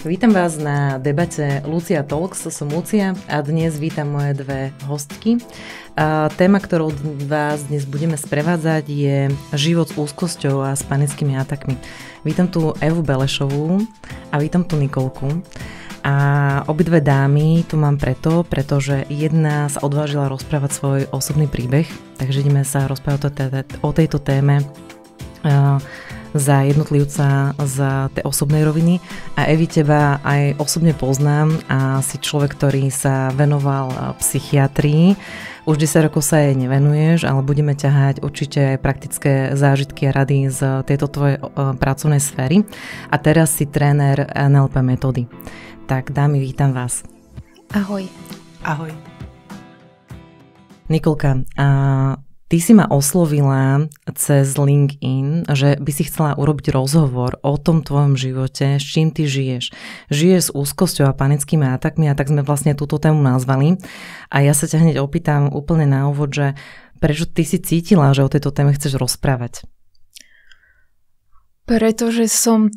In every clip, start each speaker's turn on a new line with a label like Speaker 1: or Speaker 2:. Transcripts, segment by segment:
Speaker 1: Vítam vás na debate Lucia Talks, som Lucia a dnes vítam moje dve hostky. Téma, ktorou vás dnes budeme sprevádzať, je život s úzkosťou a s panickými atakmi. Vítam tu Evu Belešovú a vítam tu Nikolku. A obidve dámy tu mám pretože jedna sa odvážila rozprávať svoj osobný príbeh, takže ideme sa rozprávať o tejto téme za jednotlivca z tej osobnej roviny. A Evi, teba aj osobne poznám a si človek, ktorý sa venoval psychiatrii. Už 10 rokov sa jej nevenuješ, ale budeme ťahať určite aj praktické zážitky a rady z tejto tvojej pracovnej sféry. A teraz si tréner NLP metódy. Tak dámy, vítam vás.
Speaker 2: Ahoj.
Speaker 3: Ahoj.
Speaker 1: Nikolka, ty si ma oslovila cez LinkedIn, že by si chcela urobiť rozhovor o tom tvojom živote, s čím ty žiješ. Žiješ s úzkosťou a panickými atakmi a tak sme vlastne túto tému nazvali. A ja sa ťa hneď opýtam úplne na úvod, že prečo ty si cítila, že o tejto téme chceš rozprávať?
Speaker 2: Pretože som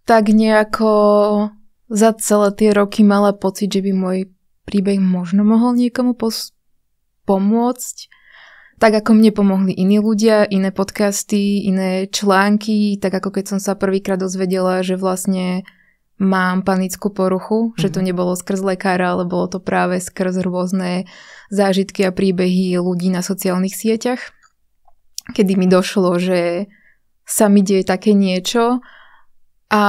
Speaker 2: tak nejako za celé tie roky mala pocit, že by môj príbeh možno mohol niekomu pomôcť. Tak ako mne pomohli iní ľudia, iné podcasty, iné články, tak ako keď som sa prvýkrát dozvedela, že vlastne mám panickú poruchu, že to nebolo skrz lekára, ale bolo to práve skrz rôzne zážitky a príbehy ľudí na sociálnych sieťach, kedy mi došlo, že sa mi deje také niečo a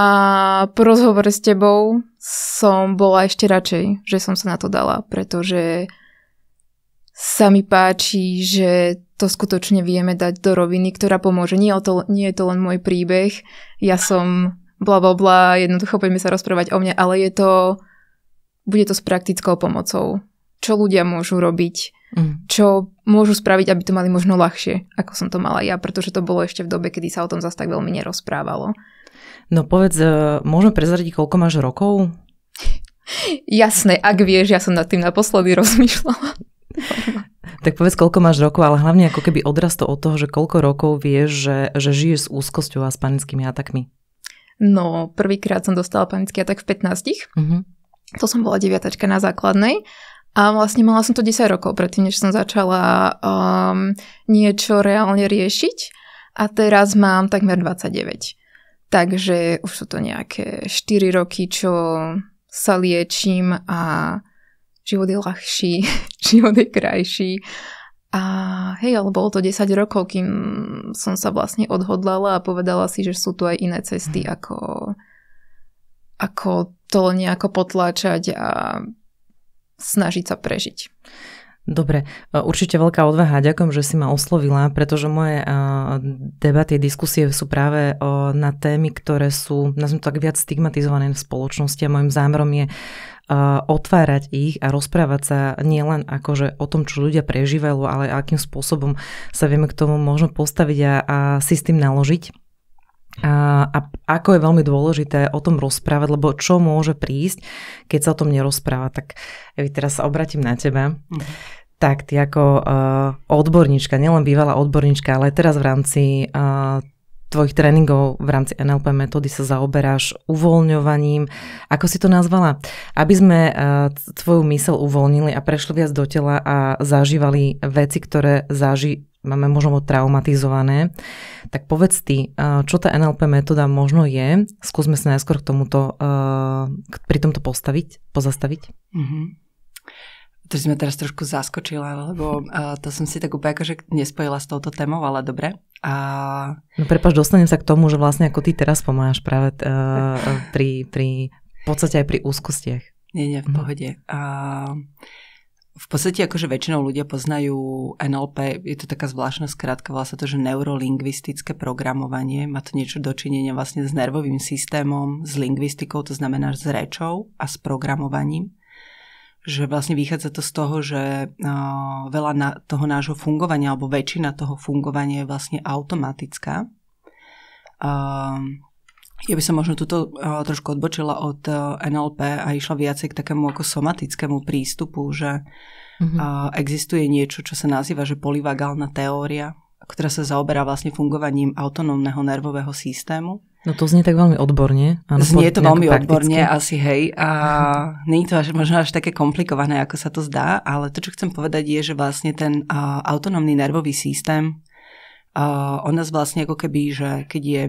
Speaker 2: po rozhovore s tebou som bola ešte radšej, že som sa na to dala, pretože sa mi páči, že to skutočne vieme dať do roviny, ktorá pomôže. Nie je to len môj príbeh, ja som blablabla, jednoducho poďme sa rozprávať o mne, ale bude to s praktickou pomocou. Čo ľudia môžu robiť, čo môžu spraviť, aby to mali možno ľahšie, ako som to mala ja, pretože to bolo ešte v dobe, kedy sa o tom zase tak veľmi nerozprávalo.
Speaker 1: No povedz, môžeme prezradiť, koľko máš rokov?
Speaker 2: Jasné, ak vieš, ja som nad tým naposledy rozmýšľala.
Speaker 1: Tak povedz, koľko máš rokov, ale hlavne ako keby odrasto od toho, že koľko rokov vieš, že žiješ s úzkosťou a s panickými atakmi.
Speaker 2: No, prvýkrát som dostala panický atak v 15. To som bola 9 na základnej a vlastne mala som to 10 rokov predtým, než som začala niečo reálne riešiť a teraz mám takmer 29. Takže už sú to nejaké 4 roky, čo sa liečím a život je ľahší, život je krajší. A hej, ale bolo to 10 rokov, kým som sa vlastne odhodlala a povedala si, že sú tu aj iné cesty, ako to nejako potláčať a snažiť sa prežiť.
Speaker 1: Dobre, určite veľká odvaha. Ďakujem, že si ma oslovila, pretože moje debaty, diskusie sú práve na témy, ktoré sú, nazvime to tak, viac stigmatizované v spoločnosti a môjim zámerom je otvárať ich a rozprávať sa nielen akože o tom, čo ľudia prežívajú, ale akým spôsobom sa vieme k tomu možno postaviť a si s tým naložiť. A ako je veľmi dôležité o tom rozprávať, lebo čo môže prísť, keď sa o tom nerozpráva. Tak Evi, teraz sa obratím na teba. Tak ty ako odborníčka, nielen bývalá odborníčka, ale teraz v rámci tvojich tréningov v rámci NLP metódy sa zaoberáš uvoľňovaním. Ako si to nazvala? Aby sme tvoju myseľ uvoľnili a prešli viac do tela a zažívali veci, ktoré máme možno traumatizované. Tak povedz ty, čo tá NLP metóda možno je? Skúsme sa najskôr k tomuto, pri tomto pozastaviť.
Speaker 3: To si ma teraz trošku zaskočila, lebo to som si tak úplne akože nespojila s touto témou, ale dobre.
Speaker 1: No prepáč, dostanem sa k tomu, že vlastne ako ty teraz pomáhaš práve pri v podstate aj pri úzkostiach.
Speaker 3: Nie, v pohode. V podstate akože väčšinou ľudia poznajú NLP, je to taká zvláštna skrátka, volá sa to, že neurolingvistické programovanie, má to niečo dočinenia vlastne s nervovým systémom, s lingvistikou, to znamená s rečou a s programovaním. Že vlastne vychádza to z toho, že veľa toho nášho fungovania alebo väčšina toho fungovania je vlastne automatická. Ja by som možno tuto trošku odbočila od NLP a išla viacej k takému ako somatickému prístupu, že existuje niečo, čo sa nazýva, že polyvagálna teória, ktorá sa zaoberá vlastne fungovaním autonómneho nervového systému.
Speaker 1: No to znie tak veľmi odborne.
Speaker 3: Znie to veľmi odborne, asi hej. A nie je to možno až také komplikované, ako sa to zdá, ale to, čo chcem povedať je, že vlastne ten autonómny nervový systém, on nás vlastne ako keby, že keď je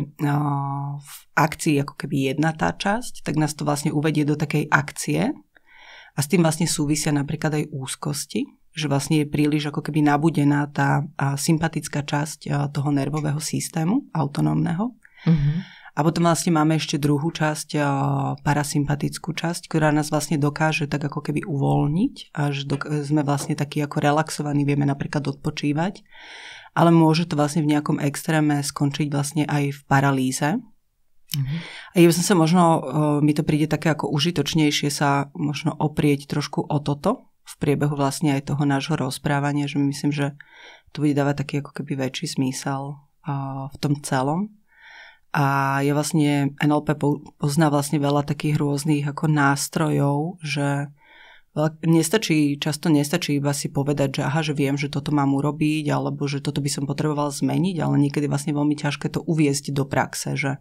Speaker 3: v akcii ako keby jedna tá časť, tak nás to vlastne uvedie do takej akcie a s tým vlastne súvisia napríklad aj úzkosti, že vlastne je príliš ako keby nabudená tá sympatická časť toho nervového systému, autonómneho. A potom vlastne máme ešte druhú časť, parasympatickú časť, ktorá nás vlastne dokáže tak ako keby uvoľniť, až sme vlastne takí ako relaxovaní, vieme napríklad odpočívať, ale môže to vlastne v nejakom extréme skončiť vlastne aj v paralýze. A ja by som sa možno, mi to príde také ako užitočnejšie sa možno oprieť trošku o toto v priebehu vlastne aj toho nášho rozprávania, že myslím, že to bude dávať taký ako keby väčší zmysel v tom celom. A ja vlastne NLP pozná vlastne veľa takých rôznych ako nástrojov, že často nestačí iba si povedať, že aha, že viem, že toto mám urobiť, alebo že toto by som potreboval zmeniť, ale niekedy vlastne veľmi ťažké to uviesť do praxe, že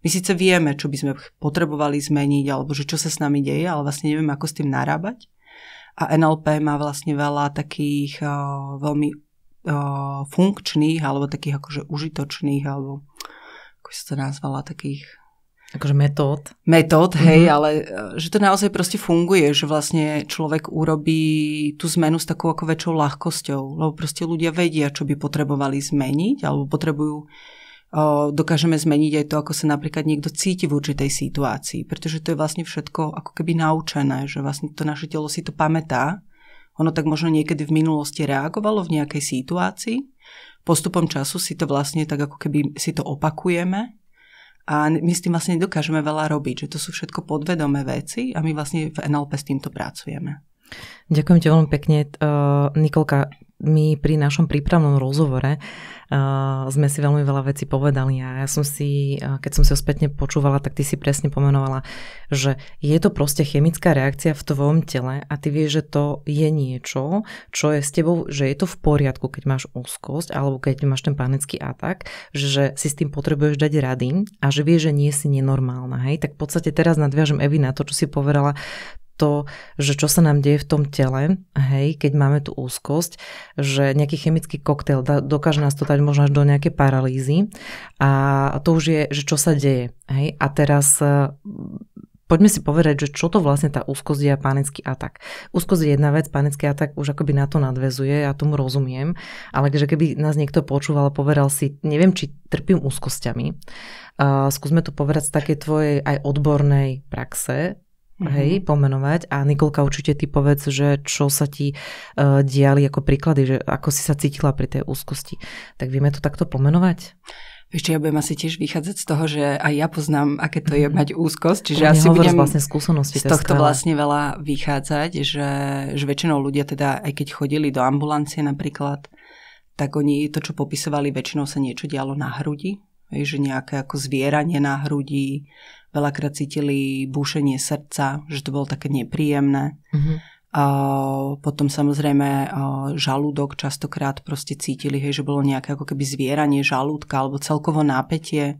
Speaker 3: my síce vieme, čo by sme potrebovali zmeniť, alebo že čo sa s nami deje, ale vlastne nevieme, ako s tým narábať. A NLP má vlastne veľa takých veľmi funkčných, alebo takých akože užitočných, alebo ako si to nazvala, takých
Speaker 1: akože metód,
Speaker 3: hej, ale že to naozaj proste funguje, že vlastne človek urobí tú zmenu s takou ako väčšou ľahkosťou, lebo proste ľudia vedia, čo by potrebovali zmeniť, alebo dokážeme zmeniť aj to, ako sa napríklad niekto cíti v určitej situácii, pretože to je vlastne všetko ako keby naučené, že vlastne to naše telo si to pamätá. Ono tak možno niekedy v minulosti reagovalo v nejakej situácii. Postupom času si to vlastne tak ako keby si to opakujeme a my s tým vlastne nedokážeme veľa robiť, že to sú všetko podvedomé veci a my vlastne v NLP s týmto pracujeme.
Speaker 1: Ďakujem ti veľmi pekne. Nikolka, my pri našom prípravnom rozhovore sme si veľmi veľa vecí povedali a ja som si, keď som si ho spätne počúvala, tak ty si presne pomenovala, že je to proste chemická reakcia v tvojom tele a ty vieš, že to je niečo, čo je s tebou, že je to v poriadku, keď máš úzkosť alebo keď máš ten panický atak, že si s tým potrebuješ dať rady a že vieš, že nie si nenormálna. Hej? Tak v podstate teraz nadviažem Evi na to, čo si povedala, to, že čo sa nám deje v tom tele, hej, keď máme tú úzkosť, že nejaký chemický koktail dokáže nás to dať možno až do nejakej paralýzy a to už je, že čo sa deje. Hej. A teraz poďme si povedať, že čo to vlastne tá úzkosť je a panický atak. Úzkosť je jedna vec, panický atak už akoby na to nadväzuje, ja tomu rozumiem, ale že keby nás niekto počúval a povedal si, neviem, či trpím úzkosťami, skúsme to povedať z takej tvojej aj odbornej praxe, hej, pomenovať a Nikolka, určite ty povedz, že čo sa ti diali ako príklady, že ako si sa cítila pri tej úzkosti. Tak vieme to takto pomenovať?
Speaker 3: Ešte ja budem asi tiež vychádzať z toho, že aj ja poznám, aké to je mať úzkosť, čiže asi budem
Speaker 1: vlastne skúsenosti,
Speaker 3: z tohto vlastne veľa vychádzať, že väčšinou ľudia teda, aj keď chodili do ambulancie napríklad, tak oni to, čo popisovali, väčšinou sa niečo dialo na hrudi, že nejaké ako zvieranie na hrudi, veľakrát cítili búšenie srdca, že to bolo také nepríjemné. Potom samozrejme žalúdok častokrát proste cítili, hej, že bolo nejaké ako keby zvieranie žalúdka alebo celkovo nápätie.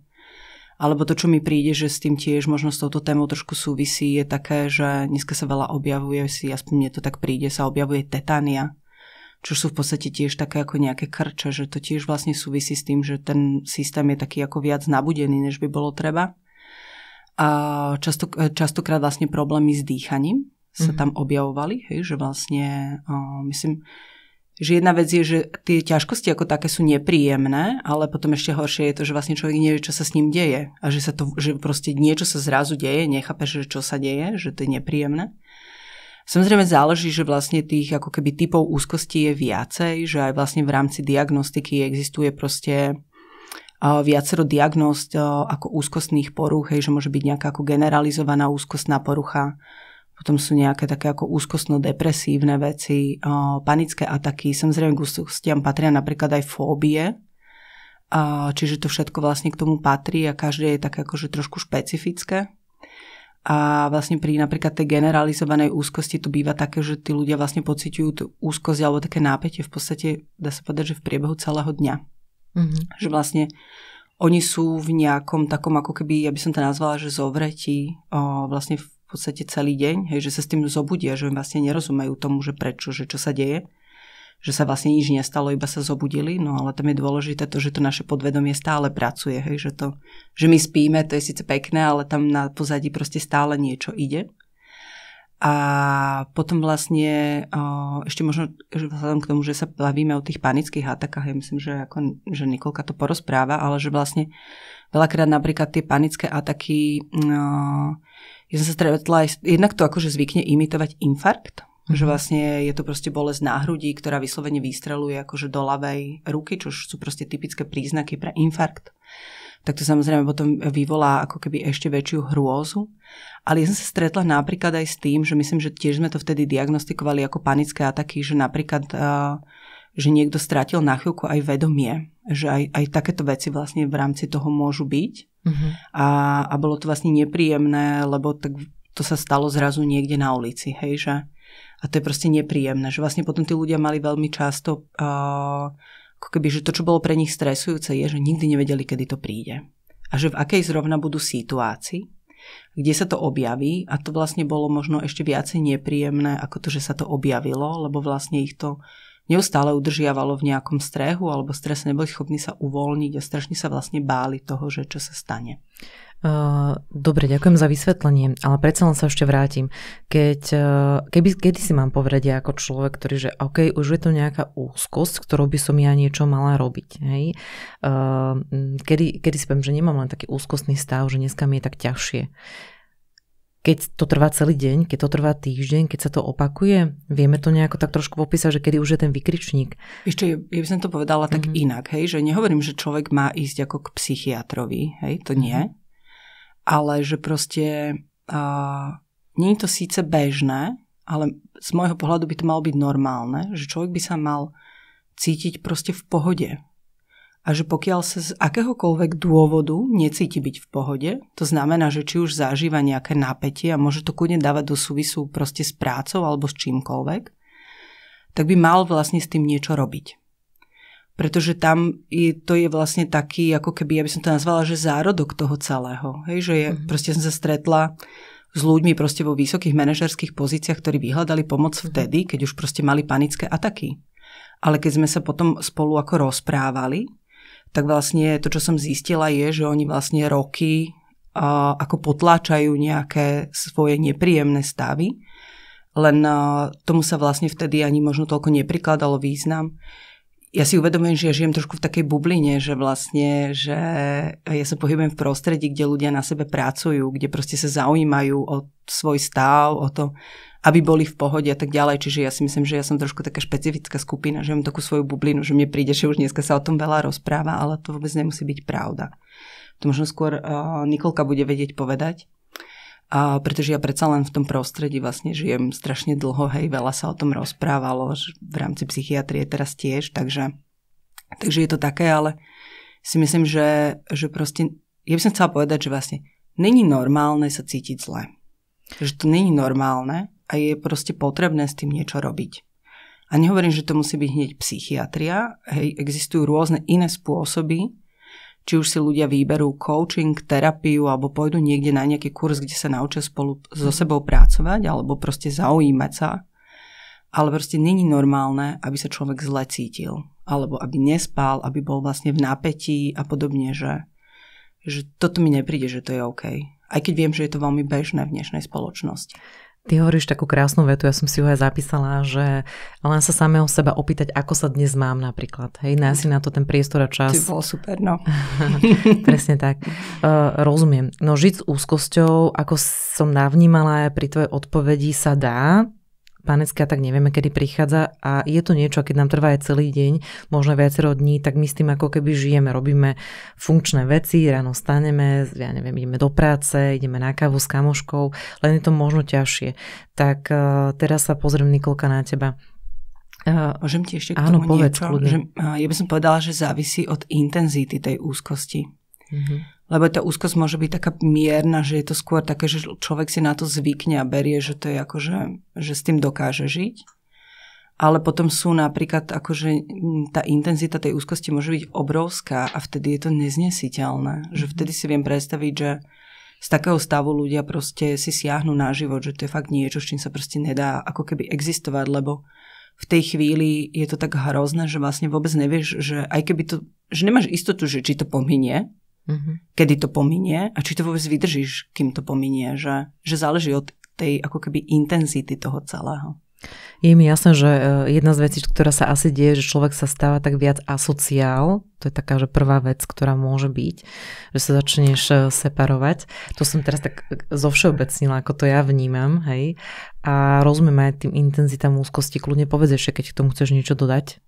Speaker 3: Alebo to, čo mi príde, že s tým tiež možno s touto témou trošku súvisí, je také, že dneska sa veľa objavuje, aspoň mne to tak príde, sa objavuje tetania, čo sú v podstate tiež také ako nejaké krče, že to tiež vlastne súvisí s tým, že ten systém je taký ako viac nabudený, než by bolo treba. A častokrát vlastne problémy s dýchaním sa tam objavovali, hej, že vlastne myslím, že jedna vec je, že tie ťažkosti ako také sú nepríjemné, ale potom ešte horšie je to, že vlastne človek nevie, čo sa s ním deje a že proste niečo sa zrazu deje, nechápe, že čo sa deje, že to je nepríjemné. Samozrejme záleží, že vlastne tých ako keby typov úzkosti je viacej, že aj vlastne v rámci diagnostiky existuje proste viacero diagnóz ako úzkostných porúch, hej, že môže byť nejaká ako generalizovaná úzkostná porucha, potom sú nejaké také ako úzkostno-depresívne veci, panické ataky, samozrejme k úzkostiam patria napríklad aj fóbie, čiže to všetko vlastne k tomu patrí a každé je také akože trošku špecifické. A vlastne pri napríklad tej generalizovanej úzkosti to býva také, že tí ľudia vlastne pociťujú tú úzkosť alebo také nápätie v podstate, dá sa povedať, že v priebehu celého dňa. Že vlastne oni sú v nejakom takom, ako keby, ja by som to nazvala, že zovretí vlastne v podstate celý deň, hej, že sa s tým zobudia, že vlastne nerozumejú tomu, že prečo, že čo sa deje, že sa vlastne nič nestalo, iba sa zobudili, no ale tam je dôležité to, že to naše podvedomie stále pracuje, hej, že my spíme, to je síce pekné, ale tam na pozadí proste stále niečo ide. A potom vlastne ešte možno vzhľadom k tomu, že sa bavíme o tých panických atakách, ja myslím, že Nikolka to porozpráva, ale že vlastne veľakrát napríklad tie panické ataky, ja som sa stretla aj, jednak to akože zvykne imitovať infarkt, že vlastne je to proste bolesť na hrudi, ktorá vyslovene vystreluje akože do ľavej ruky, čo sú proste typické príznaky pre infarkt. Tak to samozrejme potom vyvolá ako keby ešte väčšiu hrôzu. Ale ja som sa stretla napríklad aj s tým, že myslím, že tiež sme to vtedy diagnostikovali ako panické ataky, že napríklad, že niekto stratil na chvíľku aj vedomie, že aj takéto veci vlastne v rámci toho môžu byť. A bolo to vlastne nepríjemné, lebo tak to sa stalo zrazu niekde na ulici, hej, že a to je proste nepríjemné, že vlastne potom tí ľudia mali veľmi často ako keby, že to, čo bolo pre nich stresujúce, je, že nikdy nevedeli, kedy to príde. A že v akej zrovna budú situácii, kde sa to objaví, a to vlastne bolo možno ešte viacej nepríjemné ako to, že sa to objavilo, lebo vlastne ich to neustále udržiavalo v nejakom strehu alebo strese, neboli schopní sa uvoľniť a strašne sa vlastne báli toho, že čo sa stane.
Speaker 1: Dobre, ďakujem za vysvetlenie, ale predsa len sa ešte vrátim. Kedy si mám povedať ja ako človek, ktorý, že OK, už je to nejaká úzkosť, ktorou by som ja niečo mala robiť. Hej? Kedy si poviem, že nemám len taký úzkostný stav, že dneska mi je tak ťažšie. Keď to trvá celý deň, keď to trvá týždeň, keď sa to opakuje, vieme to nejako tak trošku popísať, že kedy už je ten vykričník.
Speaker 3: Ešte, ja by som to povedala tak inak, hej, že nehovorím, že človek má ísť ako k psychiatrovi, hej, to nie. Ale že proste nie je to síce bežné, ale z môjho pohľadu by to malo byť normálne, že človek by sa mal cítiť proste v pohode. A že pokiaľ sa z akéhokoľvek dôvodu necíti byť v pohode, to znamená, že či už zažíva nejaké napätie a môže to kľudne dávať do súvisu proste s prácou alebo s čímkoľvek, tak by mal vlastne s tým niečo robiť. Pretože tam to je vlastne taký, ako keby, ja by som to nazvala, že zárodok toho celého. Hej, že proste som sa stretla s ľuďmi proste vo vysokých manažerských pozíciách, ktorí vyhľadali pomoc vtedy, keď už proste mali panické ataky. Ale keď sme sa potom spolu ako rozprávali, tak vlastne to, čo som zistila, je, že oni vlastne roky ako potláčajú nejaké svoje nepríjemné stavy, len tomu sa vlastne vtedy ani možno toľko neprikladalo význam. Ja si uvedomujem, že ja žijem trošku v takej bubline, že vlastne, že ja sa pohybujem v prostredí, kde ľudia na sebe pracujú, kde proste sa zaujímajú o svoj stav, o to, aby boli v pohode a tak ďalej. Čiže ja si myslím, že ja som trošku taká špecifická skupina, že mám takú svoju bublinu, že mne príde, že už dneska sa o tom veľa rozpráva, ale to vôbec nemusí byť pravda. To možno skôr Nikolka bude vedieť povedať. Pretože ja predsa len v tom prostredí vlastne žijem strašne dlho, hej, veľa sa o tom rozprávalo, v rámci psychiatrie teraz tiež, takže je to také, ale si myslím, že proste, ja by som chcela povedať, že vlastne není normálne sa cítiť zle. Že to není normálne a je proste potrebné s tým niečo robiť. A nehovorím, že to musí byť hneď psychiatria, hej, existujú rôzne iné spôsoby, či už si ľudia výberú coaching, terapiu alebo pôjdu niekde na nejaký kurz, kde sa naučia spolu so sebou pracovať alebo proste zaujímať sa. Ale proste není normálne, aby sa človek zle cítil. Alebo aby nespal, aby bol vlastne v napätí a podobne, že toto mi nepríde, že to je OK. Aj keď viem, že je to veľmi bežné v dnešnej spoločnosti.
Speaker 1: Ty hovoríš takú krásnu vetu, ja som si ju aj zapísala, že len sa samého seba opýtať, ako sa dnes mám napríklad. Hej, nájsť si na to ten priestor a čas.
Speaker 3: To bolo super, no.
Speaker 1: Presne tak. Rozumiem. No žiť s úzkosťou, ako som navnímala aj pri tvojej odpovedi, sa dá. Panické tak nevieme, kedy prichádza a je to niečo, keď nám trvá aj celý deň, možno viacero dní, tak my s tým ako keby žijeme, robíme funkčné veci, ráno staneme, ja neviem, ideme do práce, ideme na kávu s kamoškou, len je to možno ťažšie. Tak teraz sa pozriem, Nikolka, na teba.
Speaker 3: Môžem ti ešte k tomu niečo? Ja by som povedala, že závisí od intenzity tej úzkosti. Lebo tá úzkosť môže byť taká mierna, že je to skôr také, že človek si na to zvykne a berie, že to je ako, že s tým dokáže žiť. Ale potom sú napríklad, akože tá intenzita tej úzkosti môže byť obrovská a vtedy je to neznesiteľné. Že vtedy si viem predstaviť, že z takého stavu ľudia proste si siahnu na život, že to je fakt niečo, s čím sa proste nedá ako keby existovať, lebo v tej chvíli je to tak hrozné, že vlastne vôbec nevieš, že aj keby to, že nemáš istotu, že či to pominie, kedy to pominie a či to vôbec vydržíš, kým to pominie, že záleží od tej ako keby intenzity toho celého.
Speaker 1: Je mi jasné, že jedna z vecí, ktorá sa asi deje, že človek sa stáva tak viac asociál, to je taká, že prvá vec, ktorá môže byť, že sa začneš separovať. To som teraz tak zovšeobecnila, ako to ja vnímam, hej. A rozumiem aj tým intenzitám úzkosti. Kľudne povedz ešte, keď k tomu chceš niečo dodať.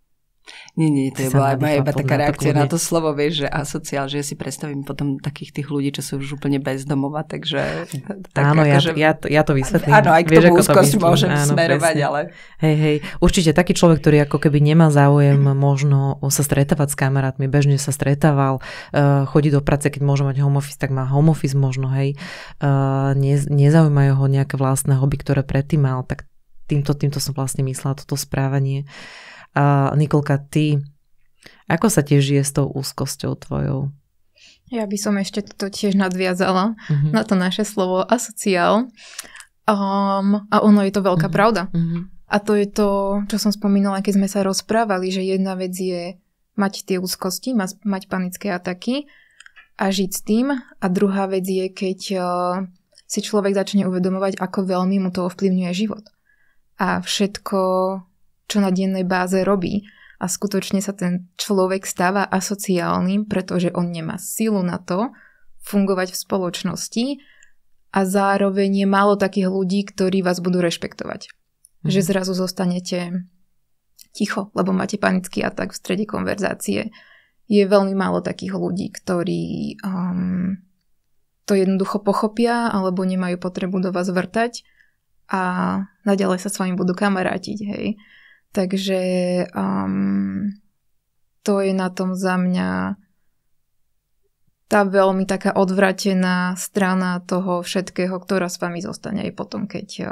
Speaker 3: Nie, to je bola iba taká reakcia na to slovo, vieš, že asociál, že ja si predstavím potom takých tých ľudí, čo sú už úplne bezdomova, takže... Tak
Speaker 1: áno,
Speaker 3: ako,
Speaker 1: ja to vysvetlím.
Speaker 3: Áno, aj k tomu úzkosť môžem smerovať, presne. Ale...
Speaker 1: Hej, určite taký človek, ktorý ako keby nemá záujem možno sa stretávať s kamarátmi, bežne sa stretával, chodí do práce, keď môže mať home office, tak má home office možno, hej. Nezaujímajú ho nejaké vlastné hobby, ktoré predtým mal, tak týmto som vlastne myslela toto správanie. Nikolka, ty, ako sa tiež žije s tou úzkosťou tvojou?
Speaker 2: Ja by som ešte to tiež nadviazala na to naše slovo asociál. A ono je to veľká pravda. A to je to, čo som spomínala, keď sme sa rozprávali, že jedna vec je mať tie úzkosti, mať panické ataky a žiť s tým. A druhá vec je, keď si človek začne uvedomovať, ako veľmi mu to ovplyvňuje život. A všetko, čo na dennej báze robí. A skutočne sa ten človek stáva asociálnym, pretože on nemá silu na to fungovať v spoločnosti a zároveň je málo takých ľudí, ktorí vás budú rešpektovať. Že zrazu zostanete ticho, lebo máte panický atak v strede konverzácie. Je veľmi málo takých ľudí, ktorí to jednoducho pochopia alebo nemajú potrebu do vás vrtať a naďalej sa s vami budú kamarátiť, hej. Takže to je na tom za mňa tá veľmi taká odvratená strana toho všetkého, ktorá s vami zostane aj potom, keď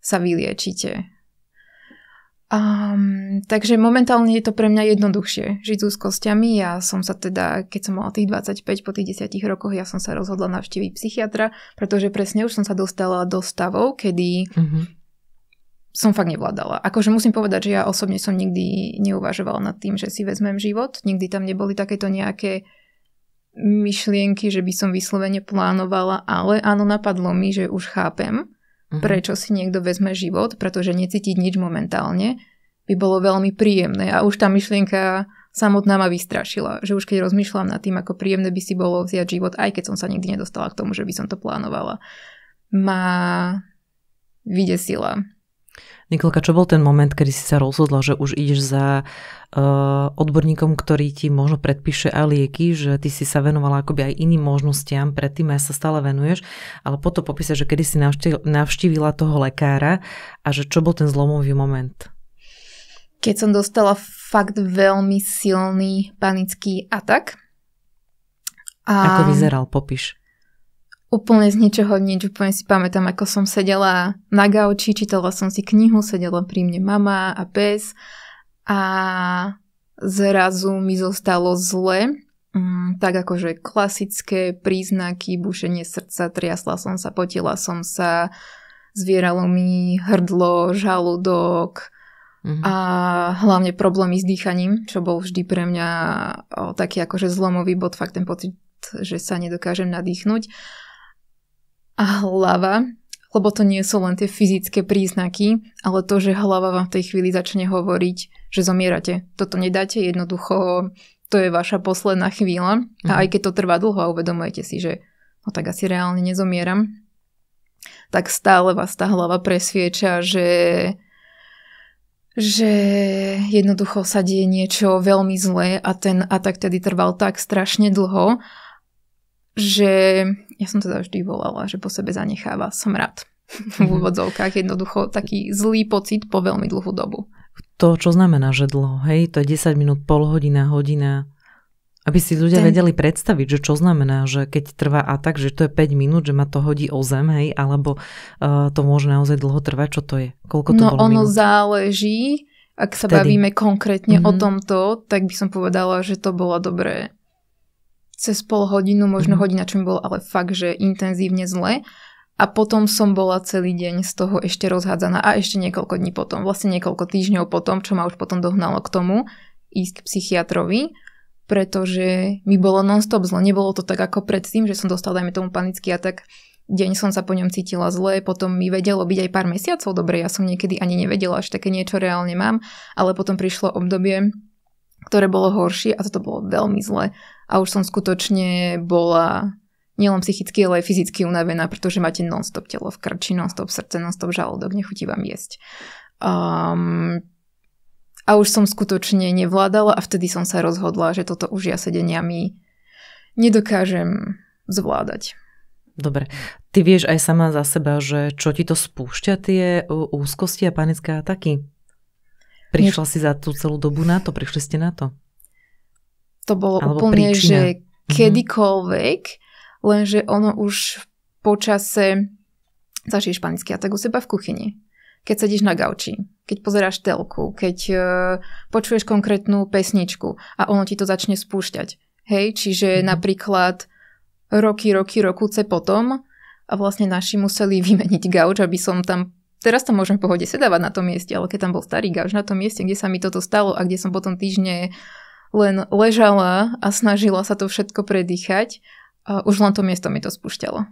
Speaker 2: sa vyliečite. Takže momentálne je to pre mňa jednoduchšie žiť s úzkosťami. Ja som sa teda, keď som mala tých 25, po tých 10 rokoch, ja som sa rozhodla navštíviť psychiatra, pretože presne už som sa dostala do stavov, kedy som fakt nevládala. Akože musím povedať, že ja osobne som nikdy neuvažovala nad tým, že si vezmem život. Nikdy tam neboli takéto nejaké myšlienky, že by som vyslovene plánovala, ale áno, napadlo mi, že už chápem, prečo si niekto vezme život, pretože necítiť nič momentálne by bolo veľmi príjemné. A už tá myšlienka samotná ma vystrašila. Že už keď rozmýšľam nad tým, ako príjemné by si bolo vziať život, aj keď som sa nikdy nedostala k tomu, že by som to plánovala, ma vydesila.
Speaker 1: Nikolka, čo bol ten moment, kedy si sa rozhodla, že už ideš za odborníkom, ktorý ti možno predpíše aj lieky, že ty si sa venovala akoby aj iným možnostiam, predtým aj sa stále venuješ, ale potom popísaš, že kedy si navštívila toho lekára a že čo bol ten zlomový moment?
Speaker 2: Keď som dostala fakt veľmi silný panický atak.
Speaker 1: Ako vyzeral? Popíš.
Speaker 2: Úplne z ničoho nič, úplne si pamätám, ako som sedela na gauči, čítala som si knihu, sedela pri mne mama a pes a zrazu mi zostalo zle, tak akože klasické príznaky, bušenie srdca, triasla som sa, potila som sa, zvieralo mi hrdlo, žalúdok a hlavne problémy s dýchaním, čo bol vždy pre mňa taký akože zlomový bod, fakt ten pocit, že sa nedokážem nadýchnuť. A hlava, lebo to nie sú len tie fyzické príznaky, ale to, že hlava vám v tej chvíli začne hovoriť, že zomierate. Toto nedáte, jednoducho to je vaša posledná chvíľa. A aj keď to trvá dlho a uvedomujete si, že no tak asi reálne nezomieram, tak stále vás tá hlava presvieča, že jednoducho sa deje niečo veľmi zlé a ten atak tedy trval tak strašne dlho, že ja som teda vždy volala, že po sebe zanecháva smrad v úvodzovkách, jednoducho taký zlý pocit po veľmi dlhú dobu.
Speaker 1: To, čo znamená, že dlho, hej? To je 10 minút, pol hodina, hodina. Aby si ľudia vedeli predstaviť, že čo znamená, že keď trvá atak, že to je 5 minút, že ma to hodí o zem, hej? Alebo to môže naozaj dlho trvať, čo to je? Koľko to bolo
Speaker 2: ono
Speaker 1: minút?
Speaker 2: Záleží. Ak sa bavíme konkrétne o tomto, tak by som povedala, že to bolo dobré cez pol hodinu, možno hodina, čo mi bolo ale fakt, že intenzívne zle. A potom som bola celý deň z toho ešte rozhádzaná a ešte niekoľko dní potom, vlastne niekoľko týždňov potom, čo ma už potom dohnalo k tomu ísť k psychiatrovi, pretože mi bolo non-stop zle. Nebolo to tak ako predtým, že som dostala, dajme tomu, panický atak. Deň som sa po ňom cítila zle, potom mi vedelo byť aj pár mesiacov dobre, ja som niekedy ani nevedela, že také niečo reálne mám, ale potom prišlo obdobie, ktoré bolo horšie a toto bolo veľmi zle a už som skutočne bola nielen psychicky, ale aj fyzicky unavená, pretože máte non-stop telo v krči, non-stop srdce, non-stop žalúdok, nechutí vám jesť. A už som skutočne nevládala a vtedy som sa rozhodla, že toto už ja sedeniami nedokážem zvládať.
Speaker 1: Dobre. Ty vieš aj sama za seba, že čo ti to spúšťa, tie úzkosti a panické ataky? Prišla si za tú celú dobu na to? Prišli ste na to?
Speaker 2: To bolo úplne, že kedykoľvek, lenže ono už po čase zažiješ panický atak u seba v kuchyni. Keď sedíš na gauči, keď pozeráš telku, keď počuješ konkrétnu pesničku a ono ti to začne spúšťať. Hej, čiže napríklad roky potom a vlastne naši museli vymeniť gauč, aby som tam, teraz tam môžem v pohode sedávať na tom mieste, ale keď tam bol starý gauč na tom mieste, kde sa mi toto stalo a kde som potom týždne len ležala a snažila sa to všetko predýchať, a už len to miesto mi to spúšťalo.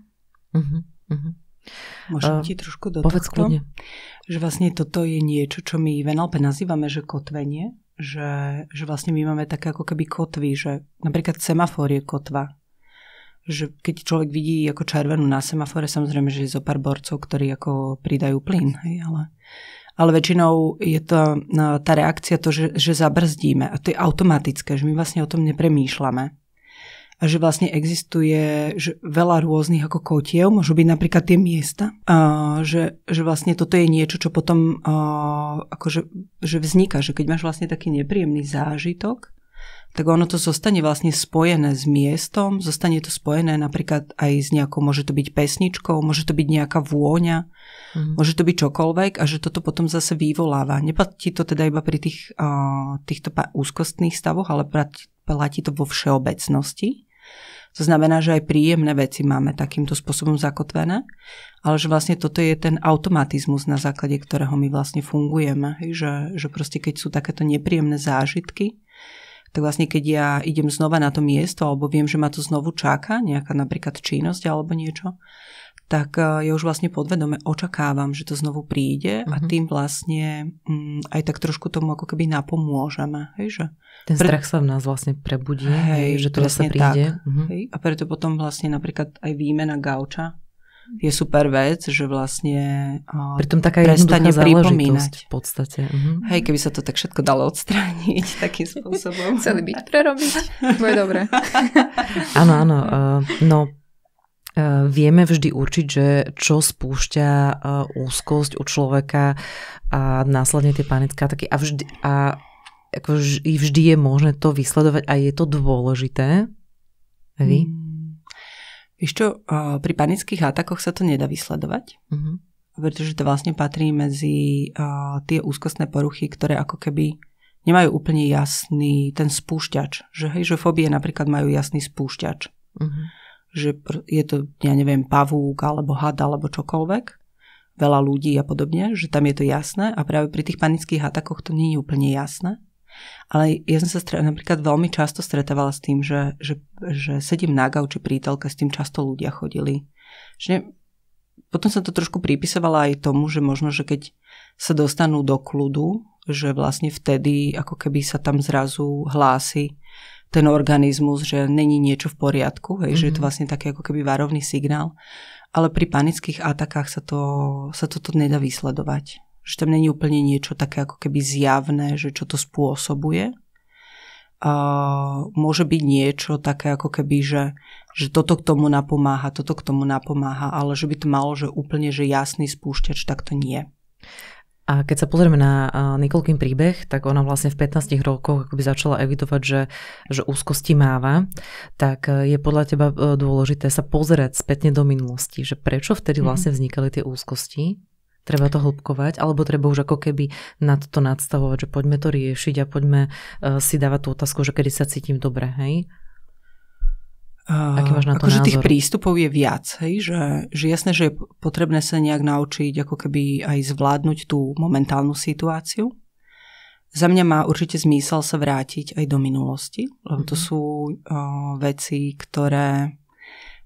Speaker 3: Môžem ti trošku do tohto? Že vlastne toto je niečo, čo my v NLP nazývame, že kotvenie, že vlastne my máme také ako keby kotvy, že napríklad semafor je kotva. Že keď človek vidí ako červenú na semafore, samozrejme, že je zo pár borcov, ktorí ako pridajú plyn, hej, ale väčšinou je to tá reakcia to, že zabrzdíme a to je automatické, že my vlastne o tom nepremýšľame. A že vlastne existuje že veľa rôznych ako kotiev, môžu byť napríklad tie miesta, že vlastne toto je niečo, čo potom akože že vzniká, že keď máš vlastne taký nepríjemný zážitok, tak ono to zostane vlastne spojené s miestom, zostane to spojené napríklad aj s nejakou, môže to byť pesničkou, môže to byť nejaká vôňa, môže to byť čokoľvek a že toto potom zase vyvoláva. Neplatí to teda iba pri týchto úzkostných stavoch, ale platí to vo všeobecnosti. To znamená, že aj príjemné veci máme takýmto spôsobom zakotvené, ale že vlastne toto je ten automatizmus, na základe ktorého my vlastne fungujeme. Že proste keď sú takéto nepríjemné zážitky, tak vlastne keď ja idem znova na to miesto, alebo viem, že ma to znovu čaká, nejaká napríklad činnosť alebo niečo, tak ja už vlastne podvedome očakávam, že to znovu príde a tým vlastne aj tak trošku tomu ako keby napomôžeme. Hej, že
Speaker 1: ten strach sa v nás vlastne prebudí, že to vlastne príde.
Speaker 3: Hej, a preto potom vlastne napríklad aj výmena gauča je super vec, že vlastne
Speaker 1: pritom taká
Speaker 3: prestane pripomínať.
Speaker 1: V podstate.
Speaker 3: Hej, keby sa to tak všetko dalo odstrániť takým spôsobom.
Speaker 2: Celý byt prerobiť. Bude dobre.
Speaker 1: Áno. Vieme vždy určiť, že čo spúšťa úzkosť u človeka a následne tie panické ataky a vždy je možné to vysledovať a je to dôležité. Vy?
Speaker 3: Vieš čo, pri panických atakoch sa to nedá vysledovať, pretože to vlastne patrí medzi tie úzkostné poruchy, ktoré ako keby nemajú úplne jasný ten spúšťač. Že fóbie napríklad majú jasný spúšťač. Že je to, ja neviem, pavúk alebo had alebo čokoľvek, veľa ľudí a podobne, že tam je to jasné a práve pri tých panických atakoch to nie je úplne jasné. Ale ja som sa napríklad veľmi často stretávala s tým, že sedím na gauči pri telke, s tým často ľudia chodili. Že potom som to trošku pripisovala aj tomu, že možno, že keď sa dostanú do kľudu, že vlastne vtedy ako keby sa tam zrazu hlási ten organizmus, že není niečo v poriadku, že je to vlastne taký ako keby varovný signál. Ale pri panických atakách sa toto nedá vysledovať. Že tam není úplne niečo také ako keby zjavné, že čo to spôsobuje. Môže byť niečo také ako keby, že toto k tomu napomáha, ale že by to malo, že úplne že jasný spúšťač, tak to nie.
Speaker 1: A keď sa pozrieme na Nikolkin príbeh, tak ona vlastne v 15 rokoch akoby začala evidovať, že úzkosti máva, tak je podľa teba dôležité sa pozerať spätne do minulosti, že prečo vtedy vlastne vznikali tie úzkosti. Treba to hĺbkovať, alebo treba už ako keby nad to nadstavovať, že poďme to riešiť a poďme si dávať tú otázku, že kedy sa cítim dobre, hej? Aký máš na to názor?
Speaker 3: Tých prístupov je viac, hej? Že jasné, že je potrebné sa nejak naučiť ako keby aj zvládnuť tú momentálnu situáciu. Za mňa má určite zmysel sa vrátiť aj do minulosti, lebo to sú veci, ktoré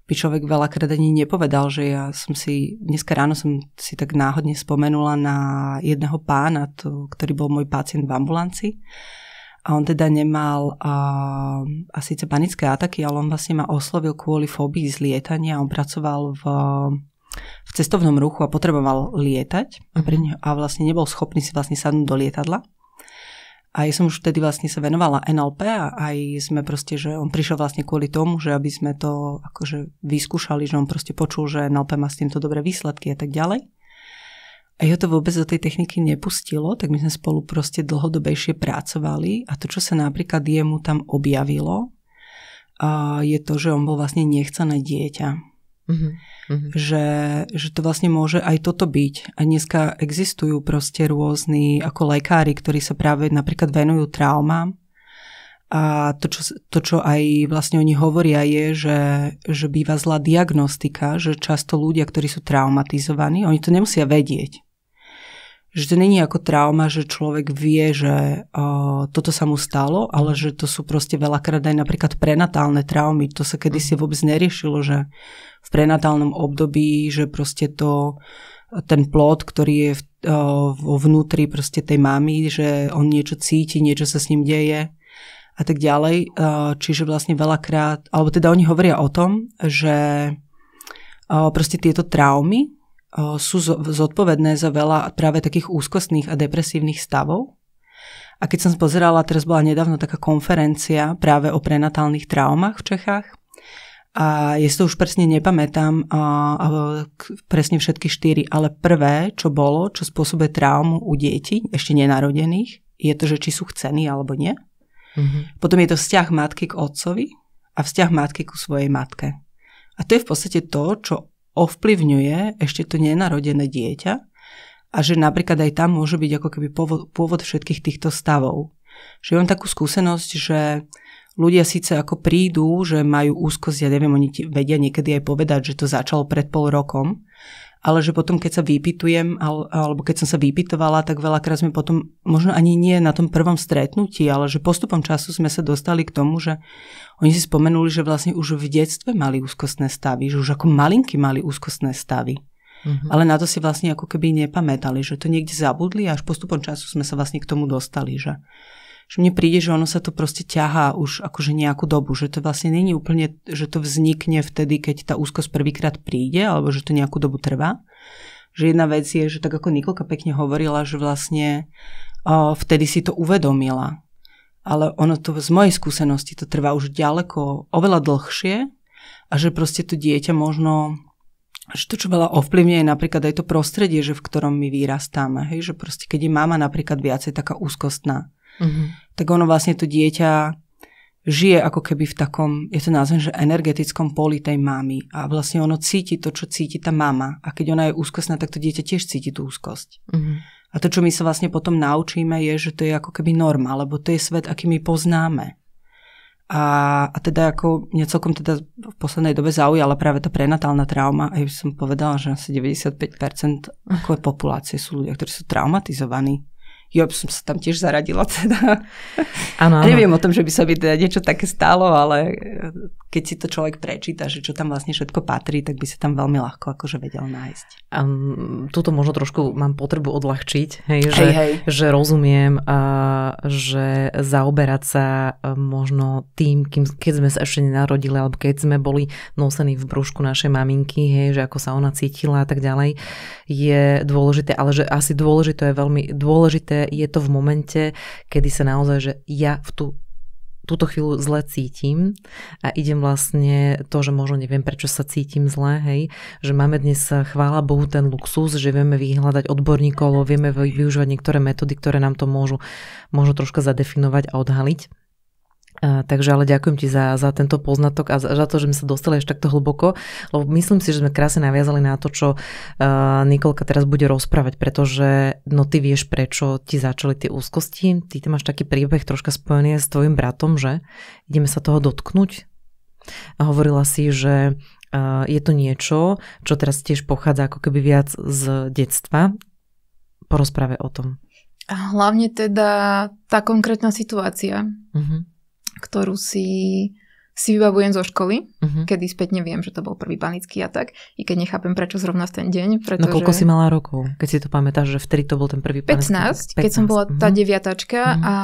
Speaker 3: by človek veľakrát ani nepovedal, že ja som si, dneska ráno som si tak náhodne spomenula na jedného pána, ktorý bol môj pacient v ambulancii. A on teda nemal a síce panické ataky, ale on vlastne ma oslovil kvôli fóbii z lietania. On pracoval v cestovnom ruchu a potreboval lietať a vlastne nebol schopný si vlastne sadnúť do lietadla. A ja som už vtedy vlastne sa venovala NLP a aj sme proste, že on prišiel vlastne kvôli tomu, že aby sme to akože vyskúšali, že on proste počul, že NLP má s týmto dobré výsledky a tak ďalej. A jeho to vôbec do tej techniky nepustilo, tak my sme spolu proste dlhodobejšie pracovali a to, čo sa napríklad jemu tam objavilo, je to, že on bol vlastne nechcené dieťa. Že to vlastne môže aj toto byť. A dneska existujú proste rôzni ako lekári, ktorí sa práve napríklad venujú traumám. A to, čo aj vlastne oni hovoria je, že býva zlá diagnostika, že často ľudia, ktorí sú traumatizovaní, oni to nemusia vedieť. Že to není ako trauma, že človek vie, že toto sa mu stalo, ale že to sú proste veľakrát aj napríklad prenatálne traumy. To sa kedysi vôbec neriešilo, že v prenatálnom období, že proste ten plod, ktorý je vo vnútri proste tej mamy, že on niečo cíti, niečo sa s ním deje a tak ďalej. Čiže vlastne veľakrát, alebo teda oni hovoria o tom, že proste tieto traumy sú zodpovedné za veľa práve takých úzkostných a depresívnych stavov. A keď som pozerala, teraz bola nedávno taká konferencia práve o prenatálnych traumách v Čechách a ja si to už presne nepamätám presne všetky 4, ale prvé, čo bolo, čo spôsobuje traumu u detí, ešte nenarodených, je to, že či sú chcení alebo nie. Potom je to vzťah matky k otcovi a vzťah matky ku svojej matke. A to je v podstate to, čo ovplyvňuje ešte to nenarodené dieťa a že napríklad aj tam môže byť ako keby pôvod všetkých týchto stavov. Že mám takú skúsenosť, že ľudia síce ako prídu, že majú úzkosť, ja neviem, oni vedia niekedy aj povedať, že to začalo pred pol rokom, ale že potom, keď sa vypytujem, alebo keď som sa vypytovala, tak veľakrát sme potom, možno ani nie na tom prvom stretnutí, ale že postupom času sme sa dostali k tomu, že oni si spomenuli, že vlastne už v detstve mali úzkostné stavy, že už ako malinky mali úzkostné stavy. Ale na to si vlastne ako keby nepamätali, že to niekde zabudli a až postupom času sme sa vlastne k tomu dostali, že mne príde, že ono sa to proste ťahá už akože nejakú dobu, že to vlastne není úplne, že to vznikne vtedy, keď tá úzkosť prvýkrát príde, alebo že to nejakú dobu trvá. Že jedna vec je, že tak ako Nikolka pekne hovorila, že vlastne vtedy si to uvedomila. Ale ono to z mojej skúsenosti to trvá už ďaleko, oveľa dlhšie a že proste to dieťa možno, že to, čo veľa ovplyvňuje napríklad aj to prostredie, že v ktorom my vyrastáme. Hej? Že proste keď je mama napríklad viacej taká úzkostná, tak ono vlastne to dieťa žije ako keby v takom, je to nazvem, že energetickom poli tej mamy a vlastne ono cíti to, čo cíti tá mama a keď ona je úzkostná, tak to dieťa tiež cíti tú úzkosť. A to, čo my sa vlastne potom naučíme, je, že to je ako keby norma, lebo to je svet, aký my poznáme. A teda ako mňa celkom teda v poslednej dobe zaujala práve tá prenatálna trauma a ja som povedala, že asi 95% ako populácie sú ľudia, ktorí sú traumatizovaní. Ja by som sa tam tiež zaradila teda.
Speaker 1: Áno.
Speaker 3: Neviem o tom, že by sa by teda niečo také stalo, ale keď si to človek prečíta, že čo tam vlastne všetko patrí, tak by sa tam veľmi ľahko akože vedel nájsť.
Speaker 1: Tuto možno trošku mám potrebu odľahčiť, že rozumiem, že zaoberať sa možno tým, keď sme sa ešte nenarodili, alebo keď sme boli nosení v brúšku našej maminky, že ako sa ona cítila a tak ďalej, je dôležité, ale že asi dôležité je veľmi dôležité je to v momente, kedy sa naozaj, že ja v túto chvíľu zle cítim a idem vlastne to, že možno neviem, prečo sa cítim zle, hej, že máme dnes, chvála Bohu, ten luxus, že vieme vyhľadať odborníkov, vieme využívať niektoré metódy, ktoré nám to môžu troška zadefinovať a odhaliť. Takže ale ďakujem ti za tento poznatok a za to, že sme sa dostali až takto hlboko, lebo myslím si, že sme krásne naviazali na to, čo Nikolka teraz bude rozprávať, pretože no ty vieš, prečo ti začali tie úzkosti. Ty máš taký príbeh troška spojený s tvojim bratom, že? Ideme sa toho dotknúť. A hovorila si, že je to niečo, čo teraz tiež pochádza ako keby viac z detstva. Porozprávaj o tom.
Speaker 2: A hlavne teda tá konkrétna situácia, ktorú si vybavujem zo školy, kedy späť neviem, že to bol prvý panický atak, i keď nechápem, prečo zrovna v ten deň. Pretože...
Speaker 1: No koľko si mala rokov, keď si to pamätáš, že vtedy to bol ten prvý panický atak?
Speaker 2: 15, keď som bola tá deviatačka a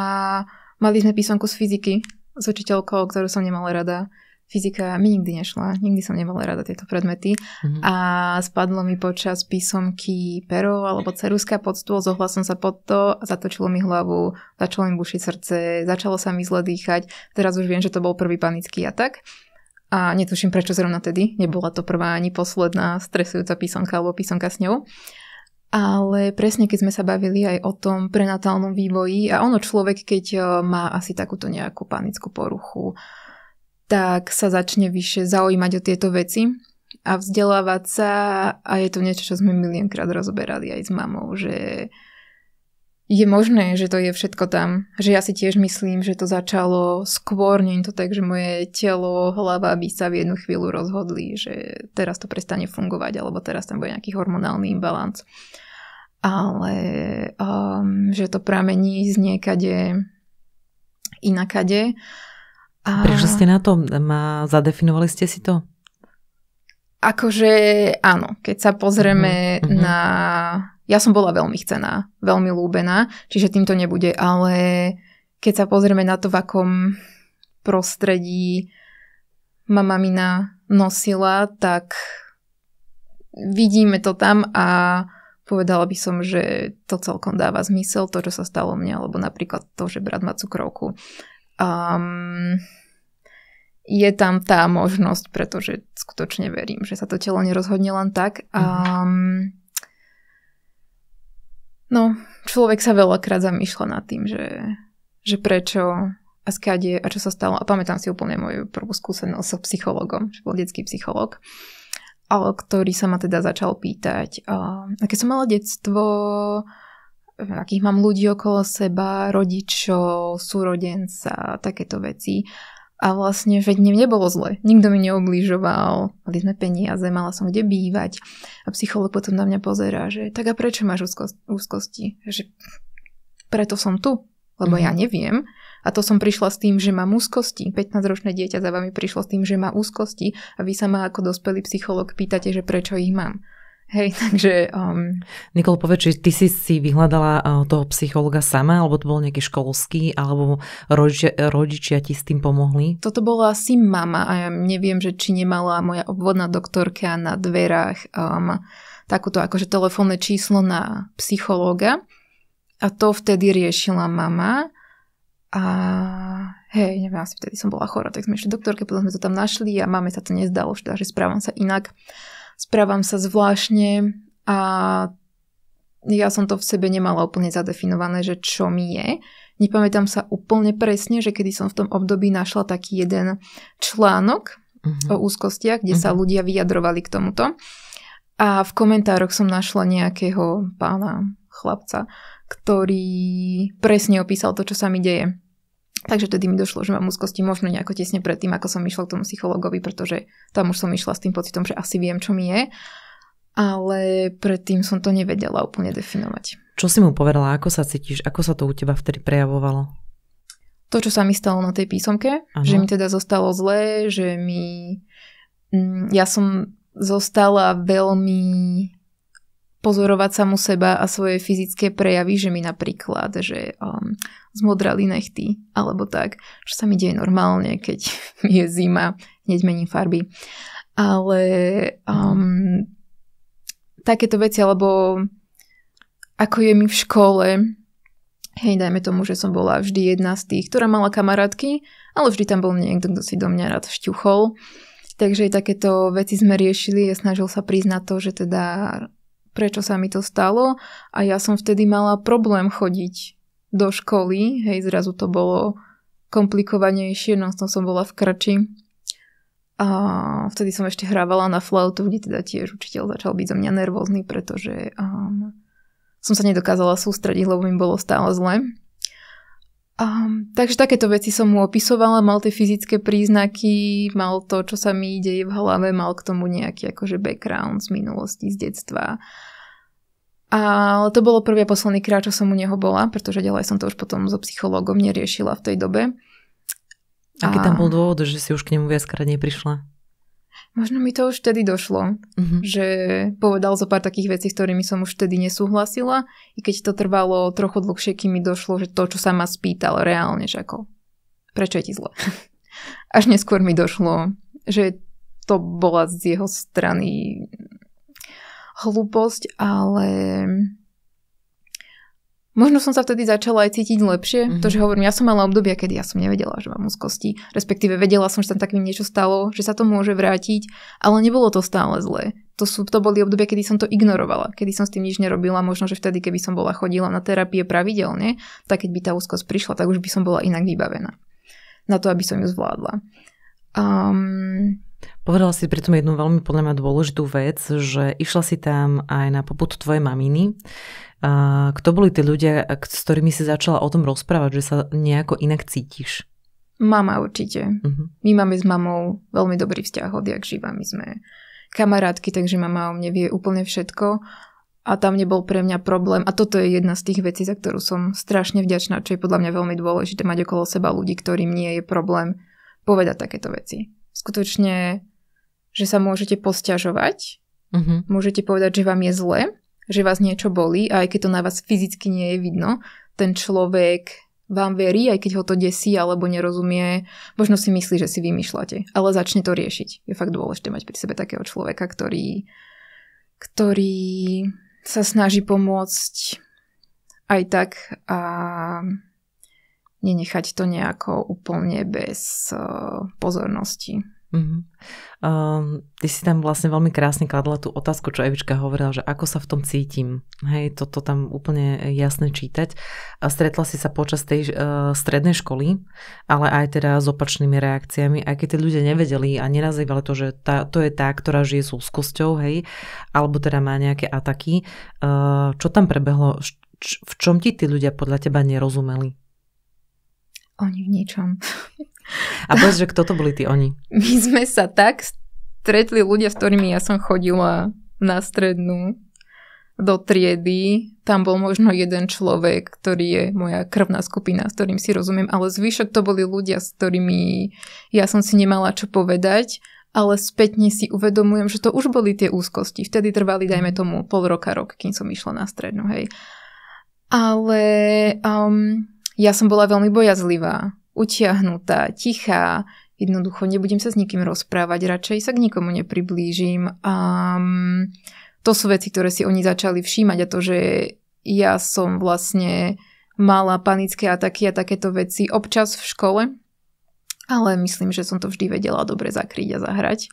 Speaker 2: mali sme písomku z fyziky s učiteľkou, ktorú som nemala rada. Fyzika mi nikdy nešla, nikdy som nemala rada tieto predmety a spadlo mi počas písomky pero alebo ceruska pod stôl, zohla som sa pod to a zatočilo mi hlavu, začalo mi bušiť srdce, začalo sa mi zle dýchať. Teraz už viem, že to bol prvý panický atak a netuším prečo zrovna tedy, nebola to prvá ani posledná stresujúca písomka alebo písomka s ňou. Ale presne keď sme sa bavili aj o tom prenatálnom vývoji a ono človek, keď má asi takúto nejakú panickú poruchu, tak sa začne vyššie zaujímať o tieto veci a vzdelávať sa a je to niečo, čo sme miliónkrát rozoberali aj s mamou, že je možné, že to je všetko tam, že ja si tiež myslím, že to začalo skôr, nie je to tak, že moje telo, hlava by sa v jednu chvíľu rozhodli, že teraz to prestane fungovať alebo teraz tam bude nejaký hormonálny imbalans, ale že to pramení z niekade inakade.
Speaker 1: Prečo ste na to? Zadefinovali ste si to?
Speaker 2: Akože áno, keď sa pozrieme na... Ja som bola veľmi chcená, veľmi ľúbená, čiže týmto nebude, ale keď sa pozrieme na to, v akom prostredí ma mamina nosila, tak vidíme to tam a povedala by som, že to celkom dáva zmysel, to, čo sa stalo mne, alebo napríklad to, že brat má cukrovku. Je tam tá možnosť, pretože skutočne verím, že sa to telo nerozhodne len tak. No, človek sa veľakrát zamýšľa nad tým, že prečo a skade a čo sa stalo. A pamätám si úplne moju prvú skúsenosť s psychologom, že bol detský psycholog, ktorý sa ma teda začal pýtať, aké som mala detstvo, akých mám ľudí okolo seba, rodičov, súrodenca, takéto veci. A vlastne, že nebolo zle. Nikto mi neublížoval, mali sme peniaze, mala som kde bývať. A psycholog potom na mňa pozerá, že tak a prečo máš úzkosti? Že preto som tu, lebo ja neviem. A to som prišla s tým, že mám úzkosti. 15-ročné dieťa za vami prišlo s tým, že má úzkosti a vy sa ma ako dospelý psycholog pýtate, že prečo ich mám. Hej, takže...
Speaker 1: Nikol, povedz, či ty si vyhľadala toho psychologa sama, alebo to bol nejaký školský, alebo rodičia ti s tým pomohli?
Speaker 2: Toto bola asi mama a ja neviem, že či nemala moja obvodná doktorka na dverách takúto akože telefónne číslo na psychológa a to vtedy riešila mama a hej, neviem, asi vtedy som bola chorá, tak sme išli doktorke, potom sme to tam našli a máme sa to nezdalo, že správam sa inak. Správam sa zvláštne a ja som to v sebe nemala úplne zadefinované, že čo mi je. Nepamätám sa úplne presne, že kedy som v tom období našla taký jeden článok o úzkostiach, kde sa ľudia vyjadrovali k tomuto. A v komentároch som našla nejakého pána, chlapca, ktorý presne opísal to, čo sa mi deje. Takže tedy mi došlo, že mám úzkosti možno nejako tesne predtým, ako som išla k tomu psychologovi, pretože tam už som išla s tým pocitom, že asi viem, čo mi je. Ale predtým som to nevedela úplne definovať.
Speaker 1: Čo si mu povedala, ako sa cítiš, ako sa to u teba vtedy prejavovalo?
Speaker 2: To, čo sa mi stalo na tej písomke, že mi teda zostalo zlé, že ja som zostala veľmi pozorovať samu seba a svoje fyzické prejavy, že mi napríklad, že zmodrali nechty, alebo tak, čo sa mi deje normálne, keď je zima, hneď mením farby. Ale takéto veci, alebo ako je mi v škole, hej, dajme tomu, že som bola vždy jedna z tých, ktorá mala kamarátky, ale vždy tam bol niekto, kto si do mňa rád šťuchol. Takže aj takéto veci sme riešili a snažil sa priznať to, že teda prečo sa mi to stalo a ja som vtedy mala problém chodiť do školy, hej, zrazu to bolo komplikovanejšie, no som bola v krči. A vtedy som ešte hrávala na flautu, kde teda tiež učiteľ začal byť zo mňa nervózny, pretože som sa nedokázala sústrediť, lebo mi bolo stále zle. Takže takéto veci som mu opisovala, mal tie fyzické príznaky, mal to, čo sa mi deje v hlave, mal k tomu nejaký akože background z minulosti, z detstva. Ale to bolo prvý a posledný krát, čo som u neho bola, pretože ďalej som to už potom so psychológom neriešila v tej dobe.
Speaker 1: Aký tam bol dôvod, že si už k nemu viackrát neprišla?
Speaker 2: Možno mi to už vtedy došlo, že povedal zo pár takých vecí, s ktorými som už vtedy nesúhlasila, i keď to trvalo trochu dlhšie, kým mi došlo, že to, čo sa ma spýtal reálne, že ako, prečo je ti zle? Až neskôr mi došlo, že to bola z jeho strany hlúposť, ale možno som sa vtedy začala aj cítiť lepšie, pretože hovorím, ja som mala obdobia, kedy ja som nevedela, že mám úzkosti, respektíve vedela som, že tam takým niečo stalo, že sa to môže vrátiť, ale nebolo to stále zlé. To boli obdobia, kedy som to ignorovala, kedy som s tým nič nerobila, možno, že vtedy, keby som chodila na terapie pravidelne, tak keď by tá úzkosť prišla, tak už by som bola inak vybavená na to, aby som ju zvládla.
Speaker 1: Povedala si pritom jednu veľmi podľa mňa dôležitú vec, že išla si tam aj na popud tvojej maminy. Kto boli tí ľudia, s ktorými si začala o tom rozprávať, že sa nejako inak cítiš?
Speaker 2: Mama určite. My máme s mamou veľmi dobrý vzťah odjak živa. My sme kamarátky, takže mama o mne vie úplne všetko a tam nebol pre mňa problém. A toto je jedna z tých vecí, za ktorú som strašne vďačná, čo je podľa mňa veľmi dôležité mať okolo seba ľudí, ktorým nie je problém povedať takéto veci. Skutočne, že sa môžete posťažovať, môžete povedať, že vám je zle, že vás niečo bolí a aj keď to na vás fyzicky nie je vidno, ten človek vám verí, aj keď ho to desí alebo nerozumie, možno si myslí, že si vymýšľate, ale začne to riešiť. Je fakt dôležité mať pri sebe takého človeka, ktorý sa snaží pomôcť aj tak a nenechať to nejako úplne bez pozornosti.
Speaker 1: Ty si tam vlastne veľmi krásne kladla tú otázku, čo Evička hovorila, že ako sa v tom cítim. Hej, toto tam úplne jasne čítať. Stretla si sa počas tej strednej školy, ale aj teda s opačnými reakciami, aj keď tí ľudia nevedeli a nenazývali to, že to je tá, ktorá žije s úzkosťou, hej, alebo teda má nejaké ataky. Čo tam prebehlo? V čom ti tí ľudia podľa teba nerozumeli?
Speaker 2: Oni v ničom.
Speaker 1: A povedz, že kto to boli tí oni?
Speaker 2: My sme sa tak stretli ľudia, s ktorými ja som chodila na strednú do triedy. Tam bol možno jeden človek, ktorý je moja krvná skupina, s ktorým si rozumiem, ale zvyšok to boli ľudia, s ktorými ja som si nemala čo povedať, ale spätne si uvedomujem, že to už boli tie úzkosti. Vtedy trvali, dajme tomu, rok, kým som išla na strednú, hej. Ale ja som bola veľmi bojazlivá, utiahnutá, tichá, jednoducho nebudem sa s nikým rozprávať, radšej sa k nikomu nepriblížim. To sú veci, ktoré si oni začali všímať a to, že ja som vlastne mala panické ataky a takéto veci občas v škole, ale myslím, že som to vždy vedela dobre zakryť a zahrať.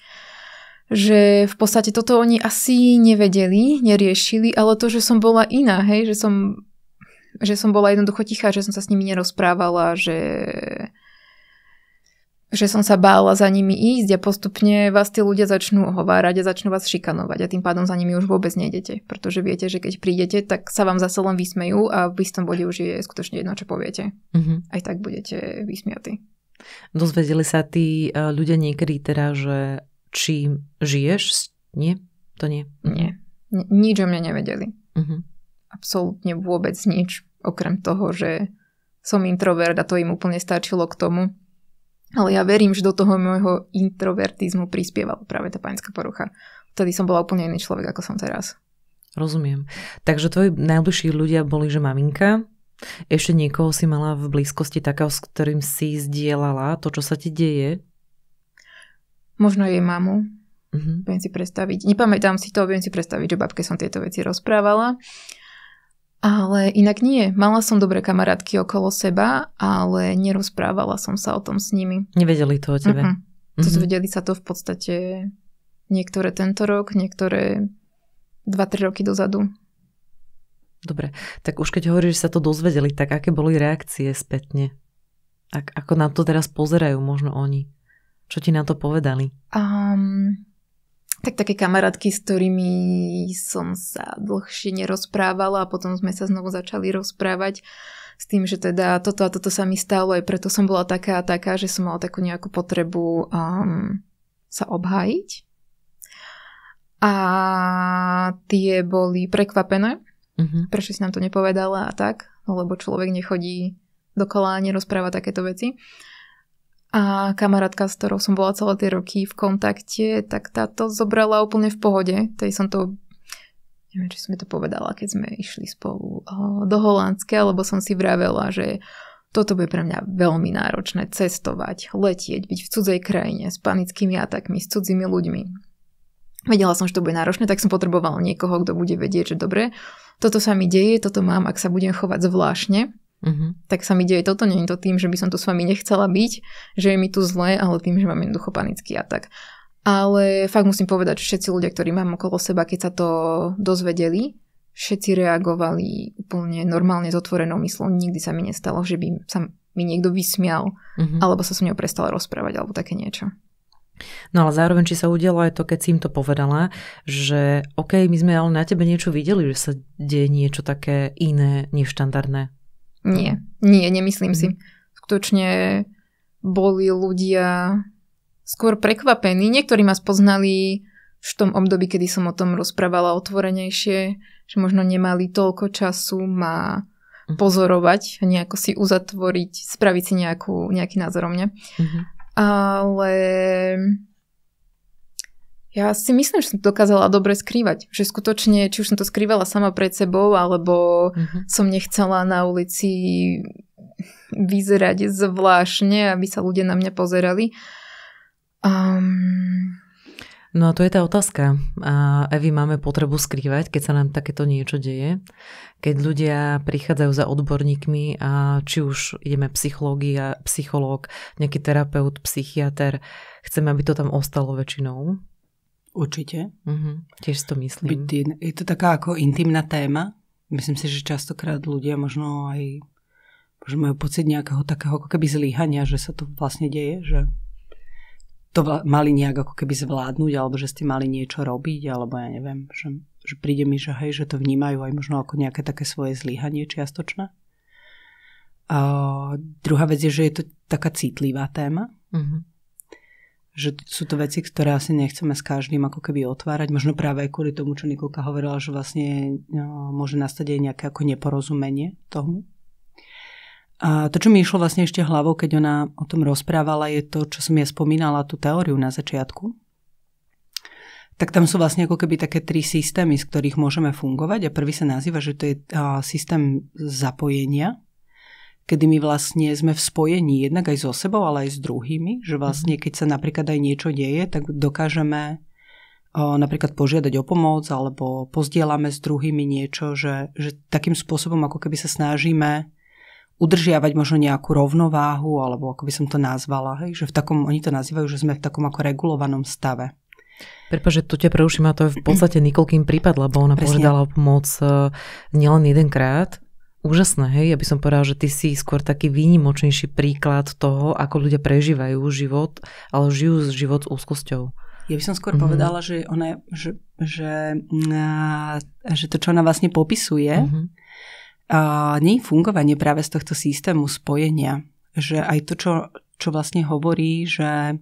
Speaker 2: Že v podstate toto oni asi nevedeli, neriešili, ale to, že som bola iná, hej, že som bola jednoducho tichá, že som sa s nimi nerozprávala, že som sa bála za nimi ísť a postupne vás tí ľudia začnú hovárať a začnú vás šikanovať a tým pádom za nimi už vôbec nejdete, pretože viete, že keď prídete, tak sa vám zase len vysmejú a v istom bode už je skutočne jedno, čo poviete. Aj tak budete vysmiatí.
Speaker 1: Dozvedeli sa tí ľudia niekedy teda, že či žiješ? Nie? To nie?
Speaker 2: Nie. Nič o mne nevedeli. Absolútne vôbec nič, okrem toho, že som introvert a to im úplne stačilo k tomu. Ale ja verím, že do toho môjho introvertizmu prispievala práve tá panická porucha. Vtedy som bola úplne iný človek, ako som teraz.
Speaker 1: Rozumiem. Takže tvoji najbližší ľudia boli, že maminka, ešte niekoho si mala v blízkosti takého, s ktorým si zdieľala to, čo sa ti deje?
Speaker 2: Možno jej mamu. Viem si predstaviť. Nepamätám si to, viem si predstaviť, že babke som tieto veci rozprávala. Ale inak nie. Mala som dobré kamarátky okolo seba, ale nerozprávala som sa o tom s nimi.
Speaker 1: Nevedeli to o tebe?
Speaker 2: Dozvedeli sa to v podstate niektoré tento rok, niektoré 2-3 roky dozadu.
Speaker 1: Dobre, tak už keď hovoríš, že sa to dozvedeli, tak aké boli reakcie spätne? Ako na to teraz pozerajú možno oni? Čo ti na to povedali?
Speaker 2: Tak také kamarátky, s ktorými som sa dlhšie nerozprávala a potom sme sa znovu začali rozprávať s tým, že teda toto a toto sa mi stalo, aj preto som bola taká a taká, že som mala takú nejakú potrebu sa obhájiť. A tie boli prekvapené, prečo si nám to nepovedala a tak, lebo človek nechodí dokola a nerozpráva takéto veci. A kamarátka, s ktorou som bola celé tie roky v kontakte, tak táto zobrala úplne v pohode. Tej som to, neviem, či som mi to povedala, keď sme išli spolu do Holandska, lebo som si vravela, že toto bude pre mňa veľmi náročné cestovať, letieť, byť v cudzej krajine s panickými atakmi, s cudzými ľuďmi. Vedela som, že to bude náročné, tak som potrebovala niekoho, kto bude vedieť, že dobre, toto sa mi deje, toto mám, ak sa budem chovať zvláštne, tak sa mi deje toto, nie je to tým, že by som tu s vami nechcela byť, že je mi tu zle, ale tým, že mám jednoducho panický atak. Ale fakt musím povedať, že všetci ľudia, ktorí mám okolo seba, keď sa to dozvedeli, všetci reagovali úplne normálne s otvorenou myslou. Nikdy sa mi nestalo, že by sa mi niekto vysmial, alebo sa so mnou prestal rozprávať, alebo také niečo.
Speaker 1: No ale zároveň, či sa udialo aj to, keď si im to povedala, že OK, my sme ale na tebe niečo videli, že sa deje niečo také iné, neštandardné.
Speaker 2: Nie, nemyslím si. Skutočne boli ľudia skôr prekvapení. Niektorí ma spoznali v tom období, kedy som o tom rozprávala otvorenejšie, že možno nemali toľko času ma pozorovať, nejako si uzatvoriť, spraviť si nejaký názor o mne. Ale ja si myslím, že som to dokázala dobre skrývať. Že skutočne, či už som to skrývala sama pred sebou, alebo som nechcela na ulici vyzerať zvláštne, aby sa ľudia na mňa pozerali.
Speaker 1: No a to je tá otázka. Evi, máme potrebu skrývať, keď sa nám takéto niečo deje. Keď ľudia prichádzajú za odborníkmi, a či už ideme psychológ, nejaký terapeut, psychiater, chceme, aby to tam ostalo väčšinou.
Speaker 3: Určite.
Speaker 1: Tiež si to myslím.
Speaker 3: Je to taká ako intimná téma. Myslím si, že častokrát ľudia možno aj majú pocit nejakého takého ako keby zlyhania, že sa to vlastne deje, že to mali nejak ako keby zvládnuť, alebo že ste mali niečo robiť, alebo ja neviem, že príde mi, že hej, že to vnímajú aj možno ako nejaké také svoje zlyhanie čiastočné. A druhá vec je, že je to taká citlivá téma. Že sú to veci, ktoré asi nechceme s každým ako keby otvárať. Možno práve aj kvôli tomu, čo Nikolka hovorila, že vlastne môže nastať aj nejaké ako neporozumenie tomu. A to, čo mi išlo vlastne ešte hlavou, keď ona o tom rozprávala, je to, čo som ja spomínala, tú teóriu na začiatku. Tak tam sú vlastne ako keby také 3 systémy, z ktorých môžeme fungovať. A prvý sa nazýva, že to je systém zapojenia, kedy my vlastne sme v spojení jednak aj so sebou, ale aj s druhými, že vlastne keď sa napríklad aj niečo deje, tak dokážeme napríklad požiadať o pomoc alebo pozdielame s druhými niečo, že takým spôsobom ako keby sa snažíme udržiavať možno nejakú rovnováhu, alebo ako by som to nazvala, hej? Že v takom, oni to nazývajú, že sme v takom ako regulovanom stave.
Speaker 1: Prepáč, že tu ťa preruším, a to je v podstate Nikolkým prípad, lebo ona požiadala o pomoc nielen jedenkrát. Úžasné, hej? Ja by som povedala, že ty si skôr taký výnimočnejší príklad toho, ako ľudia prežívajú život, ale žijú život s úzkosťou.
Speaker 3: Ja by som skôr povedala, že ona, že to, čo ona vlastne popisuje, nie je fungovanie práve z tohto systému spojenia. Že aj to, čo vlastne hovorí, že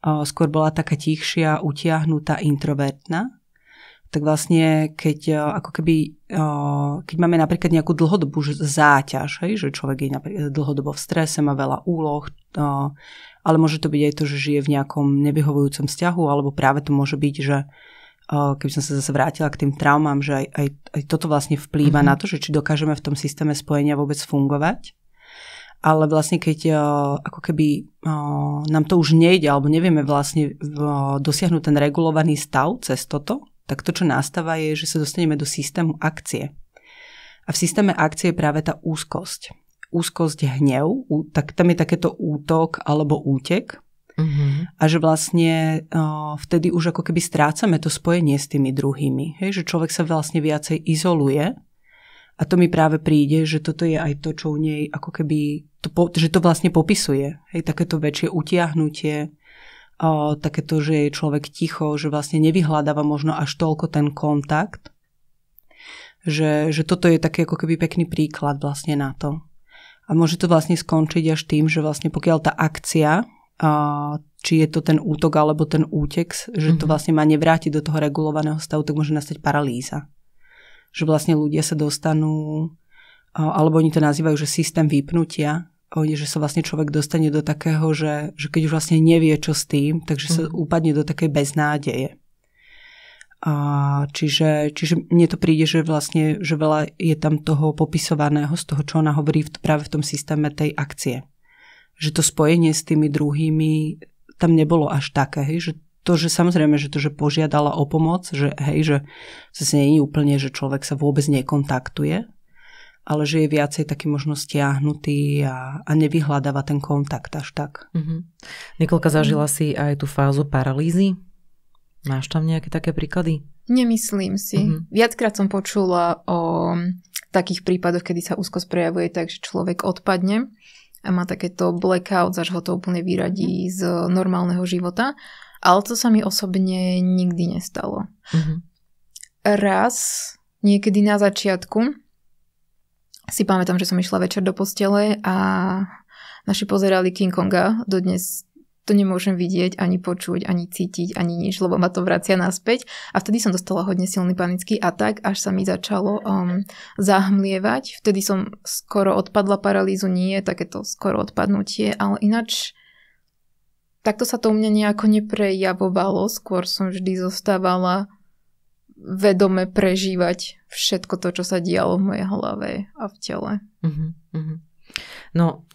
Speaker 3: skôr bola taká tichšia, utiahnutá, introvertná, tak vlastne keď máme napríklad nejakú dlhodobú záťaž, hej, že človek je napríklad dlhodobo v strese, má veľa úloh, ale môže to byť aj to, že žije v nejakom nevyhovujúcom vzťahu, alebo práve to môže byť, že keby som sa zase vrátila k tým traumám, že aj toto vlastne vplýva na to, že či dokážeme v tom systéme spojenia vôbec fungovať. Ale vlastne keď ako keby nám to už nejde, alebo nevieme vlastne dosiahnuť ten regulovaný stav cez toto, tak to, čo nastáva, je, že sa dostaneme do systému akcie. A v systéme akcie je práve tá úzkosť. Úzkosť, hnev, tak tam je takéto útok alebo útek. A že vlastne vtedy už ako keby strácame to spojenie s tými druhými. Hej? Že človek sa vlastne viacej izoluje a A to mi práve príde, že toto je aj to, čo u nej ako keby, že to vlastne popisuje. Hej, takéto väčšie utiahnutie, takéto, že je človek ticho, že vlastne nevyhľadáva možno až toľko ten kontakt. Že toto je taký ako keby pekný príklad vlastne na to. A môže to vlastne skončiť až tým, že vlastne pokiaľ tá akcia, či je to ten útok alebo ten útek, že to vlastne má nevrátiť do toho regulovaného stavu, tak môže nastať paralýza. Že vlastne ľudia sa dostanú, alebo oni to nazývajú, že systém vypnutia, že sa vlastne človek dostane do takého, že keď už vlastne nevie, čo s tým, takže sa upadne do takej beznádeje. Čiže mne to príde, že vlastne, že veľa je tam toho popisovaného z toho, čo ona hovorí práve v tom systéme tej akcie. Že to spojenie s tými druhými tam nebolo až také, hej, že to, že samozrejme, že to, že požiadala o pomoc, že hej, že zase nie je úplne, že človek sa vôbec nekontaktuje, ale že je viacej taký možno stiahnutý a nevyhľadáva ten kontakt až tak.
Speaker 1: Nikolka, zažila si aj tú fázu paralýzy? Máš tam nejaké také príklady?
Speaker 2: Nemyslím si. Viackrát som počula o takých prípadoch, kedy sa úzkosť prejavuje tak, že človek odpadne a má takéto blackout, až ho to úplne vyradí z normálneho života. Ale to sa mi osobne nikdy nestalo. Raz, niekedy na začiatku, si pamätám, že som išla večer do postele a naši pozerali King Konga. Dodnes to nemôžem vidieť, ani počuť, ani cítiť, ani nič, lebo ma to vracia naspäť. A vtedy som dostala hodne silný panický atak, až sa mi začalo zahmlievať. Vtedy som skoro odpadla, paralýzu nie, takéto skoro odpadnutie, ale ináč takto sa to u mňa nejako neprejavovalo. Skôr som vždy zostávala vedome prežívať všetko to, čo sa dialo v mojej hlave a v tele.
Speaker 1: No,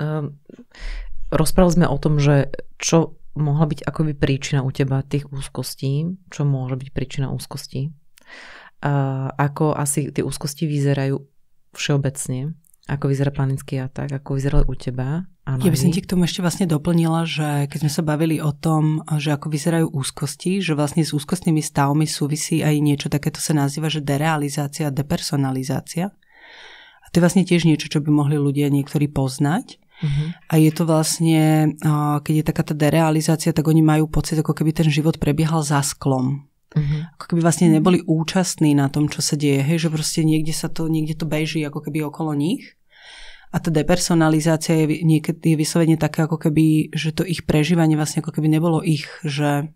Speaker 1: rozprávali sme o tom, že čo mohla byť akoby príčina u teba tých úzkostí, čo môže byť príčina úzkostí. Ako asi tie úzkosti vyzerajú všeobecne, ako vyzerá panický atak, ako vyzerali u teba.
Speaker 3: Ja by som ti k tomu ešte vlastne doplnila, že keď sme sa bavili o tom, že ako vyzerajú úzkosti, že vlastne s úzkostnými stavmi súvisí aj niečo takéto sa nazýva, že derealizácia, depersonalizácia. A to je vlastne tiež niečo, čo by mohli ľudia niektorí poznať. A je to vlastne, keď je taká tá derealizácia, tak oni majú pocit, ako keby ten život prebiehal za sklom. Ako keby vlastne neboli účastní na tom, čo sa deje. Hej, že proste niekde to beží ako keby okolo nich. A tá depersonalizácia je niekedy vyslovene také, ako keby, že to ich prežívanie vlastne ako keby nebolo ich, že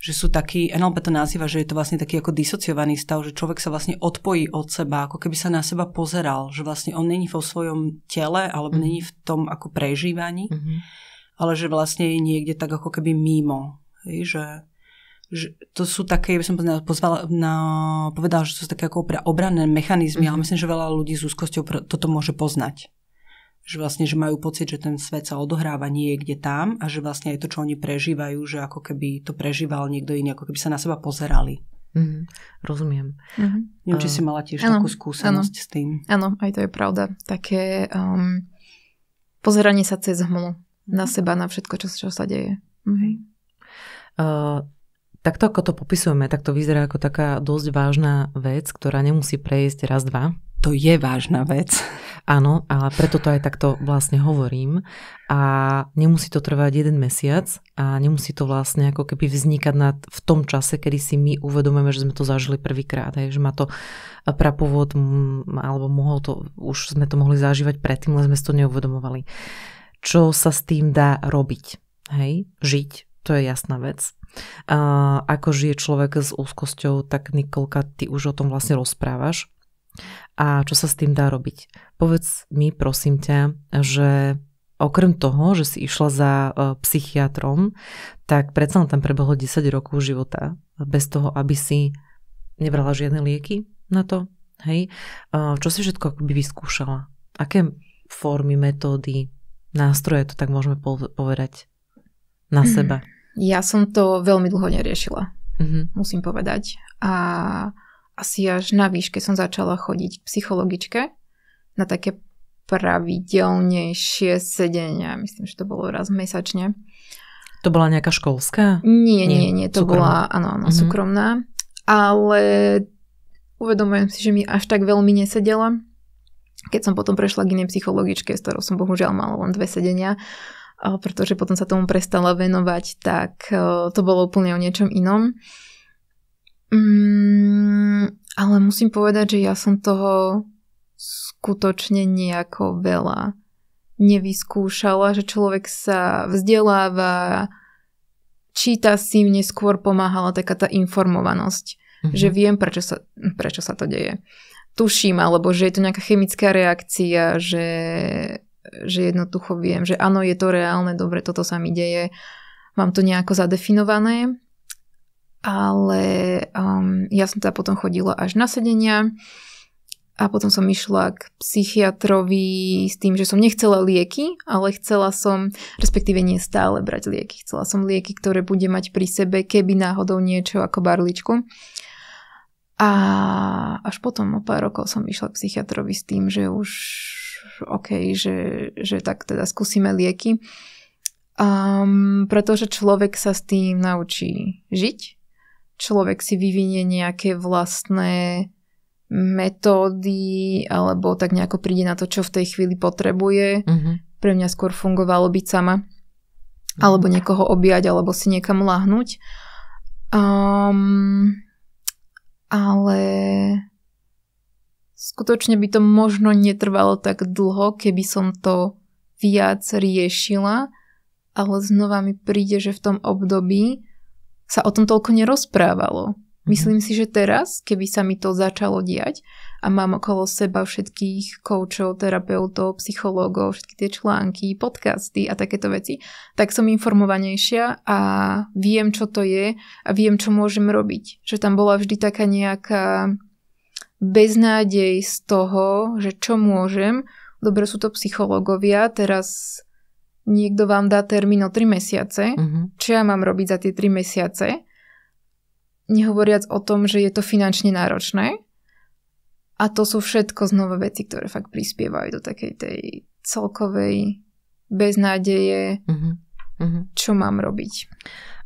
Speaker 3: sú takí, NLP to nazýva, že je to vlastne taký ako disociovaný stav, že človek sa vlastne odpojí od seba, ako keby sa na seba pozeral, že vlastne on není vo svojom tele, alebo není v tom ako prežívaní, ale že vlastne je niekde tak ako keby mimo. Hej, že to sú také, ja by som povedala, že to sú také ako obranné mechanizmy, ale myslím, že veľa ľudí s úzkosťou toto môže poznať. Že vlastne, že majú pocit, že ten svet sa odohráva niekde tam a že vlastne aj to, čo oni prežívajú, že ako keby to prežíval niekto iný, ako keby sa na seba pozerali.
Speaker 1: Rozumiem.
Speaker 3: Neviem, či si mala tiež takú skúsenosť s tým.
Speaker 2: Áno, aj to je pravda. Také pozeranie sa cez hmlu na seba, na všetko, čo sa deje.
Speaker 1: Takto, ako to popisujeme, tak to vyzerá ako taká dosť vážna vec, ktorá nemusí prejsť raz, dva.
Speaker 3: To je vážna vec.
Speaker 1: Áno, ale preto to aj takto vlastne hovorím. A nemusí to trvať 1 mesiac a nemusí to vlastne ako keby vznikať v tom čase, kedy si my uvedomujeme, že sme to zažili prvýkrát. Že má to prapovod, alebo už sme to mohli zažívať predtým, ale sme si to neuvedomovali. Čo sa s tým dá robiť? Hej? Žiť, to je jasná vec. Ako žije človek s úzkosťou, tak Nikolka, ty už o tom vlastne rozprávaš. A čo sa s tým dá robiť? Povedz mi, prosím ťa, že okrem toho, že si išla za psychiatrom, tak predsa tam prebehlo 10 rokov života bez toho, aby si nebrala žiadne lieky na to. Hej? Čo si všetko akoby vyskúšala? Aké formy, metódy, nástroje, to tak môžeme povedať, na seba?
Speaker 2: Ja som to veľmi dlho neriešila, musím povedať. A asi až na výške som začala chodiť k psychologičke na také pravidelnejšie sedenia. Myslím, že to bolo raz mesačne.
Speaker 1: To bola nejaká školská?
Speaker 2: Nie. To bola, áno, súkromná. Ale uvedomujem si, že mi až tak veľmi nesedela. Keď som potom prešla k inej psychologičke, s ktorou som bohužiaľ mala len 2 sedenia, pretože potom sa tomu prestala venovať, tak to bolo úplne o niečom inom. Ale musím povedať, že ja som toho skutočne nejako veľa nevyskúšala, že človek sa vzdeláva, číta si, mne skôr pomáhala taká tá informovanosť, že viem, prečo sa to deje. Tuším, alebo že je to nejaká chemická reakcia, že jednoducho viem, že áno, je to reálne, dobre, toto sa mi deje, mám to nejako zadefinované, ale ja som teda potom chodila až na sedenia a potom som išla k psychiatrovi s tým, že som nechcela lieky, ale chcela som, respektíve nie stále brať lieky, chcela som lieky, ktoré bude mať pri sebe, keby náhodou niečo ako barličku. A až potom o pár rokov som išla k psychiatrovi s tým, že už že tak teda skúsime lieky. Pretože človek sa s tým naučí žiť. Človek si vyvinie nejaké vlastné metódy alebo tak nejako príde na to, čo v tej chvíli potrebuje. Pre mňa skôr fungovalo byť sama. Alebo niekoho objať, alebo si niekam lahnúť. Ale skutočne by to možno netrvalo tak dlho, keby som to viac riešila, ale znova mi príde, že v tom období sa o tom toľko nerozprávalo. Myslím si, že teraz, keby sa mi to začalo diať a mám okolo seba všetkých koučov, terapeutov, psychológov, všetky tie články, podcasty a takéto veci, tak som informovanejšia a viem, čo to je a viem, čo môžem robiť. Že tam bola vždy taká nejaká beznádej z toho, že čo môžem. Dobre, sú to psychológovia, teraz niekto vám dá termín o 3 mesiace. Čo ja mám robiť za tie 3 mesiace? Nehovoriac o tom, že je to finančne náročné. A to sú všetko znova veci, ktoré fakt prispievajú do takej tej celkovej beznádeje, čo mám robiť.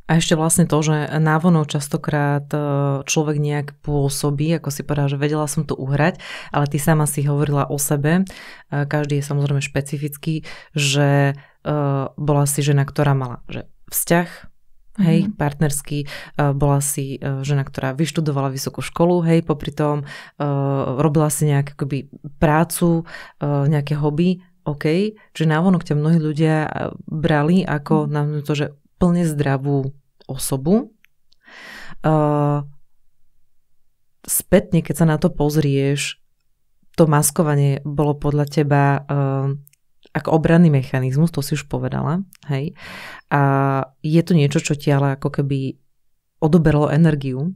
Speaker 1: A ešte vlastne to, že návonok častokrát človek nejak pôsobí, ako si povedala, že vedela som to uhrať, ale ty sama si hovorila o sebe, každý je samozrejme špecifický, že bola si žena, ktorá mala vzťah, hej, partnerský, bola si žena, ktorá vyštudovala vysokú školu, hej, popri tom robila si nejakú akoby prácu, nejaké hobby, OK, že návonok ťa mnohí ľudia brali ako na to, že plne zdravú osobu. Spätne, keď sa na to pozrieš, to maskovanie bolo podľa teba ako obranný mechanizmus, to si už povedala, hej. A je to niečo, čo ti ale ako keby odoberalo energiu.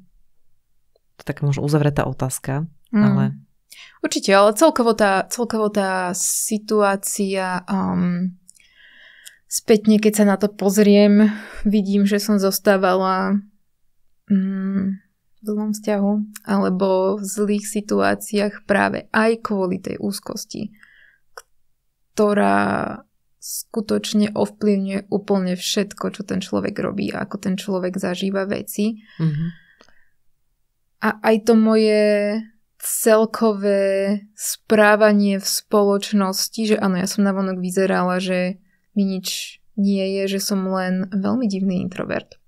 Speaker 1: To je taká možno uzavretá otázka, ale...
Speaker 2: Určite, ale celkovo tá situácia spätne, keď sa na to pozriem, vidím, že som zostávala v zlom vzťahu alebo v zlých situáciách práve aj kvôli tej úzkosti, ktorá skutočne ovplyvňuje úplne všetko, čo ten človek robí a ako ten človek zažíva veci. A aj to moje celkové správanie v spoločnosti, že áno, ja som navonok vyzerala, že mi nič nie je, že som len veľmi divný introvert.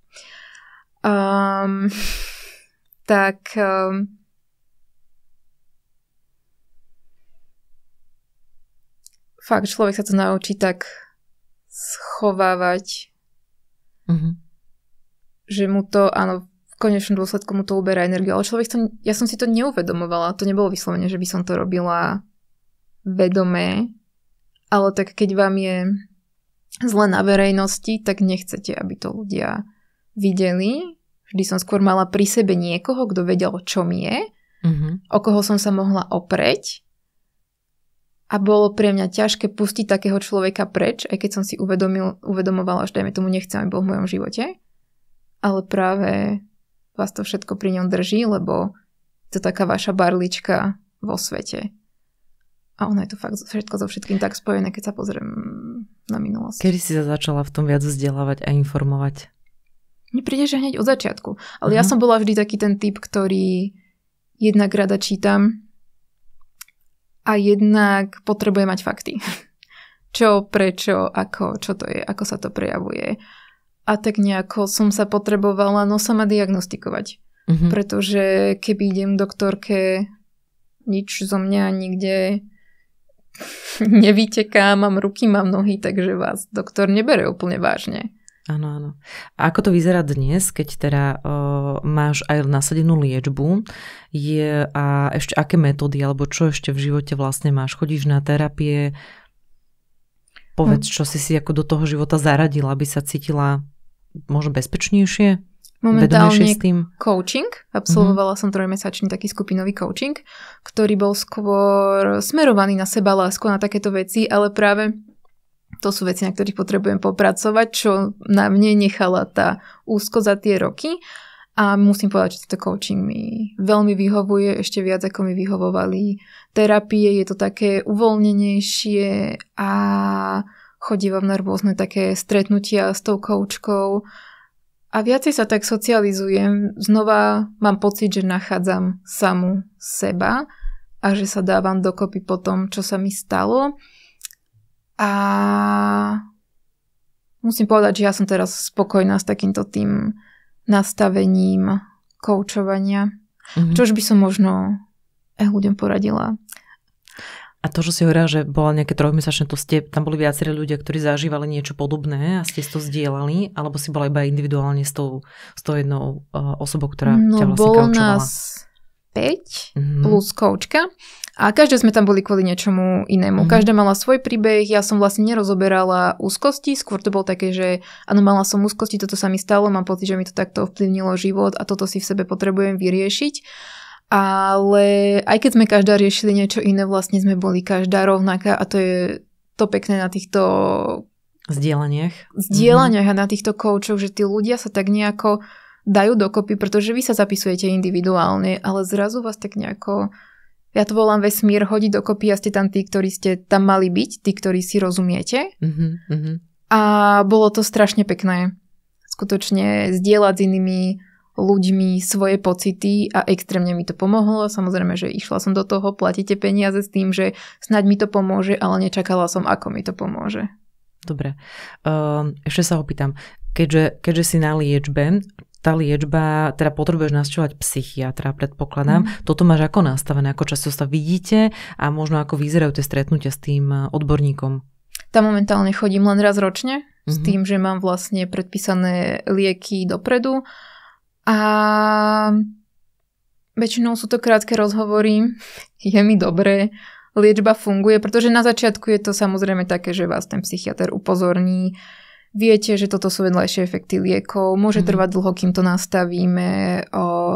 Speaker 2: Fakt, človek sa to naučí tak schovávať, že mu to, áno, v konečnom dôsledku mu to uberá energiu, ale ja som si to neuvedomovala, to nebolo vyslovene, že by som to robila vedomé, ale tak keď vám je zle na verejnosti, tak nechcete, aby to ľudia videli. Vždy som skôr mala pri sebe niekoho, kto vedel, čo mi je, o koho som sa mohla oprieť. A bolo pre mňa ťažké pustiť takého človeka preč, aj keď som si uvedomovala, že dajme tomu nechcem, aby bol v mojom živote. Ale práve vás to všetko pri ňom drží, lebo to je taká vaša barlička vo svete. A ono je to fakt všetko so všetkým tak spojené, keď sa pozriem na minulosť.
Speaker 1: Kedy si sa začala v tom viac vzdelávať a informovať?
Speaker 2: Mne príde, že hneď od začiatku. Ale ja som bola vždy taký ten typ, ktorý jednak rada čítam, a jednak potrebujem mať fakty. Čo, prečo, ako, čo to je, ako sa to prejavuje. A tak nejako som sa potrebovala sama diagnostikovať. Pretože keby idem k doktorke, nič zo mňa nikde nevyteká, mám ruky, mám nohy, takže vás doktor nebere úplne vážne.
Speaker 1: Áno, áno. A ako to vyzerá dnes, keď teda máš aj nasadenú liečbu? A ešte aké metódy, alebo čo ešte v živote vlastne máš? Chodíš na terapie? Povedz, čo si ako do toho života zaradila, aby sa cítila možno bezpečnejšie?
Speaker 2: Momentálne coaching. Absolvovala som 3-mesačný taký skupinový coaching, ktorý bol skôr smerovaný na sebalásku, na takéto veci, ale práve to sú veci, na ktorých potrebujem popracovať, čo na mne nechala tá úzko za tie roky. A musím povedať, že tento coaching mi veľmi vyhovuje, ešte viac ako mi vyhovovali terapie. Je to také uvoľnenejšie a chodívam na rôzne také stretnutia s tou coachkou. A viacej sa tak socializujem. Znova mám pocit, že nachádzam samu seba a že sa dávam dokopy po tom, čo sa mi stalo. A musím povedať, že ja som teraz spokojná s takýmto tým nastavením koučovania. Čož by som možno ľuďom poradila.
Speaker 1: A to, že si hovorila, že bola nejaké 3-mesačné, to tam boli viacerí ľudia, ktorí zažívali niečo podobné a ste to zdieľali, alebo si bola iba individuálne s tou jednou osobou, ktorá ťa vlastne
Speaker 2: bolo
Speaker 1: kaučovala?
Speaker 2: Nás 5 plus koučka a každé sme tam boli kvôli niečomu inému. Každá mala svoj príbeh, ja som vlastne nerozoberala úzkosti, skôr to bolo také, že áno, mala som úzkosti, toto sa mi stalo, mám pocit, že mi to takto ovplyvnilo život a toto si v sebe potrebujem vyriešiť. Ale aj keď sme každá riešili niečo iné, vlastne sme boli každá rovnaká a to je to pekné na týchto zdieľaniach a na týchto koučoch, že tí ľudia sa tak nejako dajú dokopy, pretože vy sa zapisujete individuálne, ale zrazu vás tak nejako, ja to volám vesmír, hodí dokopy a ste tam tí, ktorí ste tam mali byť, tí, ktorí si rozumiete. A bolo to strašne pekné. Skutočne zdieľať s inými ľuďmi svoje pocity a extrémne mi to pomohlo. Samozrejme, že išla som do toho, platíte peniaze s tým, že snáď mi to pomôže, ale nečakala som, ako mi to pomôže.
Speaker 1: Dobre. Ešte sa opýtam. Keďže si na liečbe, tá liečba, teda potrebuješ navštevovať psychiatra, predpokladám. Toto máš ako nastavené? Ako často sa vidíte a možno ako vyzerajú tie stretnutia s tým odborníkom?
Speaker 2: Tam momentálne chodím len raz ročne, s tým, že mám vlastne predpísané lieky dopredu. A väčšinou sú to krátke rozhovory, je mi dobré, liečba funguje, pretože na začiatku je to samozrejme také, že vás ten psychiater upozorní, viete, že toto sú vedľajšie efekty liekov, môže trvať dlho, kým to nastavíme,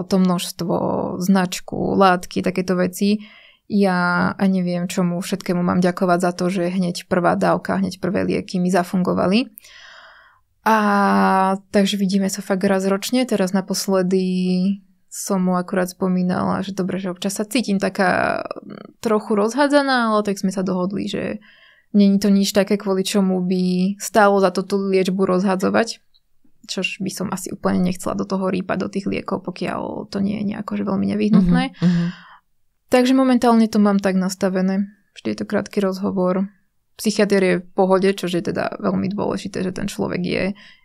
Speaker 2: to množstvo, značku, látky, takéto veci. Ja neviem, čomu všetkému mám ďakovať za to, že hneď prvá dávka, hneď prvé lieky mi zafungovali. A takže vidíme sa fakt raz ročne. Teraz naposledy som mu akurát spomínala, že dobre, že občas sa cítim taká trochu rozhádzaná, ale tak sme sa dohodli, že není to nič také, kvôli čomu by stálo za to tú liečbu rozhadzovať. Čož by som asi úplne nechcela do toho rýpať do tých liekov, pokiaľ to nie je nejako že veľmi nevyhnutné. Takže momentálne to mám tak nastavené. Vždy je to krátky rozhovor. Psychiatr je v pohode, čo je teda veľmi dôležité, že ten človek je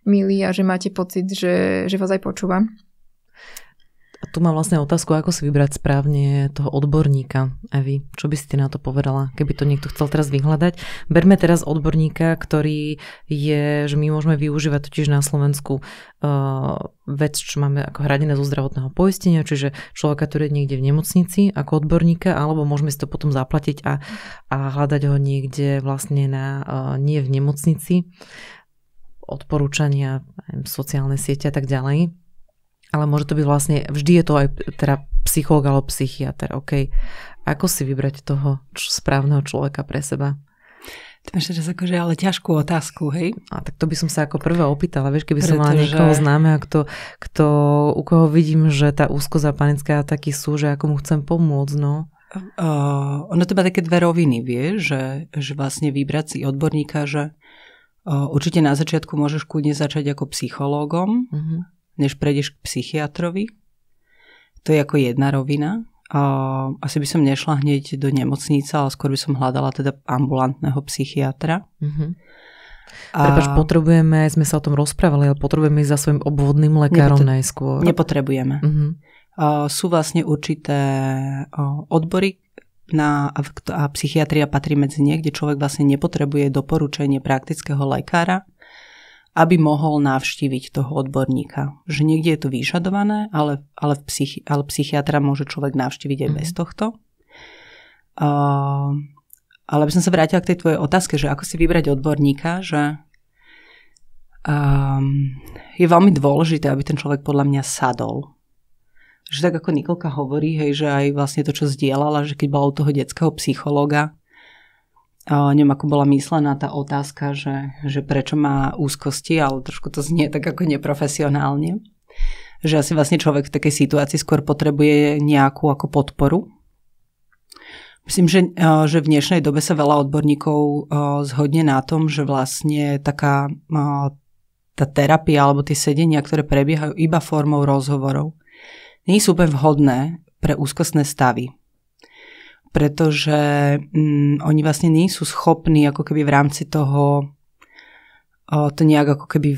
Speaker 2: milý a že máte pocit, že vás aj počúva.
Speaker 1: A tu mám vlastne otázku, ako si vybrať správne toho odborníka. Evi, čo by si ty na to povedala, keby to niekto chcel teraz vyhľadať? Berme teraz odborníka, ktorý je, že my môžeme využívať totiž na Slovensku vec, čo máme ako hradené zo zdravotného poistenia, čiže človeka, ktorý je niekde v nemocnici ako odborníka, alebo môžeme si to potom zaplatiť a hľadať ho niekde vlastne nie v nemocnici, odporúčania, sociálne siete a tak ďalej. Ale môže to byť vlastne, vždy je to aj teda psychológ alebo psychiater, OK. Ako si vybrať toho správneho človeka pre seba?
Speaker 3: To máš teraz akože ale ťažkú otázku, hej?
Speaker 1: A tak to by som sa ako prvé opýtala, vieš, keby som mala niekoho známeho, u koho vidím, že tá úzkosť a panické ataky sú, že ako mu chcem pomôcť, no.
Speaker 3: Ono to má také dve roviny, vieš, že vlastne vybrať si odborníka, že určite na začiatku môžeš kľudne začať ako psychológom, než prejdeš k psychiatrovi. To je ako jedna rovina. asi by som nešla hneď do nemocnice, ale skôr by som hľadala teda ambulantného psychiatra.
Speaker 1: Prepáč, potrebujeme, sme sa o tom rozprávali, ale potrebujeme ísť za svojím obvodným lekárom najskôr.
Speaker 3: Nepotrebujeme. Sú vlastne určité odbory a psychiatria patrí medzi ne, kde človek vlastne nepotrebuje doporučenie praktického lekára, aby mohol navštíviť toho odborníka. Že niekde je to vyžadované, ale psychiatra môže človek navštíviť aj bez tohto. Ale by som sa vrátila k tej tvojej otázke, že ako si vybrať odborníka, že je veľmi dôležité, aby ten človek podľa mňa sadol. Že tak ako Nikolka hovorí, hej, že aj vlastne to, čo zdieľala, že keď bola u toho detského psychológa, neviem, ako bola myslená tá otázka, že prečo má úzkosti, ale trošku to znie tak ako neprofesionálne. Že asi vlastne človek v takej situácii skôr potrebuje nejakú ako podporu. Myslím, že v dnešnej dobe sa veľa odborníkov zhodne na tom, že vlastne taká tá terapia alebo tie sedenia, ktoré prebiehajú iba formou rozhovorov, nie sú úplne vhodné pre úzkostné stavy. Pretože oni vlastne nie sú schopní ako keby v rámci toho to nejak ako keby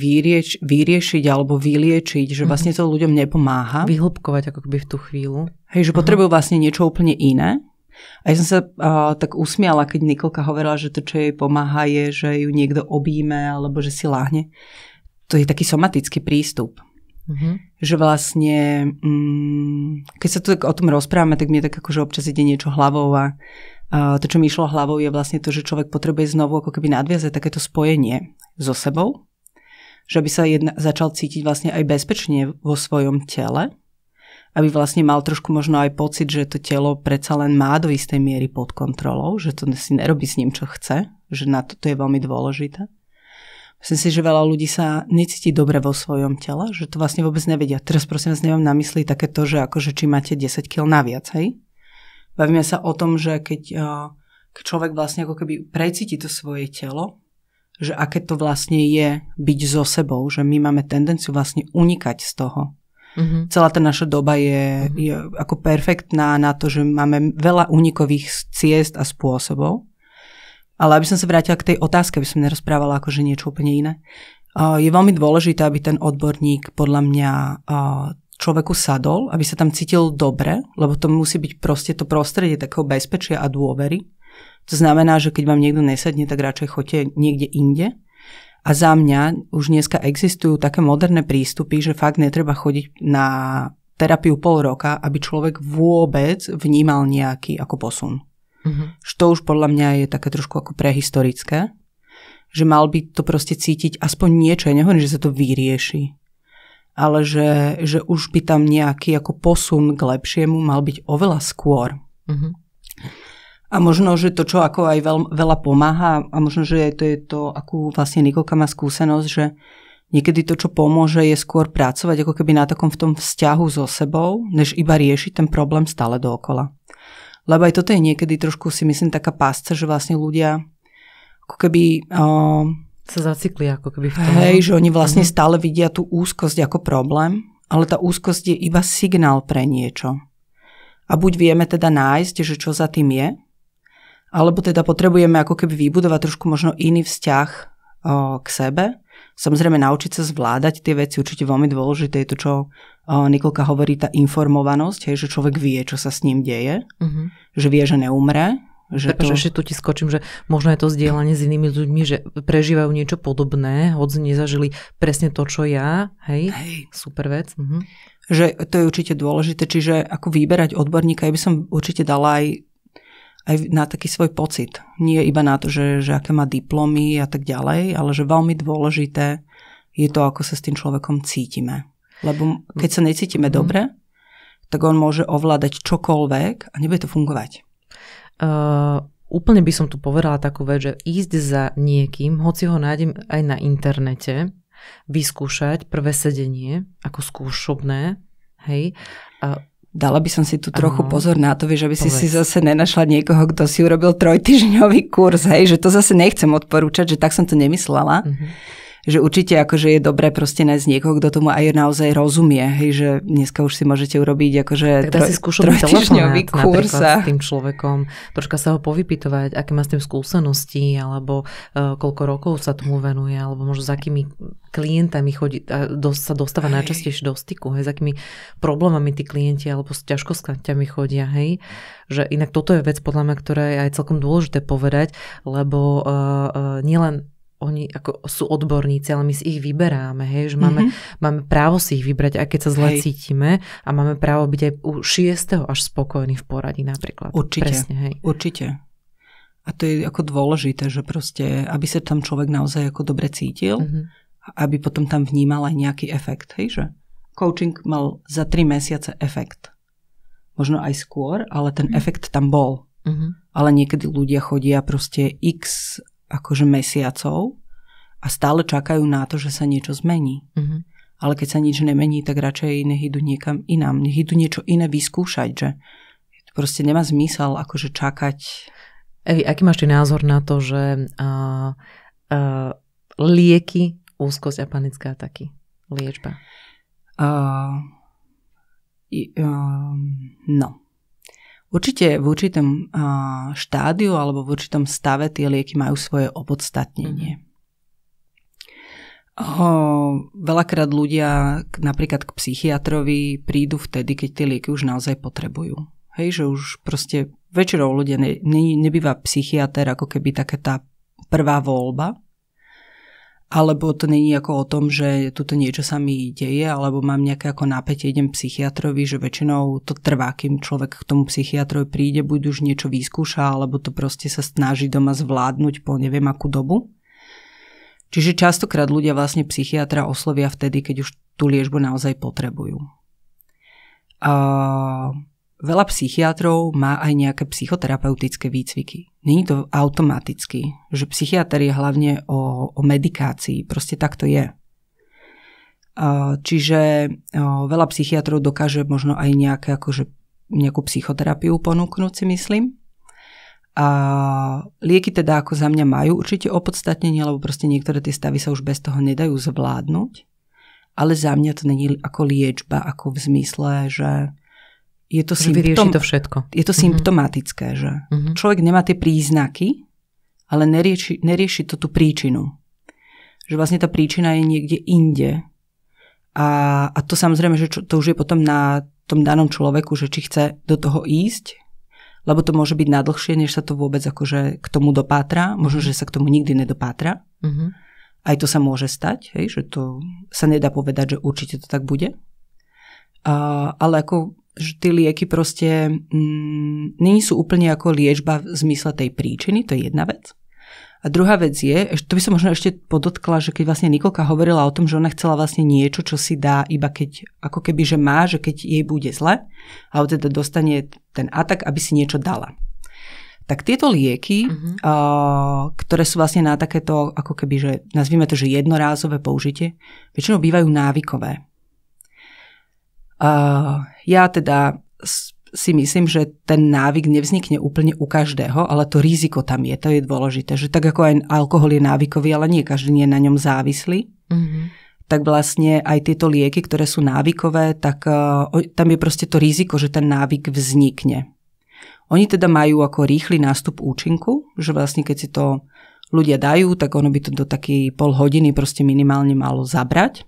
Speaker 3: vyriešiť alebo vyliečiť, že vlastne to ľuďom nepomáha.
Speaker 1: Vyhlbkovať ako keby v tú chvíľu.
Speaker 3: Hej, že potrebujú vlastne niečo úplne iné. A ja som sa tak usmiala, keď Nikolka hovorila, že to, čo jej pomáha, je, že ju niekto obíme alebo že si láhne. To je taký somatický prístup. Že vlastne, keď sa tu o tom rozprávame, tak mne tak akože občas ide niečo hlavou a to, čo mi išlo hlavou, je vlastne to, že človek potrebuje znovu ako keby nadviazať takéto spojenie so sebou, že aby sa začal cítiť vlastne aj bezpečne vo svojom tele, aby vlastne mal trošku možno aj pocit, že to telo predsa len má do istej miery pod kontrolou, že to si nerobí s ním, čo chce, že na to je veľmi dôležité. Myslím si, že veľa ľudí sa necíti dobre vo svojom tele, že to vlastne vôbec nevedia. Teraz prosím vás, nemám na mysli takéto, že akože či máte 10 kg naviac, hej? Bavíme sa o tom, že keď človek vlastne ako keby precíti to svoje telo, že aké to vlastne je byť so sebou, že my máme tendenciu vlastne unikať z toho. Celá tá naša doba je ako perfektná na to, že máme veľa únikových ciest a spôsobov. Ale aby som sa vrátila k tej otázke, aby som nerozprávala akože niečo úplne iné. Je veľmi dôležité, aby ten odborník podľa mňa človeku sadol, aby sa tam cítil dobre, lebo to musí byť proste to prostredie takého bezpečia a dôvery. To znamená, že keď vám niekto nesadne, tak radšej choďte niekde inde. A za mňa už dneska existujú také moderné prístupy, že fakt netreba chodiť na terapiu pol roka, aby človek vôbec vnímal nejaký ako posun. Že to už podľa mňa je také trošku ako prehistorické, že mal by to proste cítiť aspoň niečo, ja nehovorím, že sa to vyrieši, ale že už by tam nejaký ako posun k lepšiemu mal byť oveľa skôr. A možno, že to, čo ako aj veľa pomáha, a možno, že to je to, akú vlastne Nikolka má skúsenosť, že niekedy to, čo pomôže, je skôr pracovať ako keby na takom v tom vzťahu so sebou, než iba riešiť ten problém stále dookola. Lebo aj toto je niekedy trošku, si myslím, taká pásca, že vlastne ľudia ako keby
Speaker 1: sa zacyklia ako keby v tom.
Speaker 3: Hej, že oni vlastne stále vidia tú úzkosť ako problém, ale tá úzkosť je iba signál pre niečo. A buď vieme teda nájsť, že čo za tým je, alebo teda potrebujeme ako keby vybudovať trošku možno iný vzťah k sebe. Samozrejme naučiť sa zvládať tie veci, určite veľmi dôležité je to, čo Nikolka hovorí, tá informovanosť, hej, že človek vie, čo sa s ním deje, že vie, že neumre.
Speaker 1: Že ešte tu ti skočím, že možno je to zdieľanie s inými ľuďmi, že prežívajú niečo podobné, hoď nezažili presne to, čo ja. Hej. Super vec.
Speaker 3: Že to je určite dôležité, čiže ako vyberať odborníka, ja by som určite dala aj na taký svoj pocit. Nie iba na to, že aké má diplomy a tak ďalej, ale že veľmi dôležité je to, ako sa s tým človekom cítime. Lebo keď sa necítime dobre, tak on môže ovládať čokoľvek a nebude to fungovať.
Speaker 1: Úplne by som tu povedala takú vec, že ísť za niekým, hoci ho nájdem aj na internete, vyskúšať prvé sedenie ako skúšobné, hej.
Speaker 3: Dala by som si tu trochu pozor na to, vieš, aby si zase nenašla niekoho, kto si urobil 3-týždňový kurz, hej, že to zase nechcem odporúčať, že tak som to nemyslela. že určite akože je dobré proste nájsť niekoho, kto tomu aj naozaj rozumie, hej, že dneska už si môžete urobiť akože
Speaker 1: trojtýždňový kurz s tým človekom, troška sa ho povypytovať, aké má s tým skúsenosti, alebo koľko rokov sa tomu venuje, alebo možno s akými klientami chodí, sa dostáva najčastejšie do styku, hej, s akými problémami tí klienti alebo s ťažkosťami chodia, hej, že inak toto je vec podľa mňa, ktorá je aj celkom dôležité povedať, lebo nielen oni ako sú odborníci, ale my si ich vyberáme, hej, že máme právo si ich vybrať, aj keď sa zle cítime a máme právo byť aj u 6. až spokojný v poradí napríklad.
Speaker 3: Určite,
Speaker 1: presne, hej.
Speaker 3: Určite. A to je ako dôležité, že proste, aby sa tam človek naozaj ako dobre cítil, aby potom tam vnímal aj nejaký efekt, hej, že coaching mal za 3 mesiace efekt. Možno aj skôr, ale ten efekt tam bol. Ale niekedy ľudia chodia proste x akože mesiacov a stále čakajú na to, že sa niečo zmení. Ale keď sa nič nemení, tak radšej nech idú niekam inám. Nech idú niečo iné vyskúšať, že proste nemá zmysel akože čakať.
Speaker 1: Evi, aký máš ty názor na to, že lieky, úzkosť a panické ataky, liečba?
Speaker 3: No. Určite v určitom štádiu alebo v určitom stave tie lieky majú svoje opodstatnenie. Veľakrát ľudia napríklad k psychiatrovi prídu vtedy, keď tie lieky už naozaj potrebujú. Hej, že už proste väčšinou ľudia nebýva psychiater ako keby taká tá prvá voľba, alebo to není ako o tom, že tuto niečo sa mi deje, alebo mám nejaké ako napätie, idem psychiatrovi, že väčšinou to trvá, kým človek k tomu psychiatrovi príde, buď už niečo vyskúša, alebo to proste sa snaží doma zvládnuť po neviem akú dobu. Čiže častokrát ľudia vlastne psychiatra oslovia vtedy, keď už tú liečbu naozaj potrebujú. Veľa psychiatrov má aj nejaké psychoterapeutické výcviky. Nie je to automaticky, že psychiatr je hlavne o medikácii, proste tak to je. Čiže veľa psychiatrov dokáže možno aj nejakú psychoterapiu ponúknuť, si myslím. A lieky teda ako za mňa majú určite opodstatnenie, lebo proste niektoré tie stavy sa už bez toho nedajú zvládnuť. Ale za mňa to není ako liečba, ako v zmysle, že je to
Speaker 1: vyrieši to všetko.
Speaker 3: Je to symptomatické, že človek nemá tie príznaky, ale nerieši to tú príčinu. Že vlastne tá príčina je niekde inde. A to samozrejme, že to už je potom na tom danom človeku, že či chce do toho ísť, lebo to môže byť nadlhšie, než sa to vôbec akože k tomu dopátra. Možno, že sa k tomu nikdy nedopátra. Aj to sa môže stať, hej, že to sa nedá povedať, že určite to tak bude. Ale ako že tie lieky proste nie sú úplne ako liečba v zmysle tej príčiny, to je jedna vec. A druhá vec je, to by som možno ešte podotkla, že keď vlastne Nikolka hovorila o tom, že ona chcela vlastne niečo, čo si dá iba keď, ako keby, že má, že keď jej bude zle, alebo teda dostane ten atak, aby si niečo dala. Tak tieto lieky, ktoré sú vlastne na takéto, ako keby, že nazvime to, že jednorázové použitie, väčšinou bývajú návykové. Ja teda si myslím, že ten návyk nevznikne úplne u každého, ale to riziko tam je, to je dôležité, že tak ako aj alkohol je návykový, ale nie každý je na ňom závislý, tak vlastne aj tieto lieky, ktoré sú návykové, tak tam je proste to riziko, že ten návyk vznikne. Oni teda majú ako rýchly nástup účinku, že vlastne keď si to ľudia dajú, tak ono by to do takej pol hodiny proste minimálne malo zabrať.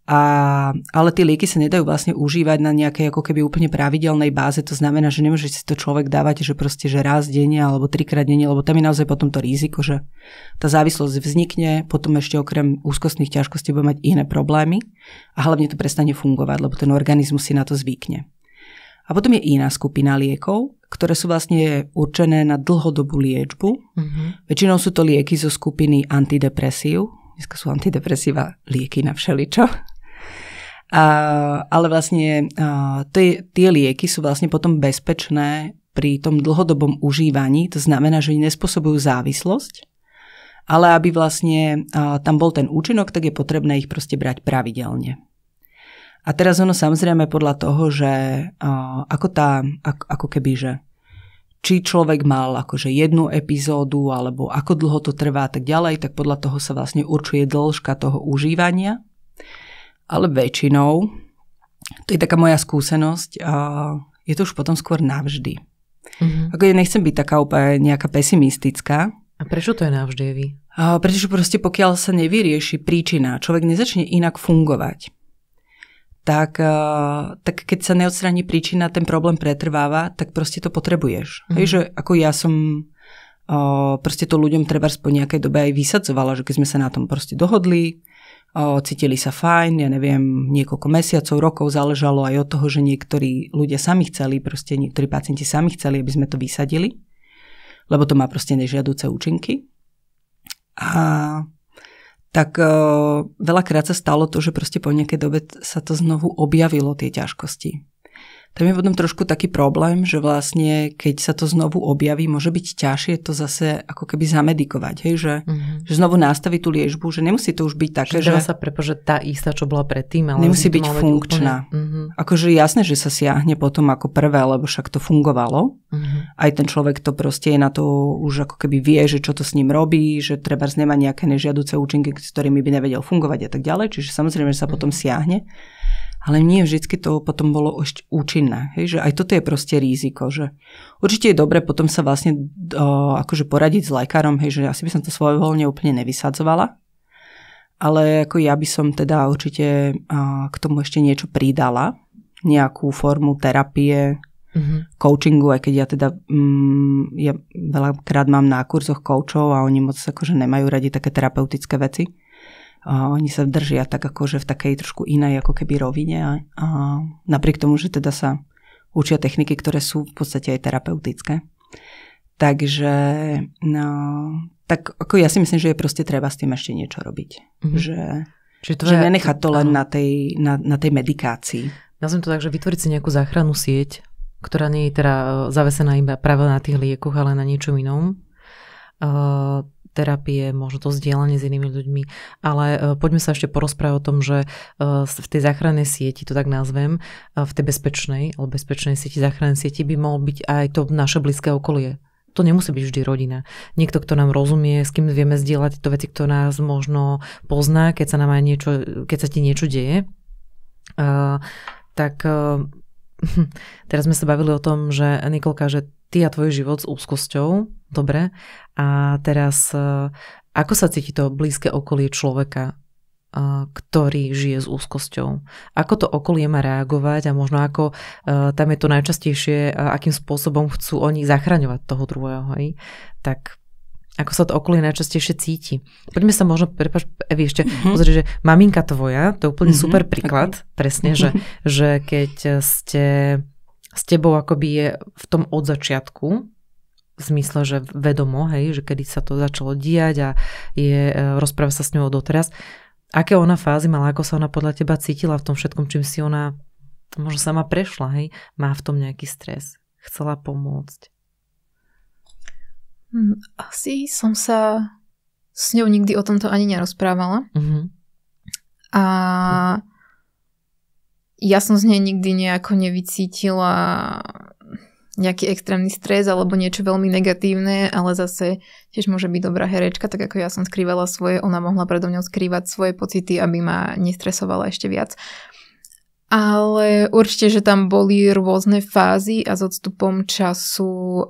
Speaker 3: Ale tie lieky sa nedajú vlastne užívať na nejakej ako keby úplne pravidelnej báze, to znamená, že nemôže si to človek dávať, že proste že raz denne alebo 3-krát denne, lebo tam je naozaj potom to riziko, že tá závislosť vznikne, potom ešte okrem úzkostných ťažkostí bude mať iné problémy a hlavne to prestane fungovať, lebo ten organizmus si na to zvykne. A potom je iná skupina liekov, ktoré sú vlastne určené na dlhodobú liečbu. Väčšinou sú to lieky zo skupiny antidepresív. Dneska sú antidepresíva lieky na všeličo. Ale vlastne tie lieky sú vlastne potom bezpečné pri tom dlhodobom užívaní, to znamená, že nespôsobujú závislosť, ale aby vlastne tam bol ten účinok, tak je potrebné ich proste brať pravidelne. A teraz ono samozrejme podľa toho, že ako keby, že či človek mal akože jednu epizódu, alebo ako dlho to trvá a tak ďalej, tak podľa toho sa vlastne určuje dĺžka toho užívania. Ale väčšinou, to je taká moja skúsenosť, je to už potom skôr navždy. Ako ja nechcem byť taká úplne nejaká pesimistická.
Speaker 1: A prečo to je navždy, Evi?
Speaker 3: Pretože proste pokiaľ sa nevyrieši príčina, človek nezačne inak fungovať, tak keď sa neodstráni príčina, ten problém pretrváva, tak proste to potrebuješ. Hej, že ako ja som proste to ľuďom trebárs po nejakej dobe aj vysadzovala, že keď sme sa na tom proste dohodli, cítili sa fajn, ja neviem, niekoľko mesiacov, rokov, záležalo aj od toho, že niektorí ľudia sami chceli, proste niektorí pacienti sami chceli, aby sme to vysadili, lebo to má proste nežiaduce účinky. A tak veľakrát sa stalo to, že proste po nejakej dobe sa to znovu objavilo, tie ťažkosti. Tam je potom trošku taký problém, že vlastne keď sa to znovu objaví, môže byť ťažšie to zase ako keby zamedikovať, hej, že znovu nastaviť tú liečbu, že nemusí to už byť také, že
Speaker 1: sa že tá istá, čo bola predtým, ale
Speaker 3: nemusí byť funkčná. Akože jasné, že sa siahne potom ako prvé, lebo však to fungovalo. Aj ten človek to proste je na to už ako keby vie, že čo to s ním robí, že trebárs nemá nejaké nežiaduce účinky, s ktorými by nevedel fungovať a tak ďalej, čiže samozrejme, že sa potom siahne. Ale nie vždycky to potom bolo ešte účinné. Hej? Že aj toto je proste riziko. Že určite je dobre potom sa vlastne akože poradiť s lekárom, hej, že asi by som to svojvoľne úplne nevysadzovala. Ale ako ja by som teda určite k tomu ešte niečo pridala. Nejakú formu terapie, coachingu, aj keď ja teda ja veľakrát mám na kurzoch coachov a oni moc akože nemajú radi také terapeutické veci. Oni sa držia tak akože v takej trošku inej ako keby rovine a napriek tomu, že teda sa učia techniky, ktoré sú v podstate aj terapeutické. Takže tak ako ja si myslím, že je proste treba s tým ešte niečo robiť. Že nenechať to len na tej medikácii.
Speaker 1: Ja som to tak, že vytvoriť si nejakú záchrannú sieť, ktorá nie je teda zavesená iba práve na tých liekoch, ale na niečom inom. Terapie, možno to zdieľanie s inými ľuďmi, ale poďme sa ešte porozprávať o tom, že v tej záchrannej sieti, to tak nazvem, v tej bezpečnej sieti, záchrannej sieti by mohol byť aj to naše blízke okolie. To nemusí byť vždy rodina. Niekto, kto nám rozumie, s kým vieme zdieľať to veci, kto nás možno pozná, keď sa ti niečo deje. Tak teraz sme sa bavili o tom, že Nikolka, že ty a tvoj život s úzkosťou, dobre, a teraz ako sa cíti to blízke okolie človeka, ktorý žije s úzkosťou? Ako to okolie má reagovať a možno ako tam je to najčastejšie, akým spôsobom chcú oni zachraňovať toho druhého, hej? Tak ako sa to okolie najčastejšie cíti? Poďme sa možno, Evi, ešte pozrieť, že maminka tvoja, to je úplne super príklad, presne, že keď ste s tebou akoby je v tom od začiatku, v zmysle, že vedomo, hej, že kedy sa to začalo diať a rozpráva sa s ňou doteraz. Aké ona fázy mala, ako sa ona podľa teba cítila v tom všetkom, čím si ona možno sama prešla, hej? Má v tom nejaký stres? Chcela pomôcť?
Speaker 2: Asi som sa s ňou nikdy o tomto ani nerozprávala. A ja som z nej nikdy nejako nevycítila nejaký extrémny stres alebo niečo veľmi negatívne, ale zase tiež môže byť dobrá herečka, tak ako ja som skrývala svoje, ona mohla predo mňou skrývať svoje pocity, aby ma nestresovala ešte viac. Ale určite, že tam boli rôzne fázy a s odstupom času,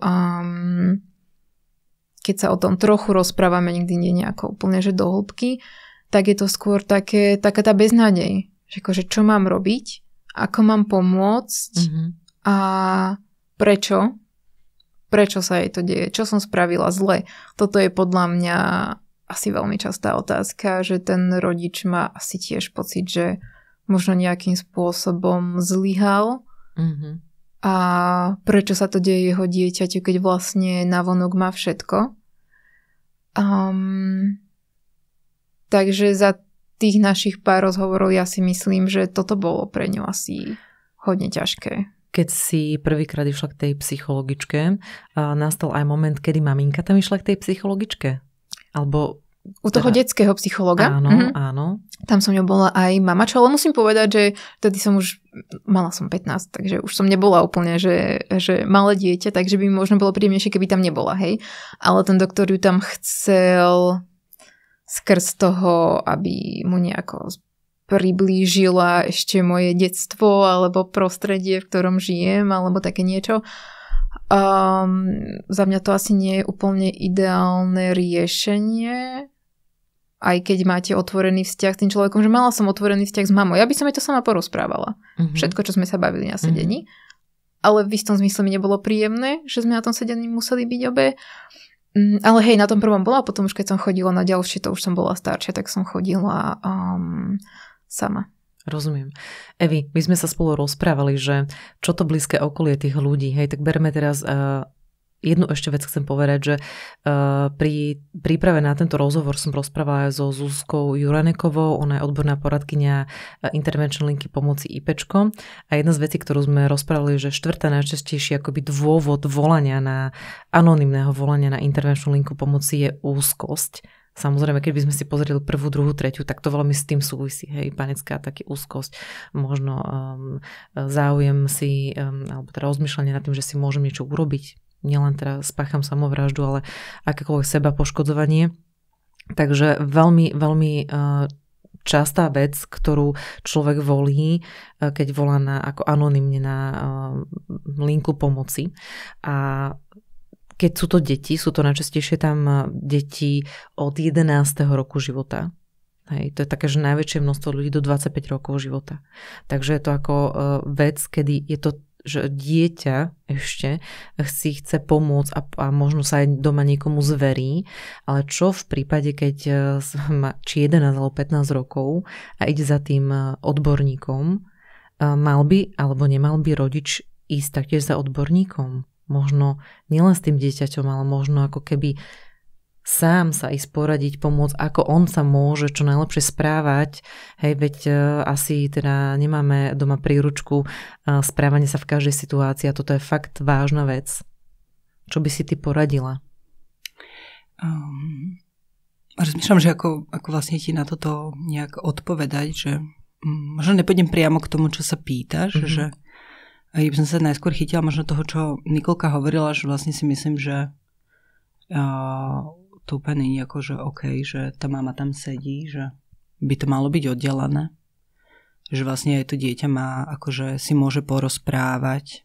Speaker 2: keď sa o tom trochu rozprávame, nikdy nie nejako úplne, že do hĺbky, tak je to skôr taká tá beznádej. Že čo mám robiť, ako mám pomôcť a prečo sa jej to deje, čo som spravila zle. Toto je podľa mňa asi veľmi častá otázka, že ten rodič má asi tiež pocit, že možno nejakým spôsobom zlyhal a prečo sa to deje jeho dieťaťu, keď vlastne navonok má všetko. Takže za tých našich pár rozhovorov ja si myslím, že toto bolo pre ňu asi hodne ťažké.
Speaker 1: Keď si prvýkrát išla k tej psychologičke, nastal aj moment, kedy maminka tam išla k tej psychologičke? Alebo
Speaker 2: U toho detského psychologa.
Speaker 1: Áno.
Speaker 2: Tam som ňou bola aj mamača, ale musím povedať, že vtedy mala som 15, takže už som nebola úplne, že malé dieťa, takže by mi možno bolo príjemnejšie, keby tam nebola, hej. Ale ten doktor ju tam chcel skrz toho, aby mu nejako priblížila ešte moje detstvo alebo prostredie, v ktorom žijem, alebo také niečo. Za mňa to asi nie je úplne ideálne riešenie, aj keď máte otvorený vzťah s tým človekom, že mala som otvorený vzťah s mamou. Ja by som jej to sama porozprávala. Všetko, čo sme sa bavili na sedení. Ale v istom zmysle mi nebolo príjemné, že sme na tom sedení museli byť obe. Ale hej, na tom prvom bola, potom už keď som chodila na ďalšie, to už som bola staršia, tak som chodila sama.
Speaker 1: Rozumiem. Evi, my sme sa spolu rozprávali, že čo to blízke okolie tých ľudí, hej, tak berme teraz jednu ešte vec chcem povedať, že pri príprave na tento rozhovor som rozprávala aj so Zuzkou Juranekovou, ona je odborná poradkyňa intervenčnej linky pomoci IPčko a jedna z vecí, ktorú sme rozprávali, že štvrtá najčastejší akoby dôvod anonymného volania na intervenčnú linku pomoci je úzkosť. Samozrejme, keď by sme si pozreli prvú, druhú, tretiu, tak to veľmi s tým súvisí. Hej, panická taký úzkosť, možno záujem si, alebo teda rozmýšľanie nad tým, že si môžem niečo urobiť. Nielen teda spácham samovraždu, ale akékoľvek seba poškodzovanie. Takže veľmi, veľmi častá vec, ktorú človek volí, keď volá ako anonymne na linku pomoci. A keď sú to deti, sú to najčastejšie tam deti od 11. roku života. Hej, to je také, že najväčšie množstvo ľudí do 25 rokov života. Takže je to ako vec, kedy je to, že dieťa ešte si chce pomôcť a možno sa aj doma niekomu zverí, ale čo v prípade, keď má či 11 alebo 15 rokov a ide za tým odborníkom, mal by alebo nemal by rodič ísť taktiež za odborníkom? Možno nielen s tým dieťaťom, ale možno ako keby sám sa ísť poradiť, pomôcť, ako on sa môže čo najlepšie správať. Hej, veď asi teda nemáme doma príručku správanie sa v každej situácii a toto je fakt vážna vec. Čo by si ty poradila?
Speaker 3: Rozmýšľam, že ako vlastne ti na toto nejak odpovedať, že možno nepôjdem priamo k tomu, čo sa pýtaš, že ja by som sa najskôr chytila možno toho, čo Nikolka hovorila, že vlastne si myslím, že to úplne nie ako, že OK, že tá mama tam sedí, že by to malo byť oddelené. Že vlastne aj to dieťa má, akože si môže porozprávať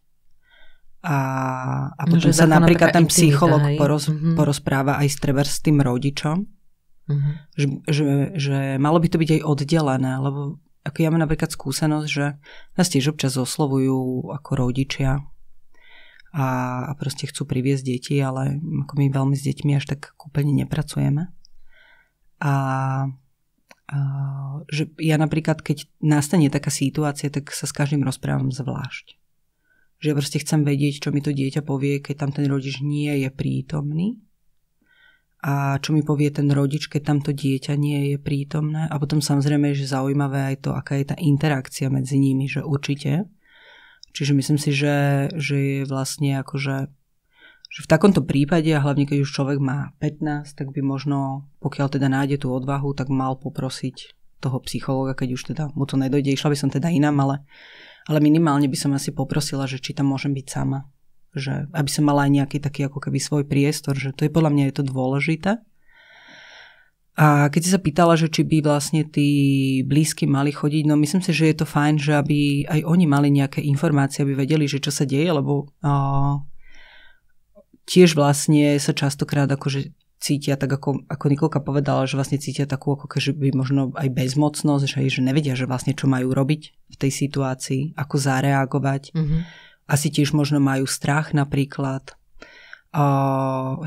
Speaker 3: a potom sa napríklad ten psycholog porozpráva aj s tým rodičom. Že malo by to byť aj oddelené, lebo ako ja mám napríklad skúsenosť, že nás tiež občas oslovujú ako rodičia a proste chcú priviesť deti, ale ako my veľmi s deťmi až tak úplne nepracujeme. A že ja napríklad, keď nastane taká situácia, tak sa s každým rozprávam zvlášť. Že ja proste chcem vedieť, čo mi to dieťa povie, keď tam ten rodič nie je prítomný. A čo mi povie ten rodič, keď tamto dieťa nie je prítomné. A potom samozrejme je zaujímavé aj to, aká je tá interakcia medzi nimi, že určite. Čiže myslím si, že je vlastne akože že v takomto prípade, a hlavne keď už človek má 15, tak by možno, pokiaľ teda nájde tú odvahu, tak mal poprosiť toho psychológa, keď už teda mu to nedojde. Išla by som teda inám, ale minimálne by som asi poprosila, že či tam môžem byť sama. Že aby som mala aj nejaký taký ako keby svoj priestor, že to je podľa mňa je to dôležité. A keď si sa pýtala, že či by vlastne tí blízky mali chodiť, no myslím si, že je to fajn, že aby aj oni mali nejaké informácie, aby vedeli, že čo sa deje, lebo tiež vlastne sa častokrát akože cítia, tak ako Nikolka povedala, že vlastne cítia takú ako keby možno aj bezmocnosť, že nevedia, že vlastne čo majú robiť v tej situácii, ako zareagovať. Asi tiež možno majú strach napríklad.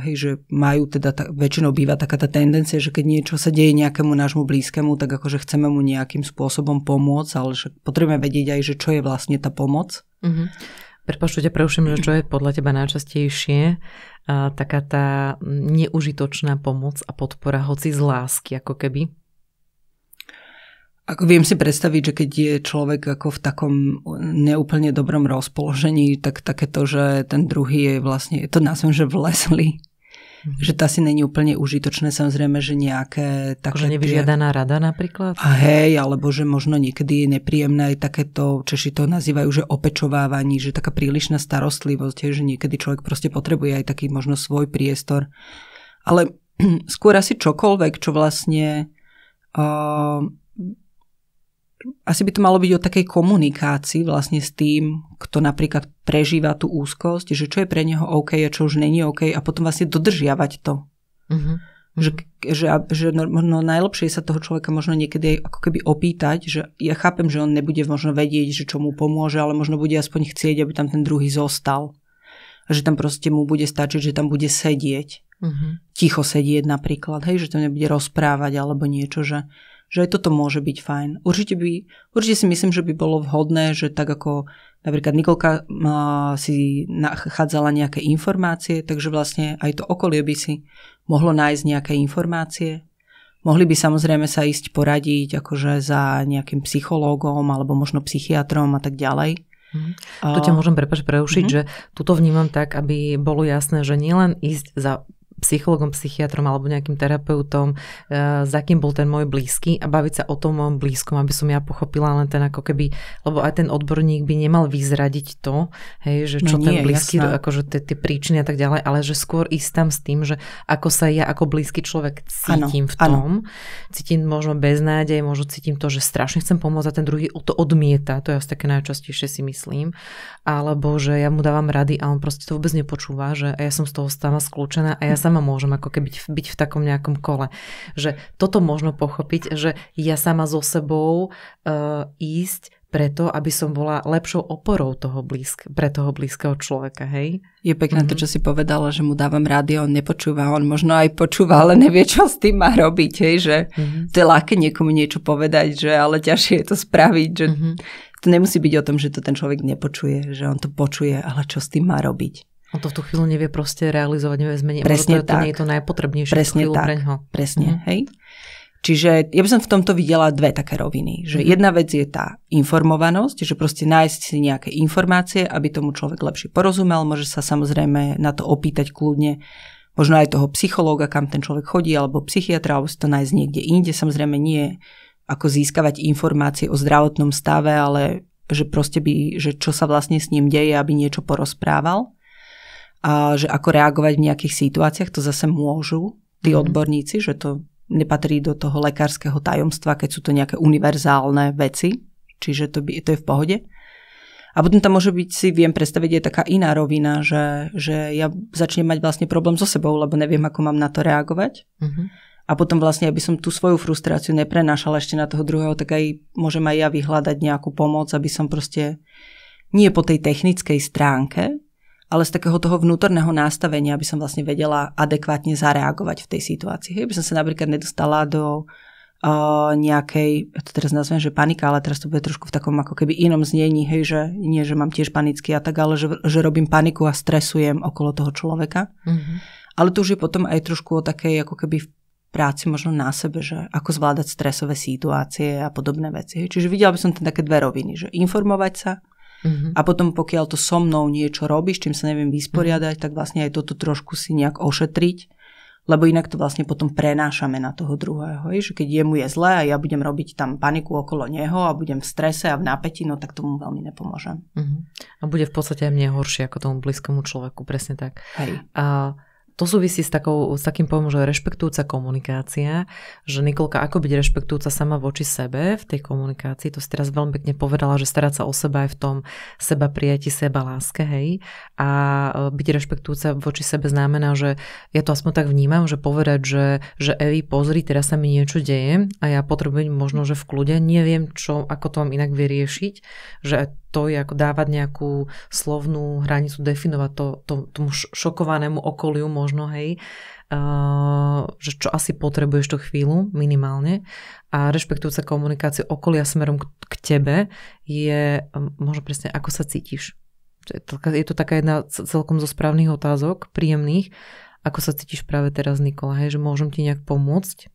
Speaker 3: Hej, že majú teda, väčšinou býva taká tá tendencia, že keď niečo sa deje nejakému nášmu blízkemu, tak akože chceme mu nejakým spôsobom pomôcť, ale že potrebujeme vedieť aj, že čo je vlastne tá pomoc.
Speaker 1: Prepáč, ťa preuším, že čo je podľa teba najčastejšie taká tá neužitočná pomoc a podpora, hoci z lásky, ako keby?
Speaker 3: Ako viem si predstaviť, že keď je človek ako v takom neúplne dobrom rozpoložení, tak takéto, že ten druhý je vlastne, to nazvem, že vlezlý. Že to asi není úplne užitočné, samozrejme, že nejaké také...
Speaker 1: Že nevyžiadaná rada napríklad?
Speaker 3: A hej, alebo že možno niekedy je nepríjemné aj takéto, Češi to nazývajú, že opečovávanie, že taká prílišná starostlivosť, že niekedy človek proste potrebuje aj taký možno svoj priestor. Ale skôr asi čokoľvek, čo vlastne... asi by to malo byť o takej komunikácii vlastne s tým, kto napríklad prežíva tú úzkosť, že čo je pre neho OK a čo už není OK a potom vlastne dodržiavať to. Že no, najlepšie sa toho človeka možno niekedy ako keby opýtať, že ja chápem, že on nebude možno vedieť, že čo mu pomôže, ale možno bude aspoň chcieť, aby tam ten druhý zostal. A že tam proste mu bude stačiť, že tam bude sedieť. Ticho sedieť napríklad, hej, že to nebude rozprávať alebo niečo, že aj toto môže byť fajn. Určite si myslím, že by bolo vhodné, že tak ako napríklad Nikolka si nachádzala nejaké informácie, takže vlastne aj to okolie by si mohlo nájsť nejaké informácie. Mohli by samozrejme sa ísť poradiť akože za nejakým psychológom alebo možno psychiatrom a tak ďalej.
Speaker 1: Tu ťa môžem prerušiť, že tuto vnímam tak, aby bolo jasné, že nielen ísť za psychologom, psychiatrom alebo nejakým terapeutom, za kým bol ten môj blízky a baviť sa o tom môjom blízkom, aby som ja pochopila len ten ako keby, lebo aj ten odborník by nemal vyzradiť to, hej, že čo ten blízky, akože tie príčiny a tak ďalej, ale že skôr ísť tam s tým, že ako sa ja ako blízky človek cítim v tom, cítim možno beznádej, možno cítim to, že strašne chcem pomôcť a ten druhý to odmieta, to je asi také najčastejšie si myslím, alebo že ja mu dávam rady a on proste to vôbec nepočúva, že ja som z toho sama skľúčená a ja sama môžem ako keby byť v takom nejakom kole. Že toto možno pochopiť, že ja sama so sebou ísť preto, aby som bola lepšou oporou pre toho blízkeho človeka, hej?
Speaker 3: Je pekné to, čo si povedala, že mu dávam rady, on nepočúva, on možno aj počúva, ale nevie, čo s tým má robiť, hej? Že to je ľahké niekomu niečo povedať, že ale ťažšie je to spraviť, že to nemusí byť o tom, že to ten človek nepočuje, že on to počuje, ale čo s tým má robiť.
Speaker 1: On to v tú chvíľu nevie proste realizovať, nevie zmeniť.
Speaker 3: Presne tak.
Speaker 1: To nie je to najpotrebnejšie v chvíľu preňho.
Speaker 3: Presne, hej. Čiže ja by som v tomto videla dve také roviny. Že jedna vec je tá informovanosť, že proste nájsť si nejaké informácie, aby tomu človek lepšie porozumel. Môže sa samozrejme na to opýtať kľudne možno aj toho psychológa, kam ten človek chodí, alebo psychiatra, alebo si to nájsť niekde inde. Samozrejme nie ako získavať informácie o zdravotnom stave, ale že proste že čo sa vlastne s ním deje, aby niečo porozprával. A že ako reagovať v nejakých situáciách, to zase môžu tí odborníci, že to nepatrí do toho lekárskeho tajomstva, keď sú to nejaké univerzálne veci, čiže to je v pohode. A potom tam môže byť, si viem predstaviť, je taká iná rovina, že ja začnem mať vlastne problém so sebou, lebo neviem, ako mám na to reagovať. A potom vlastne, aby som tú svoju frustráciu neprenášala ešte na toho druhého, tak aj môžem aj ja vyhľadať nejakú pomoc, aby som proste nie po tej technickej stránke, ale z takého toho vnútorného nastavenia, aby som vlastne vedela adekvátne zareagovať v tej situácii. Hej, by som sa napríklad nedostala do nejakej, ja to teraz nazvem, že panika, ale teraz to bude trošku v takom ako keby inom znení, hej, že nie, že mám tiež panický a tak, ale že robím paniku a stresujem okolo toho človeka. Ale to už je potom aj trošku o takej ako keby v práci možno na sebe, že ako zvládať stresové situácie a podobné veci. Hej. Čiže videla by som tam také dve roviny, že informovať sa, a potom pokiaľ to so mnou niečo robíš, čím sa neviem vysporiadať, tak vlastne aj toto trošku si nejak ošetriť, lebo inak to vlastne potom prenášame na toho druhého. Že keď jemu je zle a ja budem robiť tam paniku okolo neho a budem v strese a v napätí, no tak tomu veľmi nepomôžem.
Speaker 1: A bude v podstate aj mne horšie ako tomu blízkomu človeku, presne tak.
Speaker 3: Hej.
Speaker 1: A to súvisí s takým pojmom, že rešpektujúca komunikácia, že Nikolka, ako byť rešpektujúca sama voči sebe v tej komunikácii, to si teraz veľmi pekne povedala, že starať sa o seba aj v tom seba prijati, seba láske, hej. A byť rešpektujúca voči sebe znamená, že ja to aspoň tak vnímam, že povedať, že Evi, pozri, teraz sa mi niečo deje a ja potrebujem možno, že v kľude, neviem čo, ako to mám inak vyriešiť, že to je ako dávať nejakú slovnú hranicu, definovať tomu šokovanému okoliu možno, hej, že čo asi potrebuješ tú chvíľu minimálne a rešpektujúca komunikácia okolia smerom k tebe je možno presne ako sa cítiš. Je to taká jedna celkom zo správnych otázok, príjemných, ako sa cítiš práve teraz, Nikola, hej, že môžem ti nejak pomôcť?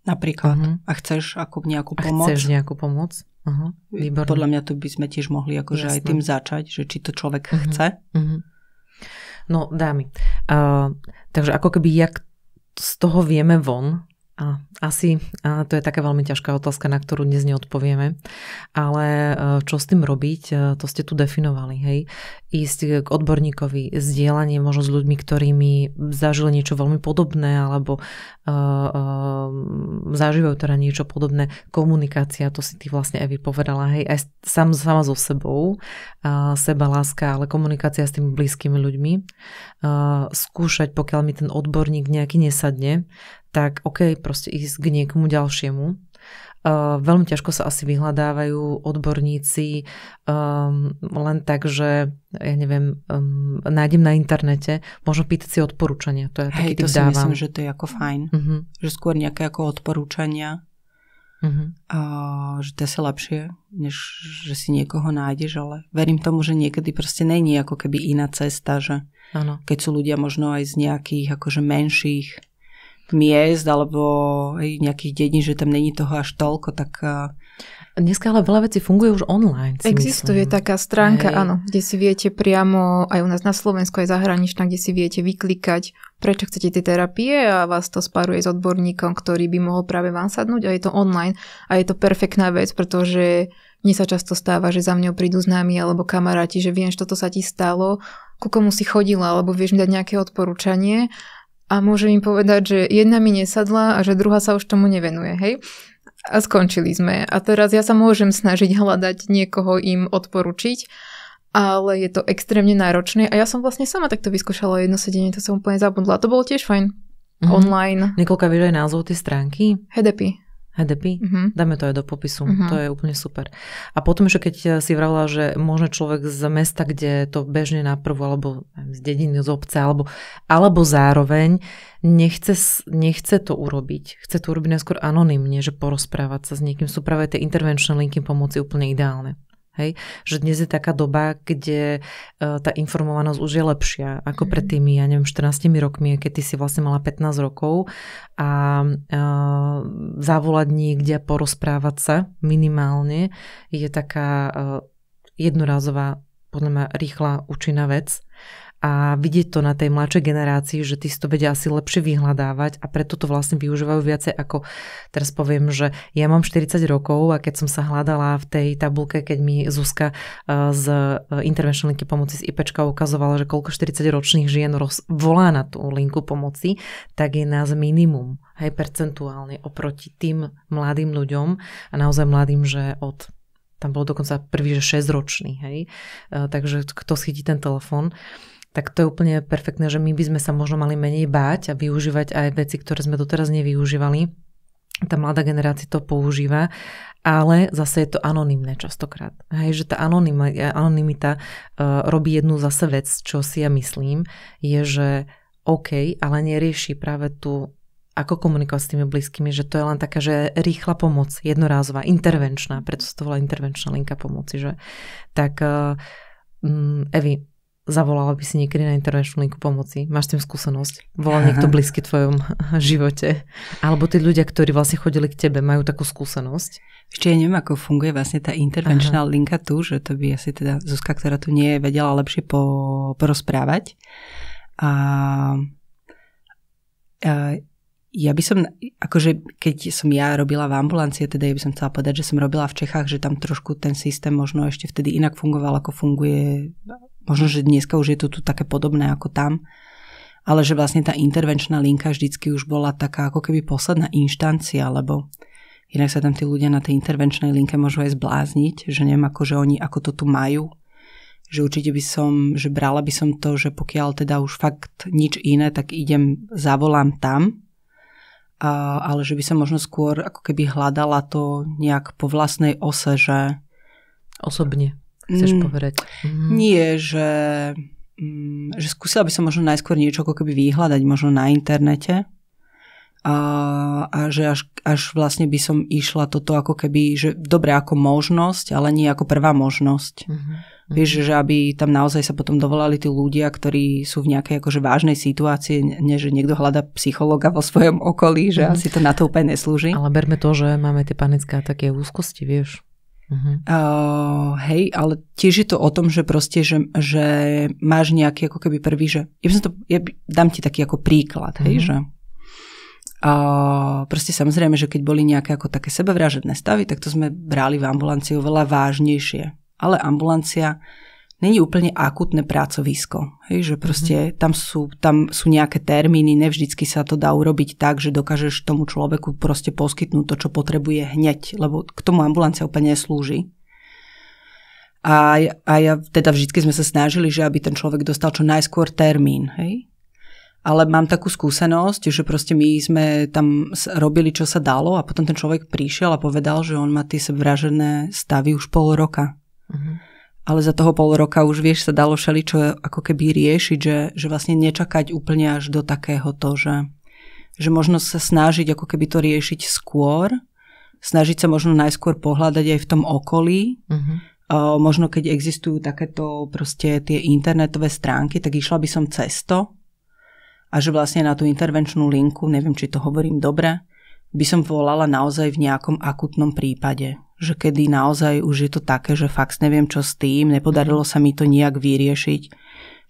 Speaker 3: Napríklad. A chceš ako nejakú pomoc?
Speaker 1: Chceš nejakú pomoc? Výborné.
Speaker 3: Podľa mňa to by sme tiež mohli akože aj tým začať, že či to človek chce.
Speaker 1: No, dámy. Takže ako keby, jak z toho vieme von, asi to je taká veľmi ťažká otázka, na ktorú dnes neodpovieme, ale čo s tým robiť, to ste tu definovali, hej. Ísť k odborníkovi, zdieľanie možno s ľuďmi, ktorými zažili niečo veľmi podobné, alebo zažívajú teda niečo podobné, komunikácia, to si ty vlastne Evi povedala, hej, aj sama so sebou, sebaláska, ale komunikácia s tými blízkymi ľuďmi, skúšať, pokiaľ mi ten odborník nejaký nesadne, tak OK, proste ísť k niekomu ďalšiemu. Veľmi ťažko sa asi vyhľadávajú odborníci len tak, že ja neviem, nájdem na internete, možno pýtať si odporúčania. To je taký typ dávam. Hej, to si
Speaker 3: myslím, že to je ako fajn. Že skôr nejaké ako odporúčania, že to je asi lepšie, než že si niekoho nájdeš, ale verím tomu, že niekedy proste není ako keby iná cesta, že keď sú ľudia možno aj z nejakých akože menších miest alebo nejakých dedín, že tam není toho až toľko, tak...
Speaker 1: Dneska ale veľa vecí funguje už online.
Speaker 2: Existuje taká stránka, áno, kde si viete priamo, aj u nás na Slovensku, aj zahraničná, kde si viete vyklikať, prečo chcete tie terapie a vás to spáruje s odborníkom, ktorý by mohol práve vám sadnúť a je to online a je to perfektná vec, pretože mne sa často stáva, že za mňou prídu známi alebo kamaráti, že viem, že toto sa ti stalo, ku komu si chodila, alebo vieš mi dať nejaké odporúčanie. A môžem im povedať, že jedna mi nesadla a že druhá sa už tomu nevenuje, hej? A skončili sme. A teraz ja sa môžem snažiť hľadať niekoho im odporučiť, ale je to extrémne náročné. A ja som vlastne sama takto vyskúšala jedno sedenie, to som úplne zabudla. To bolo tiež fajn. Online.
Speaker 1: Niekoľko vieš aj názov tej stránky? HDP? Dáme to aj do popisu. To je úplne super. A potom, že keď si vravila, že možno človek z mesta, kde to bežne naprvu, alebo z dediny, z obce, alebo zároveň nechce to urobiť. Chce to urobiť najskôr anonymne, že porozprávať sa s niekým. Sú práve tie intervenčné linky pomoci úplne ideálne. Hej? Že dnes je taká doba, kde tá informovanosť už je lepšia ako pred tými, ja neviem, 14 rokmi, keď ty si vlastne mala 15 rokov a zavolať niekde a porozprávať sa minimálne je taká jednorázová, podľa mňa rýchla, účinná vec. A vidieť to na tej mladšej generácii, že tí si to vedia asi lepšie vyhľadávať a preto to vlastne využívajú viacej ako, teraz poviem, že ja mám 40 rokov a keď som sa hľadala v tej tabulke, keď mi Zuzka z intervenčnej linky pomoci z IPčka ukazovala, že koľko 40-ročných žien volá na tú linku pomoci, tak je nás minimum, hej, percentuálne oproti tým mladým ľuďom a naozaj mladým, že tam bolo dokonca prvý, že 6-ročný, hej, takže kto schytí ten telefón, tak to je úplne perfektné, že my by sme sa možno mali menej báť a využívať aj veci, ktoré sme doteraz nevyužívali. Tá mladá generácia to používa, ale zase je to anonymné častokrát. Hej, že tá anonymita robí jednu zase vec, čo si ja myslím, je, že OK, ale nerieši práve tú, ako komunikovať s tými blízkymi, že to je len taká, že rýchla pomoc, jednorázová, intervenčná, preto sa to volá intervenčná linka pomoci, že tak Evi, zavolala by si niekedy na intervenčnú linku pomoci? Máš tým skúsenosť? Volal niekto blízky v tvojom živote? Alebo tí ľudia, ktorí vlastne chodili k tebe, majú takú skúsenosť?
Speaker 3: Ešte ja neviem, ako funguje vlastne tá intervenčná linka tu, že to by asi teda Zuzka, ktorá tu nie je, vedela lepšie porozprávať. Ja by som, akože keď som ja robila v ambulancii, teda ja by som chcela povedať, že som robila v Čechách, že tam trošku ten systém možno ešte vtedy inak fungoval, ako funguje, možno, že dneska už je to tu také podobné ako tam, ale že vlastne tá intervenčná linka vždycky už bola taká ako keby posledná inštancia, lebo inak sa tam tí ľudia na tej intervenčnej linke môžu aj zblázniť, že neviem, akože oni ako to tu majú, že určite by som, že brala by som to, že pokiaľ teda už fakt nič iné, tak zavolám tam, ale že by som možno skôr ako keby hľadala to nejak po vlastnej ose, že...
Speaker 1: Osobne, chceš povedať?
Speaker 3: Nie, že skúsila by som možno najskôr niečo ako keby vyhľadať možno na internete a že až vlastne by som išla toto ako keby, že dobre ako možnosť, ale nie ako prvá možnosť. Vieš, že aby tam naozaj sa potom dovolali tí ľudia, ktorí sú v nejakej akože vážnej situácii, nie že niekto hľadá psychologa vo svojom okolí, že asi to na to úplne neslúži.
Speaker 1: Ale berme to, že máme tie panické ataky a úzkosti, vieš.
Speaker 3: Hej, ale tiež je to o tom, že proste, že máš nejaký ako keby prvý, že dám ti taký ako príklad, hej, že proste samozrejme, že keď boli nejaké ako také sebevražedné stavy, tak to sme brali v ambulancii oveľa vážnejšie. Ale ambulancia není úplne akútne pracovisko. Hej, že proste tam sú nejaké termíny, nevždycky sa to dá urobiť tak, že dokážeš tomu človeku proste poskytnúť to, čo potrebuje hneď, lebo k tomu ambulancia úplne neslúži. A ja teda vždycky sme sa snažili, že aby ten človek dostal čo najskôr termín. Hej? Ale mám takú skúsenosť, že proste my sme tam robili, čo sa dalo a potom ten človek prišiel a povedal, že on má tie sebevražedné stavy už pol roka. Ale za toho pol roka už vieš sa dalo všeličo ako keby riešiť, že vlastne nečakať úplne až do takého to, že možno sa snažiť ako keby to riešiť skôr, snažiť sa možno najskôr pohľadať aj v tom okolí. Možno keď existujú takéto proste tie internetové stránky, tak išla by som cez to a že vlastne na tú intervenčnú linku, neviem, či to hovorím dobre, by som volala naozaj v nejakom akutnom prípade. Že kedy naozaj už je to také, že fakt neviem čo s tým, nepodarilo sa mi to nejak vyriešiť.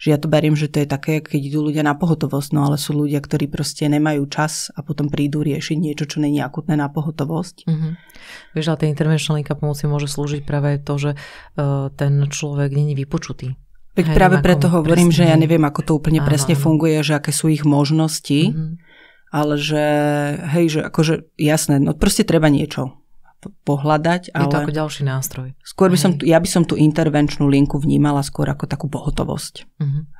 Speaker 3: Že ja to beriem, že to je také, keď idú ľudia na pohotovosť, no ale sú ľudia, ktorí proste nemajú čas a potom prídu riešiť niečo, čo není akutné na pohotovosť.
Speaker 1: Vieš, ale tá intervenčná linka pomoci môže slúžiť práve to, že ten človek není vypočutý.
Speaker 3: Veď práve preto hovorím, že ja neviem, ako to úplne presne funguje, že aké sú ich možnosti, ale že hej, že akože jasné, no proste treba niečo pohľadať.
Speaker 1: Je to ako ďalší nástroj.
Speaker 3: Skôr ja by som tú intervenčnú linku vnímala skôr ako takú pohotovosť.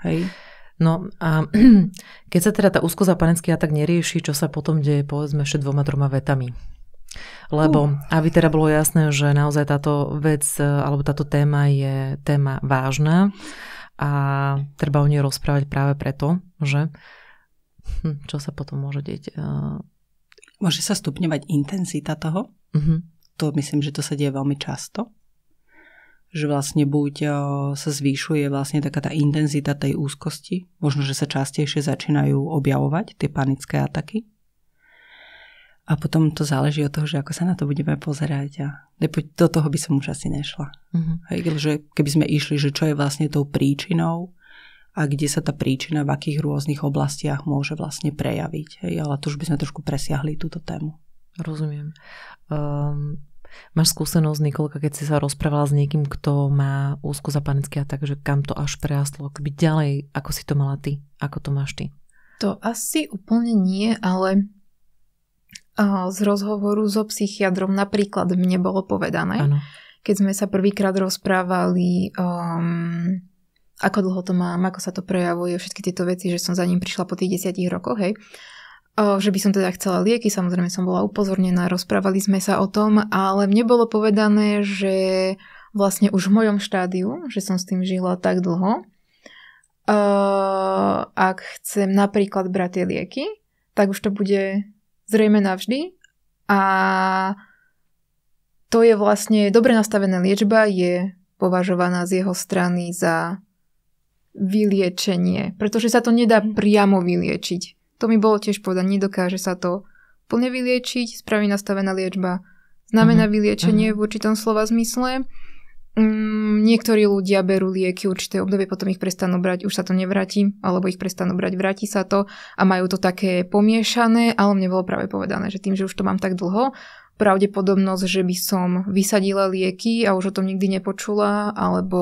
Speaker 3: Hej.
Speaker 1: No a keď sa teda tá úzkosť a panický atak nerieši, čo sa potom deje, povedzme ešte 2-3 vetami. Lebo aby teda bolo jasné, že naozaj táto vec alebo táto téma je téma vážna a treba o nej rozprávať práve preto, že čo sa potom môže deť?
Speaker 3: Môže sa stupňovať intenzita toho. To myslím, že to sa deje veľmi často. Že vlastne buď sa zvýšuje vlastne taká tá intenzita tej úzkosti, možno, že sa častejšie začínajú objavovať tie panické ataky. A potom to záleží od toho, že ako sa na to budeme pozerať. A do toho by som už asi nešla. Hej, že keby sme išli, že čo je vlastne tou príčinou a kde sa tá príčina v akých rôznych oblastiach môže vlastne prejaviť. Hej, ale to už by sme trošku presiahli túto tému.
Speaker 1: Rozumiem. Máš skúsenosť, Nikolka, keď si sa rozprávala s niekým, kto má úzkosť a panický atak, že kam to až prerastlo, akoby ďalej, ako si to mala ty? Ako to máš ty?
Speaker 2: To asi úplne nie, ale z rozhovoru so psychiatrom napríklad mne bolo povedané, keď sme sa prvýkrát rozprávali, ako dlho to mám, ako sa to prejavuje, všetky tieto veci, že som za ním prišla po tých 10 rokoch, hej. Že by som teda chcela lieky, samozrejme som bola upozornená, rozprávali sme sa o tom, ale mne bolo povedané, že vlastne už v mojom štádiu, že som s tým žila tak dlho, ak chcem napríklad brať tie lieky, tak už to bude zrejme navždy a to je vlastne dobre nastavená liečba, je považovaná z jeho strany za vyliečenie, pretože sa to nedá priamo vyliečiť. To mi bolo tiež povedané, nedokáže sa to plne vyliečiť, správne nastavená liečba znamená vyliečenie v určitom slova zmysle. Niektorí ľudia berú lieky určité obdobie, potom ich prestanú brať, už sa to nevráti, alebo ich prestanú brať, vráti sa to a majú to také pomiešané, ale mne bolo práve povedané, že tým, že už to mám tak dlho, pravdepodobnosť, že by som vysadila lieky a už o tom nikdy nepočula, alebo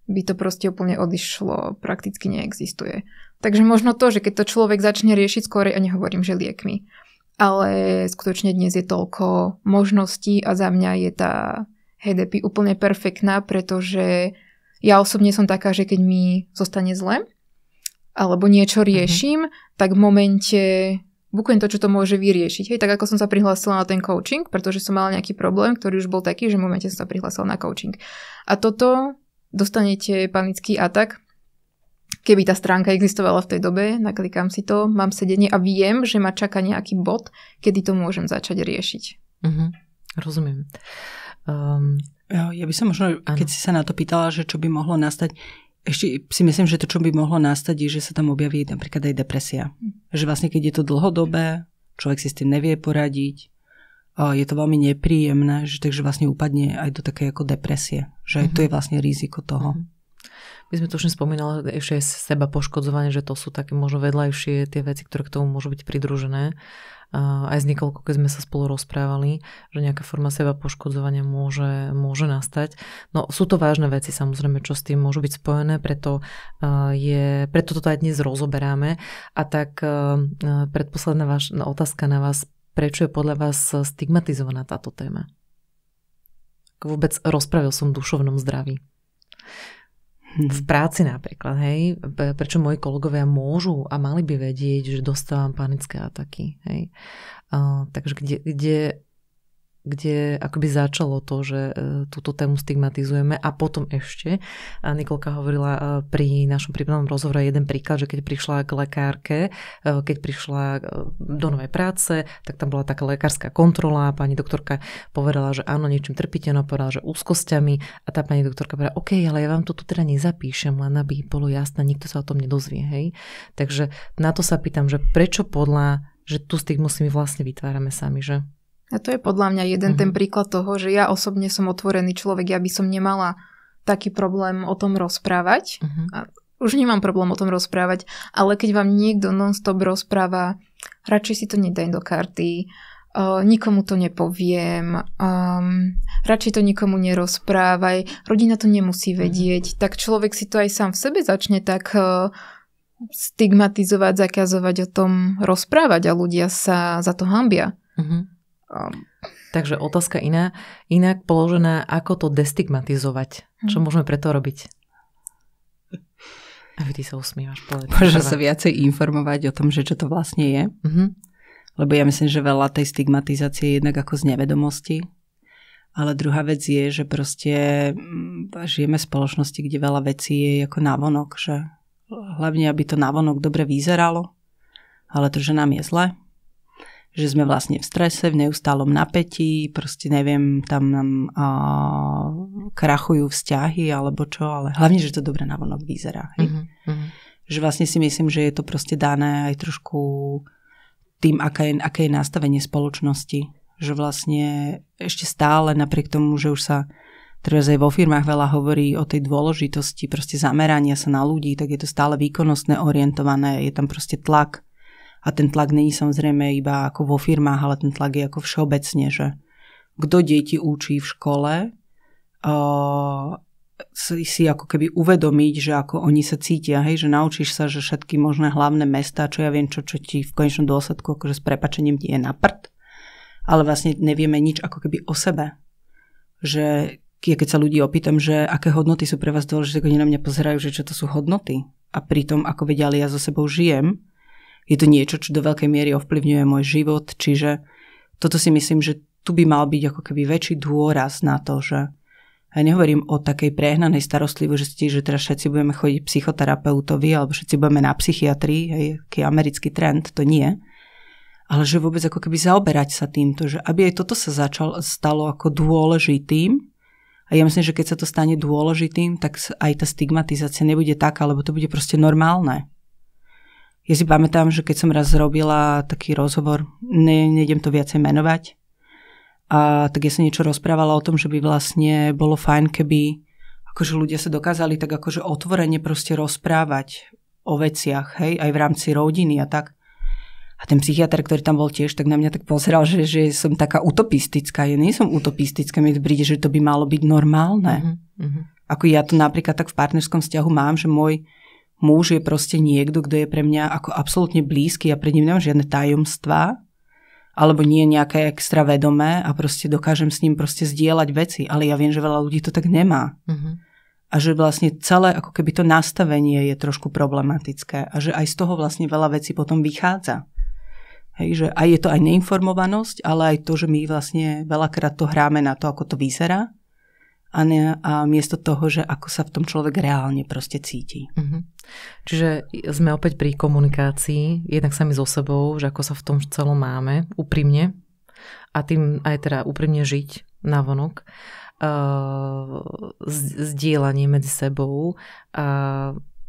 Speaker 2: by to proste úplne odišlo, prakticky neexistuje. Takže možno to, že keď to človek začne riešiť skôr, a nehovorím, že liekmi, ale skutočne dnes je toľko možností a za mňa je tá HDP úplne perfektná, pretože ja osobne som taká, že keď mi zostane zle alebo niečo riešim, tak v momente bukujem to, čo to môže vyriešiť. Hej, tak ako som sa prihlásila na ten coaching, pretože som mala nejaký problém, ktorý už bol taký, že v momente som sa prihlásila na coaching. A toto dostanete panický atak. Keby tá stránka existovala v tej dobe, naklikám si to, mám sedenie a viem, že ma čaká nejaký bod, kedy to môžem začať riešiť.
Speaker 1: Rozumiem.
Speaker 3: Ja by som možno, keď si sa na to pýtala, že čo by mohlo nastať, ešte si myslím, že to, čo by mohlo nastať, je, že sa tam objaví napríklad aj depresia. Že vlastne, keď je to dlhodobé, človek si s tým nevie poradiť, je to veľmi nepríjemné, že takže vlastne upadne aj do takej ako depresie. Že to je vlastne riziko toho.
Speaker 1: My sme tu už spomínali ešte seba poškodzovanie, že to sú také možno vedľajšie tie veci, ktoré k tomu môžu byť pridružené. Aj s Nikolkou, keď sme sa spolu rozprávali, že nejaká forma seba poškodzovania môže nastať. No sú to vážne veci, samozrejme, čo s tým môžu byť spojené, preto toto aj dnes rozoberáme. A tak predposledná otázka na vás, prečo je podľa vás stigmatizovaná táto téma? Vôbec rozprávil som o duševnom zdraví. V práci napríklad, hej, prečo moji kolegovia môžu a mali by vedieť, že dostávam panické ataky, hej. Takže kde akoby začalo to, že túto tému stigmatizujeme a potom ešte, Nikolka hovorila pri našom prípadnom rozhovore jeden príklad, že keď prišla k lekárke, keď prišla do novej práce, tak tam bola taká lekárska kontrola, pani doktorka povedala, že áno, niečím trpíte, no povedala, že úzkosťami a tá pani doktorka povedala, OK, ale ja vám to tu teda nezapíšem, len aby bolo jasné, nikto sa o tom nedozvie, hej. Takže na to sa pýtam, že prečo že tú stigmu si my vlastne vytvárame sami, že?
Speaker 2: A to je podľa mňa jeden ten príklad toho, že ja osobne som otvorený človek, ja by som nemala taký problém o tom rozprávať. A už nemám problém o tom rozprávať, ale keď vám niekto non-stop rozpráva, radšej si to nedaj do karty, nikomu to nepoviem, radšej to nikomu nerozprávaj, rodina to nemusí vedieť, tak človek si to aj sám v sebe začne tak stigmatizovať, zakazovať o tom rozprávať a ľudia sa za to hanbia.
Speaker 1: Takže otázka inak položená, ako to destigmatizovať? Čo môžeme preto robiť? A ty sa usmívaš.
Speaker 3: Môže sa viacej informovať o tom, že čo to vlastne je. Lebo ja myslím, že veľa tej stigmatizácie je jednak ako z nevedomosti. Ale druhá vec je, že proste žijeme v spoločnosti, kde veľa vecí je ako navonok. Že hlavne, aby to navonok dobre vyzeralo, ale to, že nám je zle. Že sme vlastne v strese, v neustálom napätí, proste neviem, tam nám krachujú vzťahy alebo čo, ale hlavne, že to dobre navonok vyzerá. Že vlastne si myslím, že je to proste dané aj trošku tým, aké je nastavenie spoločnosti. Že vlastne ešte stále napriek tomu, že už sa teraz aj vo firmách veľa hovorí o tej dôležitosti proste zamerania sa na ľudí, tak je to stále výkonnostné orientované, je tam proste tlak. A ten tlak není samozrejme iba ako vo firmách, ale ten tlak je ako všeobecne, že kto deti učí v škole, si ako keby uvedomiť, že ako oni sa cítia, hej, že naučíš sa, že všetky možné hlavné mestá, čo ja viem, čo ti v konečnom dôsledku akože s prepáčením ti je na prd, ale vlastne nevieme nič ako keby o sebe. Že keď sa ľudí opýtam, že aké hodnoty sú pre vás dôležité, oni na mňa pozerajú, že čo to sú hodnoty. A pritom, ako vedia, ja so sebou žijem, je to niečo, čo do veľkej miery ovplyvňuje môj život, čiže toto si myslím, že tu by mal byť ako keby väčší dôraz na to, že ja nehovorím o takej prehnanej starostlivosti, že teraz všetci budeme chodiť psychoterapeutovi alebo všetci budeme na psychiatrii, hej, aký americký trend, to nie. Ale že vôbec ako keby zaoberať sa týmto, že aby aj toto sa stalo ako dôležitým. A ja myslím, že keď sa to stane dôležitým, tak aj tá stigmatizácia nebude taká, lebo to bude proste normálne. Ja si pamätám, že keď som raz zrobila taký rozhovor, nejdem to viacej menovať, a tak ja som niečo rozprávala o tom, že by vlastne bolo fajn, keby akože ľudia sa dokázali tak akože otvorene proste rozprávať o veciach, hej, aj v rámci rodiny a tak. A ten psychiatr, ktorý tam bol tiež, tak na mňa tak pozeral, že som taká utopistická. Ja nie som utopistická, mi príde, že to by malo byť normálne. Ako ja to napríklad tak v partnerskom vzťahu mám, že môj muž je proste niekto, kto je pre mňa ako absolútne blízky, ja pred ním nemám žiadne tajomstvá, alebo nie nejaké extra vedomé a proste dokážem s ním proste zdieľať veci, ale ja viem, že veľa ľudí to tak nemá. A že vlastne celé ako keby to nastavenie je trošku problematické a že aj z toho vlastne veľa vecí potom vychádza. Hej, že aj je to aj neinformovanosť, ale aj to, že my vlastne veľakrát to hráme na to, ako to vyzerá a miesto toho, že ako sa v tom človek reálne proste cíti.
Speaker 1: Čiže sme opäť pri komunikácii, jednak sami so sebou, že ako sa v tom celom máme, úprimne a tým aj teda úprimne žiť navonok, zdieľanie medzi sebou a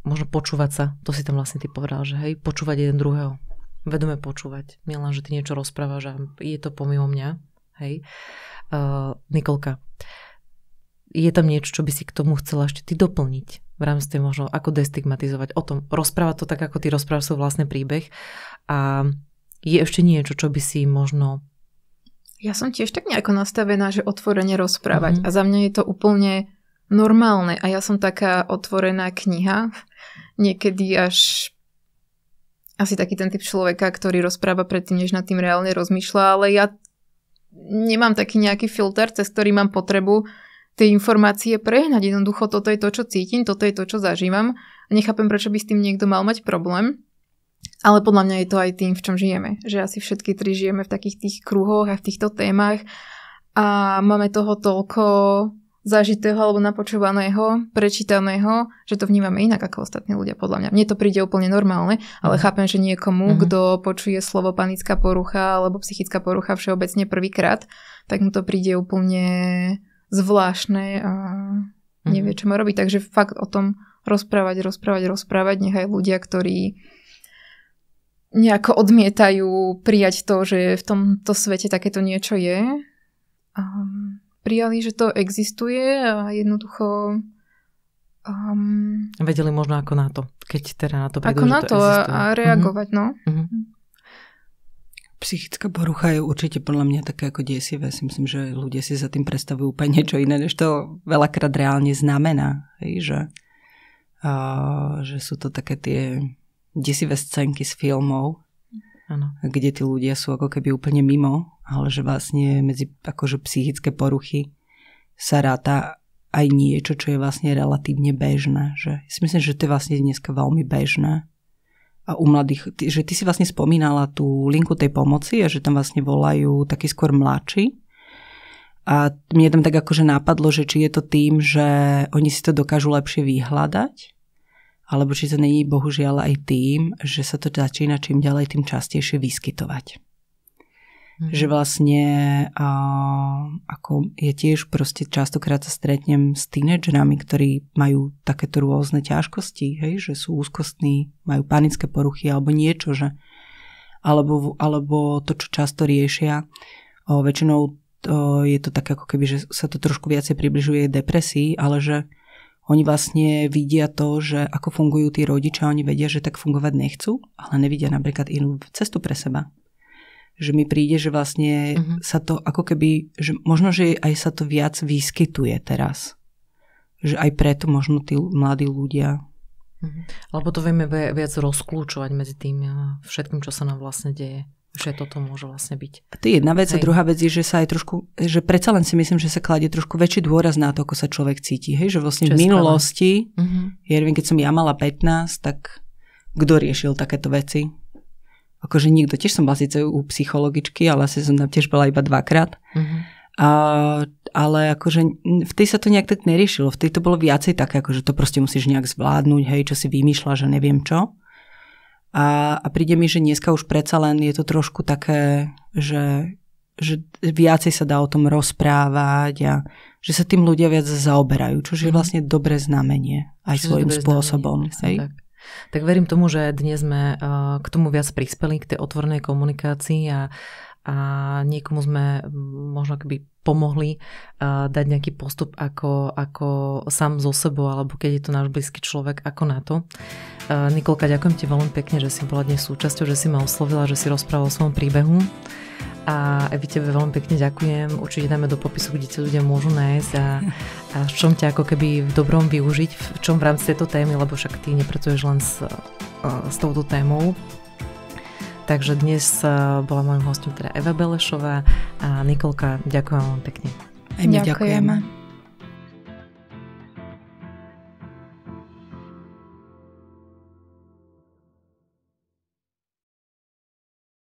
Speaker 1: možno počúvať sa, to si tam vlastne ty povedal, že hej, počúvať jeden druhého, vedome počúvať, nielen, že ty niečo rozprávaš a je to pomimo mňa. Hej. Nikolka, je tam niečo, čo by si k tomu chcela ešte ty doplniť? V rámci tej možno, ako destigmatizovať o tom, rozprávať to tak, ako ty rozprávaš svoj vlastný príbeh. A je ešte niečo, čo by si možno...
Speaker 2: Ja som tiež tak nejako nastavená, že otvorene rozprávať. A za mňa je to úplne normálne. A ja som taká otvorená kniha. Niekedy až asi taký ten typ človeka, ktorý rozpráva predtým, než nad tým reálne rozmýšľa. Ale ja nemám taký nejaký filter, cez ktorý mám potrebu tie informácie prehnať. Jednoducho, toto je to, čo cítim, toto je to, čo zažívam. Nechápem, prečo by s tým niekto mal mať problém. Ale podľa mňa je to aj tým, v čom žijeme. Že asi všetky tri žijeme v takých tých kruhoch a v týchto témach a máme toho toľko zažitého alebo napočúvaného, prečítaného, že to vnímame inak ako ostatní ľudia, podľa mňa. Mne to príde úplne normálne, ale chápem, že niekomu, kto počuje slovo panická porucha alebo psychická porucha všeobecne prvýkrát, tak mu to príde úplne zvláštne a nevie, čo má robiť. Takže fakt o tom rozprávať, nech aj ľudia, ktorí nejako odmietajú prijať to, že v tomto svete takéto niečo je. Prijali, že to existuje a jednoducho...
Speaker 1: Vedeli možno ako na to, keď teda na to prídu,
Speaker 2: ako na to a reagovať, no.
Speaker 3: Psychická porucha je určite podľa mňa také ako desivé. Si myslím, že ľudia si za tým predstavujú úplne niečo iné, než to veľakrát reálne znamená. Hej, že sú to také tie desivé scénky z filmov, kde tí ľudia sú ako keby úplne mimo, ale že vlastne medzi akože psychické poruchy sa ráta aj niečo, čo je vlastne relatívne bežné. Že si myslím, že to je vlastne dneska veľmi bežné. A u mladých, že ty si vlastne spomínala tú linku tej pomoci a že tam vlastne volajú takí skôr mladší. A mne tam tak akože nápadlo, že či je to tým, že oni si to dokážu lepšie vyhľadať, alebo či to není bohužiaľ aj tým, že sa to začína čím ďalej tým častejšie vyskytovať. Že vlastne ako ja tiež proste častokrát sa stretnem s tínedžerami, ktorí majú takéto rôzne ťažkosti, hej, že sú úzkostní, majú panické poruchy alebo niečo, že alebo to, čo často riešia, väčšinou je to tak ako keby, že sa to trošku viacej približuje depresii, ale že oni vlastne vidia to, že ako fungujú tí rodičia, oni vedia, že tak fungovať nechcú, ale nevidia napríklad inú cestu pre seba. Že mi príde, že vlastne sa to ako keby, že možno, že aj sa to viac vyskytuje teraz. Že aj preto možno tí mladí ľudia.
Speaker 1: Alebo to vieme viac rozklúčovať medzi tým všetkým, čo sa nám vlastne deje. Že toto môže vlastne byť.
Speaker 3: A to je jedna vec. A druhá vec je, že sa aj trošku, že predsa len si myslím, že sa kladie trošku väčší dôraz na to, ako sa človek cíti. Hej? Že vlastne v minulosti, ja neviem, keď som ja mala 15, tak kto riešil takéto veci? Akože nikto. Tiež som bola síce u psychologičky, ale asi som tam tiež bola iba 2-krát. Ale akože v tej sa to nejak tak neriešilo. V tej to bolo viacej také, akože to proste musíš nejak zvládnuť, hej, čo si vymýšľa, že neviem čo. A príde mi, že dneska už predsa len je to trošku také, že viacej sa dá o tom rozprávať a že sa tým ľudia viac zaoberajú, čo je vlastne dobré znamenie aj svojím spôsobom. Hej?
Speaker 1: Tak verím tomu, že dnes sme k tomu viac prispeli, k tej otvorenej komunikácii a niekomu sme možno keby pomohli dať nejaký postup ako sám zo sebou, alebo keď je to náš blízky človek, ako na to. Nikolka, ďakujem ti veľmi pekne, že si bola dnes súčasťou, že si ma oslovila, že si rozprával o svojom príbehu. A Evi, tebe veľmi pekne ďakujem. Určite dáme do popisu, kde ti ľudia môžu nájsť a v čom ťa ako keby v dobrom využiť, v čom v rámci tejto témy, lebo však ty nepracuješ len s touto témou. Takže dnes bola môjim hostom teda Eva Belešová a Nikolka, ďakujem veľmi pekne.
Speaker 3: Aj my ďakujeme.